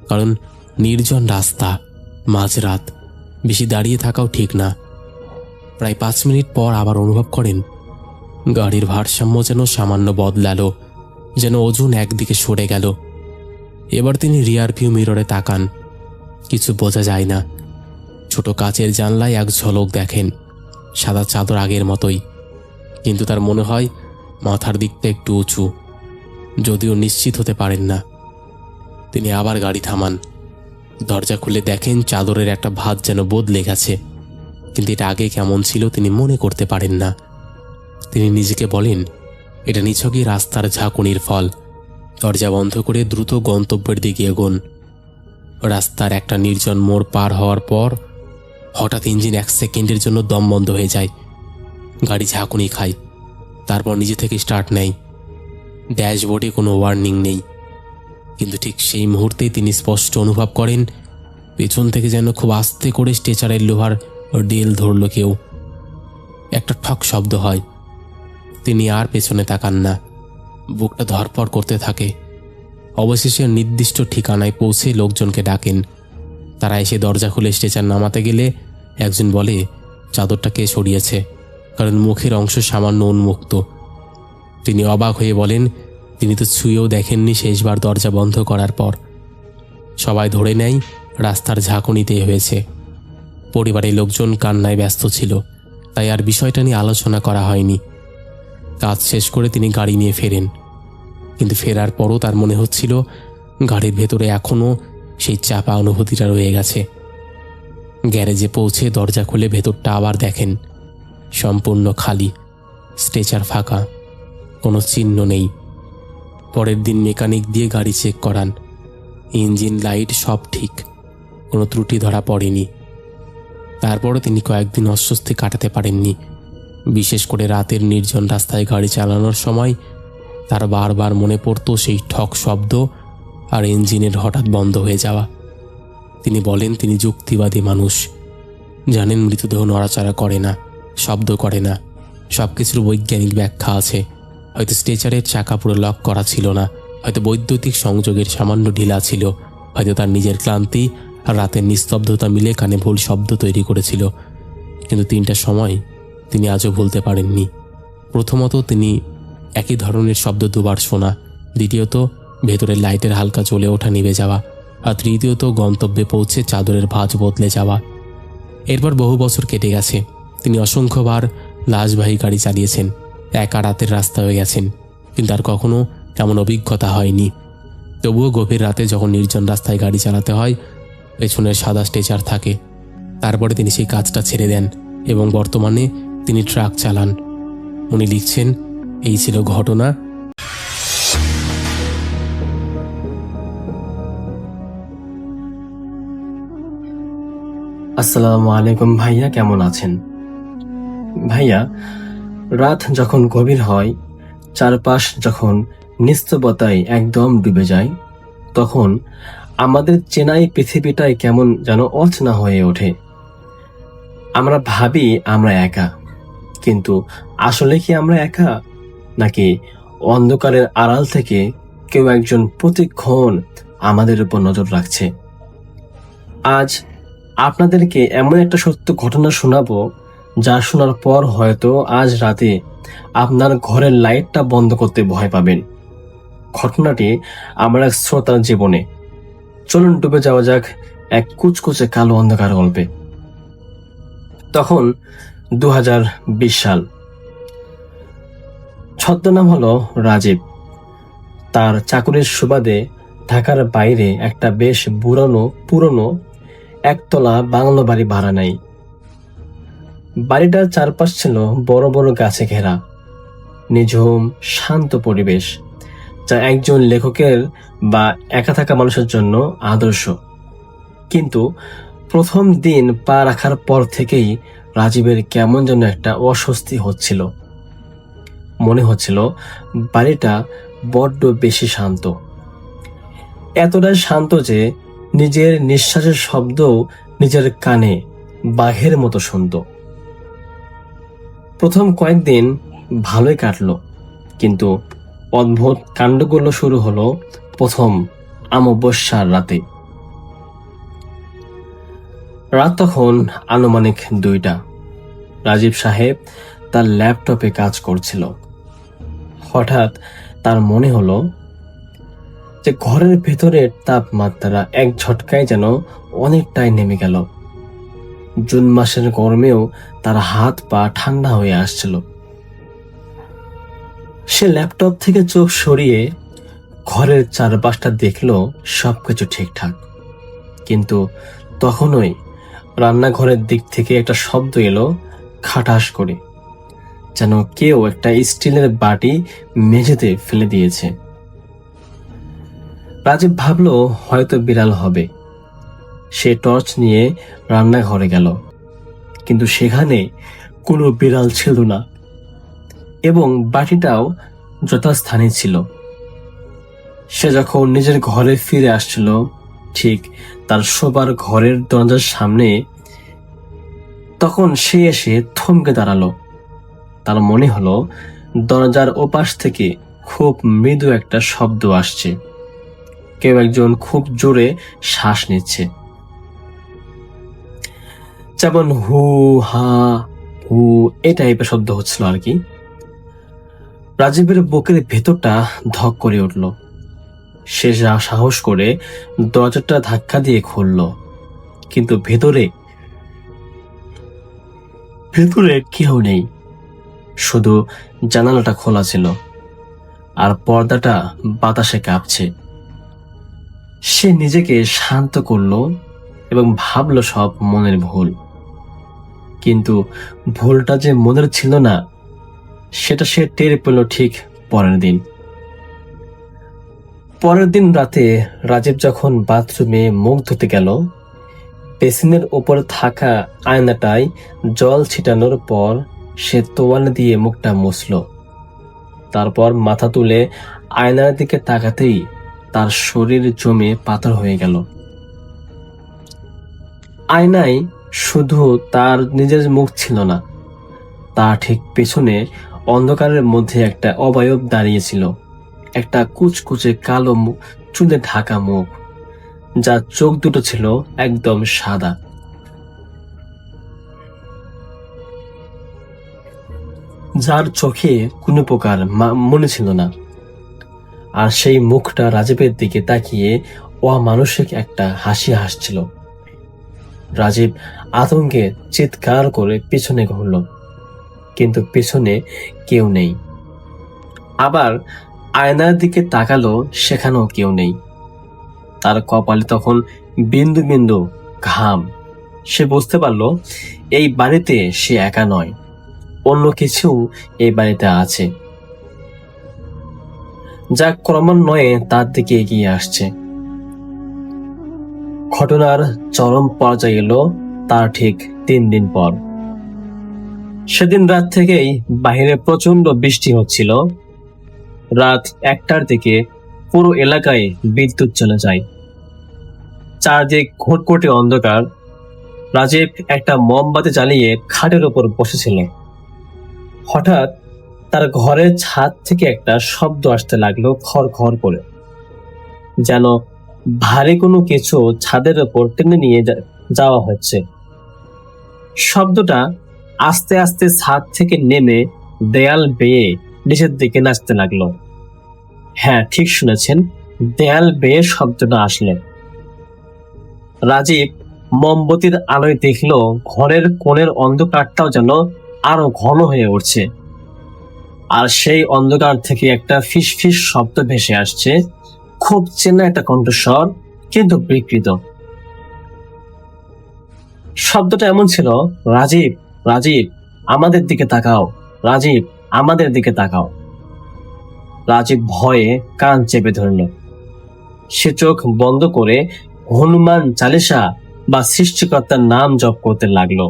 কারণ নির্জন রাস্তা, মাঝরাত, বেশি দাঁড়িয়ে থাকাও ঠিক না। প্রায় 5 মিনিট পর আবার অনুভব করেন গাড়ির ভারসাম্য যেন সামান্য বদলালো, যেন ওজন একদিকে সরে গেল। এবার তিনি রিয়ার ভিউ মিররে তাকান, কিছু বোঝা যায় না। ছোট কাচের জানলায় এক ঝলক দেখেন, সাদা চাদর আগের মতোই, কিন্তু তার মনে হয় মাথার দিকটা একটু উঁচু, যদিও নিশ্চিত হতে পারেন না। তিনি আবার গাড়ি থামান, দরজা খুলে দেখেন চাদরের একটা ভাঁজ যেন বদলে গেছে, কিন্তু এটা আগে কেমন ছিল তিনি মনে করতে পারেন না। তিনি নিজেকে বলেন এটা নিছকই রাস্তার ঝাঁকুনির ফল। দরজা বন্ধ করে দ্রুত গন্তব্যের দিকে এগোন। রাস্তার একটা নির্জন মোড় পার হওয়ার পর হঠাৎ ইঞ্জিন 1 সেকেন্ডের জন্য দম বন্ধ হয়ে যায়। গাড়ি ঝাঁকুনি খায়, তারপর নিজে থেকে স্টার্ট নেয়। ড্যাশবোর্ডে কোনো ওয়ার্নিং নেই, কিন্তু ঠিক সেই মুহূর্তেই তিনি স্পষ্ট অনুভব করেন পেছন থেকে যেন খুব আস্তে করে স্ট্রেচারের লোহার ডেল ধরল কেউ। একটা ঠক শব্দ হয়। তিনি আর পেছনে তাকান না, বুকটা ধরপড় করতে থাকে। অবশেষে নির্দিষ্ট ঠিকানায় পৌঁছে লোকজনকে ডাকেন। তারা এসে দরজা খুলে স্ট্রেচার নামাতে গেলে একজন বলে চাদরটা কে সরিয়েছে, কারণ মুখের অংশ সামান্য উন্মুক্ত। তিনি অবাক হয়ে বলেন তিনি তো ছুঁয়েও দেখেননি শেষবার দরজা বন্ধ করার পর। সবাই ধরে নেয় রাস্তার ঝাঁকুনিতে হয়েছে। পরিবারের লোকজন কান্নায় ব্যস্ত ছিল, তাই আর বিষয়টা নিয়ে আলোচনা করা হয়নি। কাজ শেষ করে তিনি গাড়ি নিয়ে ফেরেন, কিন্তু ফেরার পরও তার মনে হচ্ছিল গাড়ির ভেতরে এখনও সেই চাপা অনুভূতিটা রয়ে গেছে। গ্যারেজে পৌঁছে দরজা খুলে ভেতরটা আবার দেখেন, সম্পূর্ণ খালি, স্ট্রেচার ফাঁকা, কোনো চিহ্ন নেই। পরের দিন মেকানিক দিয়ে গাড়ি চেক করান, ইঞ্জিন, লাইট সব ঠিক, কোনো ত্রুটি ধরা পড়েনি। তারপরও তিনি কয়েকদিন অস্বস্তি কাটাতে পারেননি। বিশেষ করে রাতের নির্জন রাস্তায় গাড়ি চালানোর সময় তার বারবার মনে পড়ত সেই ঠক শব্দ আর ইঞ্জিনের হঠাৎ বন্ধ হয়ে যাওয়া। তিনি বলেন তিনি যুক্তিবাদী মানুষ, জানেন মৃতদেহ নড়াচড়া করে না, শব্দ করে না, সব কিছুর বৈজ্ঞানিক ব্যাখ্যা আছে। হয়তো স্ট্রেচারের চাকা পুরো লক করা ছিল না, হয়তো বৈদ্যুতিক সংযোগের সামান্য ঢিলা ছিল, হয়তো তার নিজের ক্লান্তি আর রাতের নিস্তব্ধতা মিলে কানে ভুল শব্দ তৈরি করেছিল। কিন্তু 3টার সময় তিনি আজও ভুলতে পারেননি। প্রথমত তিনি একই ধরনের শব্দ দুবার শোনা, দ্বিতীয়ত ভেতরের লাইটের হালকা জ্বলে ওঠা নিভে যাওয়া, আর তৃতীয়ত গন্তব্যে পৌঁছে চাদরের ভাঁজ বদলে যাওয়া। এরপর বহু বছর কেটে গেছে। তিনি অসংখ্যবার লাশবাহী গাড়ি চালিয়েছেন, একা রাতের রাস্তা হয়ে গেছেন, কিন্তু আর কখনো তেমন অভিজ্ঞতা হয়নি। তবুও গভীর রাতে যখন নির্জন রাস্তায় গাড়ি চালাতে হয়, পেছনের সাদা স্ট্রেচার থাকে। তারপরে তিনি সেই কাজটা ছেড়ে দেন এবং বর্তমানে তিনি ট্রাক চালান। উনি লিখছেন, এই ছিল ঘটনা। আসসালামু আলাইকুম ভাইয়া, কেমন আছেন? ভাইয়া, রাত যখন গভীর হয়, চারপাশ যখন নিস্তব্ধতায় একদম ডুবে যায়, তখন আমাদের চেনাই পৃথিবীটাই কেমন যেন অচেনা হয়ে ওঠে। আমরা ভাবি আমরা একা, কিন্তু আসলে কি আমরা একা, নাকি অন্ধকারের আড়াল থেকে কেউ একজন প্রতিক্ষণ আমাদের উপর নজর রাখছে? আজ আপনাদেরকে এমন একটা সত্য ঘটনা শোনাবো, যা শোনার পর হয়তো আজ রাতে আপনার ঘরের লাইটটা বন্ধ করতে ভয় পাবেন। ঘটনাটি আমার এক শ্রোতার জীবনে। চলুন ডুবে যাওয়া যাক এক কুচকুচে কালো অন্ধকার গল্পে। তখন 2020 সাল। ছদ্মনাম হলো রাজীব। তার চাকুরির সুবাদে ঢাকার বাইরে একটা বেশ পুরনো একতলা বাংলো বাড়ি ভাড়া নেয়। বাড়িটার চারপাশ ছিল বড় বড় গাছে ঘেরা, নিঝুম শান্ত পরিবেশ, যা একজন লেখকের বা একা থাকা মানুষের জন্য আদর্শ। কিন্তু প্রথম দিন পা রাখার পর থেকেই রাজীবের কেমন যেন একটা অস্বস্তি হচ্ছিল। মনে হচ্ছিল বাড়িটা বড্ড বেশি শান্ত, এতটাই শান্ত যে নিজের নিঃশ্বাসের শব্দও নিজের কানে বাঘের মতো শুনত। প্রথম কয়েকদিন ভালোই কাটলো, কিন্তু অদ্ভুত কাণ্ডগুলো শুরু হলো প্রথম অমাবস্যার রাতে। রাত তখন আনুমানিক 2টা। রাজীব সাহেব তার ল্যাপটপে কাজ করছিল। হঠাৎ তার মনে হলো যে ঘরের ভেতরের তাপমাত্রা এক ঝটকায় যেন অনেকটাই নেমে গেল। জুন মাসের গরমেও তার হাত পা ঠান্ডা হয়ে আসছিল। সে ল্যাপটপ থেকে চোখ সরিয়ে ঘরের চারপাশটা দেখলো, সবকিছু ঠিকঠাক। কিন্তু তখনই রান্নাঘরের দিক থেকে একটা শব্দ এলো, খাটাস করে, যেন কেউ একটা স্টিলের বাটি মেঝেতে ফেলে দিয়েছে। রাজীব ভাবলো হয়তো বিড়াল হবে। সে টর্চ নিয়ে রান্নাঘরে গেল, কিন্তু সেখানে কোনো বিড়াল ছিল না এবং বাটিটাও যথাস্থানে ছিল। সে যখন নিজের ঘরে ফিরে আসছিল, ঠিক তার শোবার ঘরের দরজার সামনে, তখন সে এসে থমকে দাঁড়ালো। তার মনে হলো দরজার ওপাশ থেকে খুব মৃদু একটা শব্দ আসছে, কেউ একজন খুব জোরে শ্বাস নিচ্ছে, যেমন হু হা হু এই টাইপের শব্দ হচ্ছিল আর কি। রাজীবের বুকের ভেতরটা ধক করে উঠল। সে সাহস করে দরজাটা ধাক্কা দিয়ে খুলল, কিন্তু ভেতরে কেউ নেই। শুধু জানালাটা খোলা ছিল আর পর্দাটা বাতাসে কাঁপছে। সে নিজেকে শান্ত করলো এবং ভাবলো সব মনের ভুল। কিন্তু ভুলটা যে মনের ছিল না সেটা সে টের পেল ঠিক পরের দিন রাতে রাজীব যখন বাথরুমে মুখ ধুতে গেল, বেসিনের উপর থাকা আয়নাটায় জল ছিটানোর পর সে তোয়ালে দিয়ে মুখটা মুছল। তারপর মাথা তুলে আয়নার দিকে তাকাতেই তার শরীর জমে পাথর হয়ে গেল। আয়নায় শুধু তার নিজের মুখ ছিল না, তার ঠিক পেছনে অন্ধকারের মধ্যে একটা অবয়ব দাঁড়িয়েছিল। একটা কুচকুচে কালো চুলে ঢাকা মুখ, যার চোখ দুটো ছিল একদম সাদা। যার চোখে কোনো প্রকার মনে ছিল না। আর সেই মুখটা রাজীবের দিকে তাকিয়ে অমানসিক একটা হাসি হাসছিল। রাজীব আতঙ্কে চিৎকার করে পিছনে ঘুরল, কিন্তু পিছনে কেউ নেই। আবার আয়নার দিকে তাকালো, সেখানেও কেউ নেই। তার কপালে তখন বিন্দু বিন্দু ঘাম। সে বুঝতে পারলো এই বাড়িতে সে একা নয়, অন্য কিছু এই বাড়িতে আছে, যা ক্রমান্বয়ে তার দিকে এগিয়ে আসছে। ঘটনার চরম পর্যায়ে এলো তার ঠিক 3 দিন পর। সেদিন রাত থেকেই বাহিরে প্রচন্ড বৃষ্টি হচ্ছিল। রাত 1টার দিকে পুরো এলাকায় বিদ্যুৎ চলে যায়। চারদিক ঘুটঘুটে অন্ধকার। রাজীব একটা মোমবাতি জ্বালিয়ে খাটের উপর বসেছিল। হঠাৎ তার ঘরের ছাদ থেকে একটা শব্দ আসতে লাগলো, খড় খড় করে, যেন ভারী কোনো কিছু ছাদের উপর টেনে নিয়ে যাওয়া হচ্ছে। শব্দটা আস্তে আস্তে ছাদ থেকে নেমে দেয়াল বেয়ে নিচের দিকে নাচতে লাগলো। হ্যাঁ, ঠিক শুনেছেন, দেয়াল বেয়ে শব্দটা আসলে। রাজীব মোমবাতির আলোয় দেখলো ঘরের কোণের অন্ধকারটাও যেন আরো ঘন হয়ে উঠছে। আর সেই অন্ধকার থেকে একটা ফিস ফিস শব্দ ভেসে আসছে, খুব চেনা একটা কণ্ঠস্বর, কিন্তু বিকৃত। শব্দটা এমন ছিল, রাজীব, রাজীব, আমাদের দিকে তাকাও, রাজীব, আমাদের দিকে তাকাও। রাজীব ভয়ে কান চেপে ধরল। সে চোখ বন্ধ করে হনুমান চালিসা বা সৃষ্টিকর্তার নাম জপ করতে লাগলো,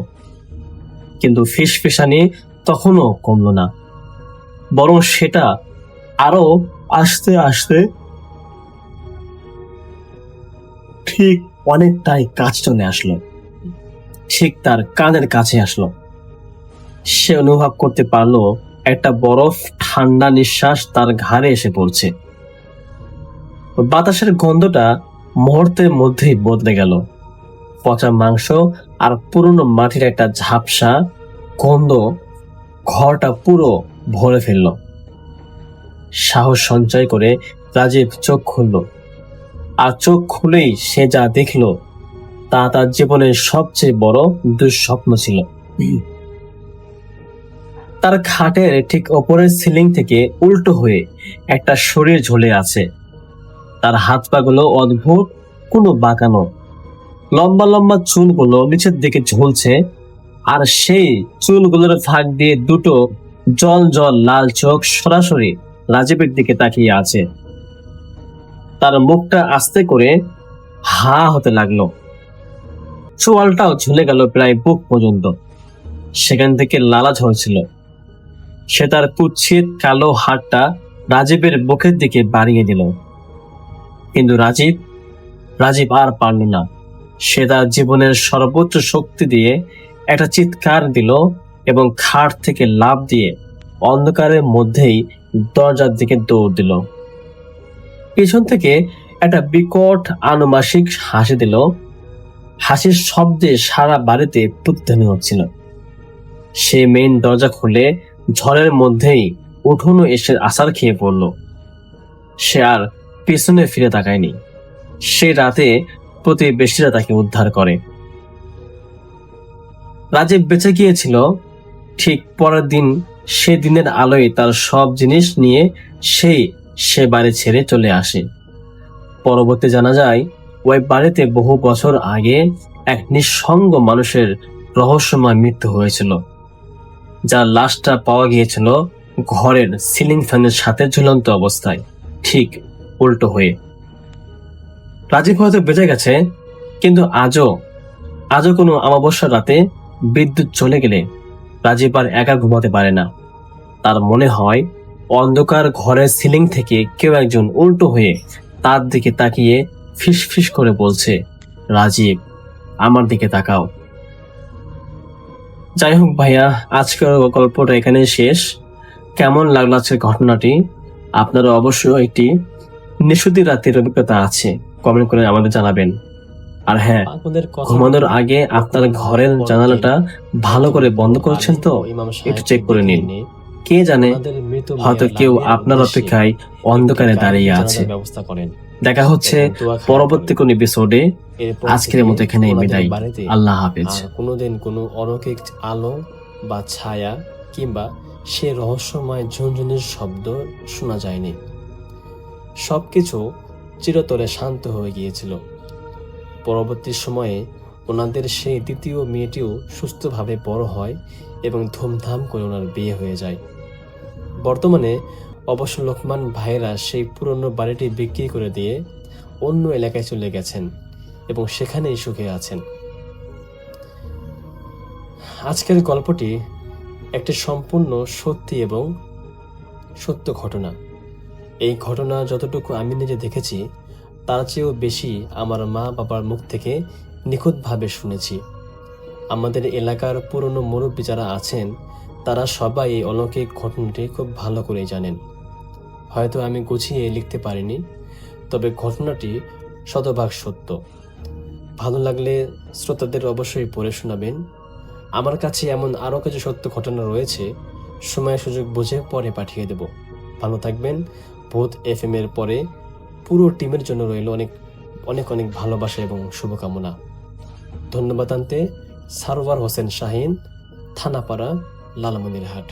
কিন্তু ফিসফিসানি তখনও কমল না, বরং সেটা আরো আস্তে আস্তে ঠিক অনেকটাই কাছে চলে আসলো, ঠিক তার কানের কাছে আসলো। সে অনুভব করতে পারলো একটা বরফ ঠান্ডা নিঃশ্বাস তার ঘাড়ে এসে পড়ছে। বাতাসের গন্ধটা মুহূর্তের মধ্যেই বদলে গেল। পচা মাংস আর পুরনো মাটির একটা ঝাপসা গন্ধ ঘরটা পুরো ভরে ফেলল। সাহস সঞ্চয় করে রাজীব চোখ খুলল, আর চোখ খুলেই সে যা দেখল তা তার জীবনের সবচেয়ে বড় দুঃস্বপ্ন ছিল। তার খাটের ঠিক ওপরের সিলিং থেকে উল্টো হয়ে একটা শরীর ঝুলে আছে। তার হাত পা গুলো অদ্ভুত কোনো বাঁকানো, লম্বা লম্বা চুলগুলো নিচের দিকে ঝুলছে, আর সেই চুলগুলোর ফাঁক দিয়ে দুটো জল জল লাল চোখ সরাসরি রাজীবের দিকে তাকিয়ে আছে। তার মুখটা আস্তে করে হা হতে লাগলো। চোয়ালটাও ঝুলে গেল প্রায় বুক পর্যন্ত। সেখান থেকে লালা ঝরছিল। সে তার কুৎসিত কালো হাতটা রাজীবের বুকের দিকে বাড়িয়ে দিল, কিন্তু রাজীব আর পারল না। সে তার জীবনের সর্বোচ্চ শক্তি দিয়ে একটা চিৎকার দিল এবং খাট থেকে লাফ দিয়ে অন্ধকারের মধ্যেই দরজার দিকে দৌড় দিল। পিছন থেকে একটা বিকট আনুমাসিক হাসি দিল। হাসির শব্দে সারা বাড়িতে প্রতিধ্বনি হচ্ছিল। সে মেইন দরজা খুলে ঝড়ের মধ্যেই উঠোনে এসে আছাড় খেয়ে পড়ল। সে আর পেছনে ফিরে তাকায়নি। সে রাতে প্রতিবেশীরা তাকে উদ্ধার করে। রাজীব বেঁচে গিয়েছিল। ঠিক পরের দিন সে দিনের আলোয় তার সব জিনিস নিয়ে সে বাড়ি ছেড়ে চলে আসে। পরবর্তী জানা যায়, ওই বাড়িতে বহু বছর আগে এক নিঃসঙ্গ মানুষের রহস্যময় মৃত্যু হয়েছিল, যার লাশটা পাওয়া গিয়েছিল ঘরের সিলিং ফ্যানের সাথে ঝুলন্ত অবস্থায়, ঠিক উল্টো হয়ে। রাজীব হয়তো বেঁচে গেছে, কিন্তু আজও কোনো অমাবস্যার রাতে বিদ্যুৎ চলে গেলে রাজীব আর একা ঘুমাতে পারে না। তার মনে হয় অন্ধকার ঘরের সিলিং থেকে কেউ একজন উল্টো হয়ে তার দিকে তাকিয়ে ফিস ফিস করে বলছে, রাজীব, আমার দিকে তাকাও। যাই হোক ভাইয়া, আজকের গল্পটা এখানে শেষ। কেমন লাগলো আজকের ঘটনাটি? আপনারা অবশ্যই একটি নিশুতি রাতের অভিজ্ঞতা আছে, কমেন্ট করে আমাদের জানাবেন। আর হ্যাঁ, ঘুমানোর আগে আপনার ঘরের জানালাটা ভালো করে বন্ধ করেছেন তো একটু চেক করে নিন। কে জানে, হয়তো কেউ আপনার অপেক্ষায় অন্ধকারে দাঁড়িয়ে আছে। দেখা হচ্ছে পরবর্তী কোন এপিসোডে। আজকের মতো এখানে বিদায়। আল্লাহ হাফেজ। কোনোদিন কোনো অলৌকিক আলো বা ছায়া কিংবা সে রহস্যময় ঝুনঝুনির শব্দ শোনা যায়নি। সবকিছু চিরতরে শান্ত হয়ে গিয়েছিল। পরবর্তী সময়ে ওনাদের সেই দ্বিতীয় মেয়েটিও সুস্থভাবে বড় হয় এবং ধুমধাম করে ওনার বিয়ে হয়ে যায়। বর্তমানে অবশ্য লোকমান ভাইয়েরা সেই পুরনো বাড়িটি বিক্রি করে দিয়ে অন্য এলাকায় চলে গেছেন এবং সেখানেই সুখে আছেন। আজকের গল্পটি একটি সম্পূর্ণ সত্যি এবং সত্য ঘটনা। এই ঘটনা যতটুকু আমি নিজে দেখেছি তার চেয়েও বেশি আমার মা বাবার মুখ থেকে নিখুঁতভাবে শুনেছি। আমাদের এলাকার পুরনো মুরব্বী যারা আছেন তারা সবাই এই অলৌকিক ঘটনাটি খুব ভালো করে জানেন। হয়তো আমি গুছিয়ে লিখতে পারিনি, তবে ঘটনাটি শতভাগ সত্য। ভালো লাগলে শ্রোতাদের অবশ্যই পড়ে শোনাবেন। আমার কাছে এমন আরও কিছু সত্য ঘটনা রয়েছে, সময় সুযোগ বুঝে পরে পাঠিয়ে দেব। ভালো থাকবেন। ভূত FM এর পরে পুরো টিমের জন্য রইল অনেক অনেক অনেক ভালোবাসা এবং শুভকামনা। ধন্যবাদ আনতে সারোয়ার হোসেন শাহিন, থানাপাড়া, লালমনিরহাট।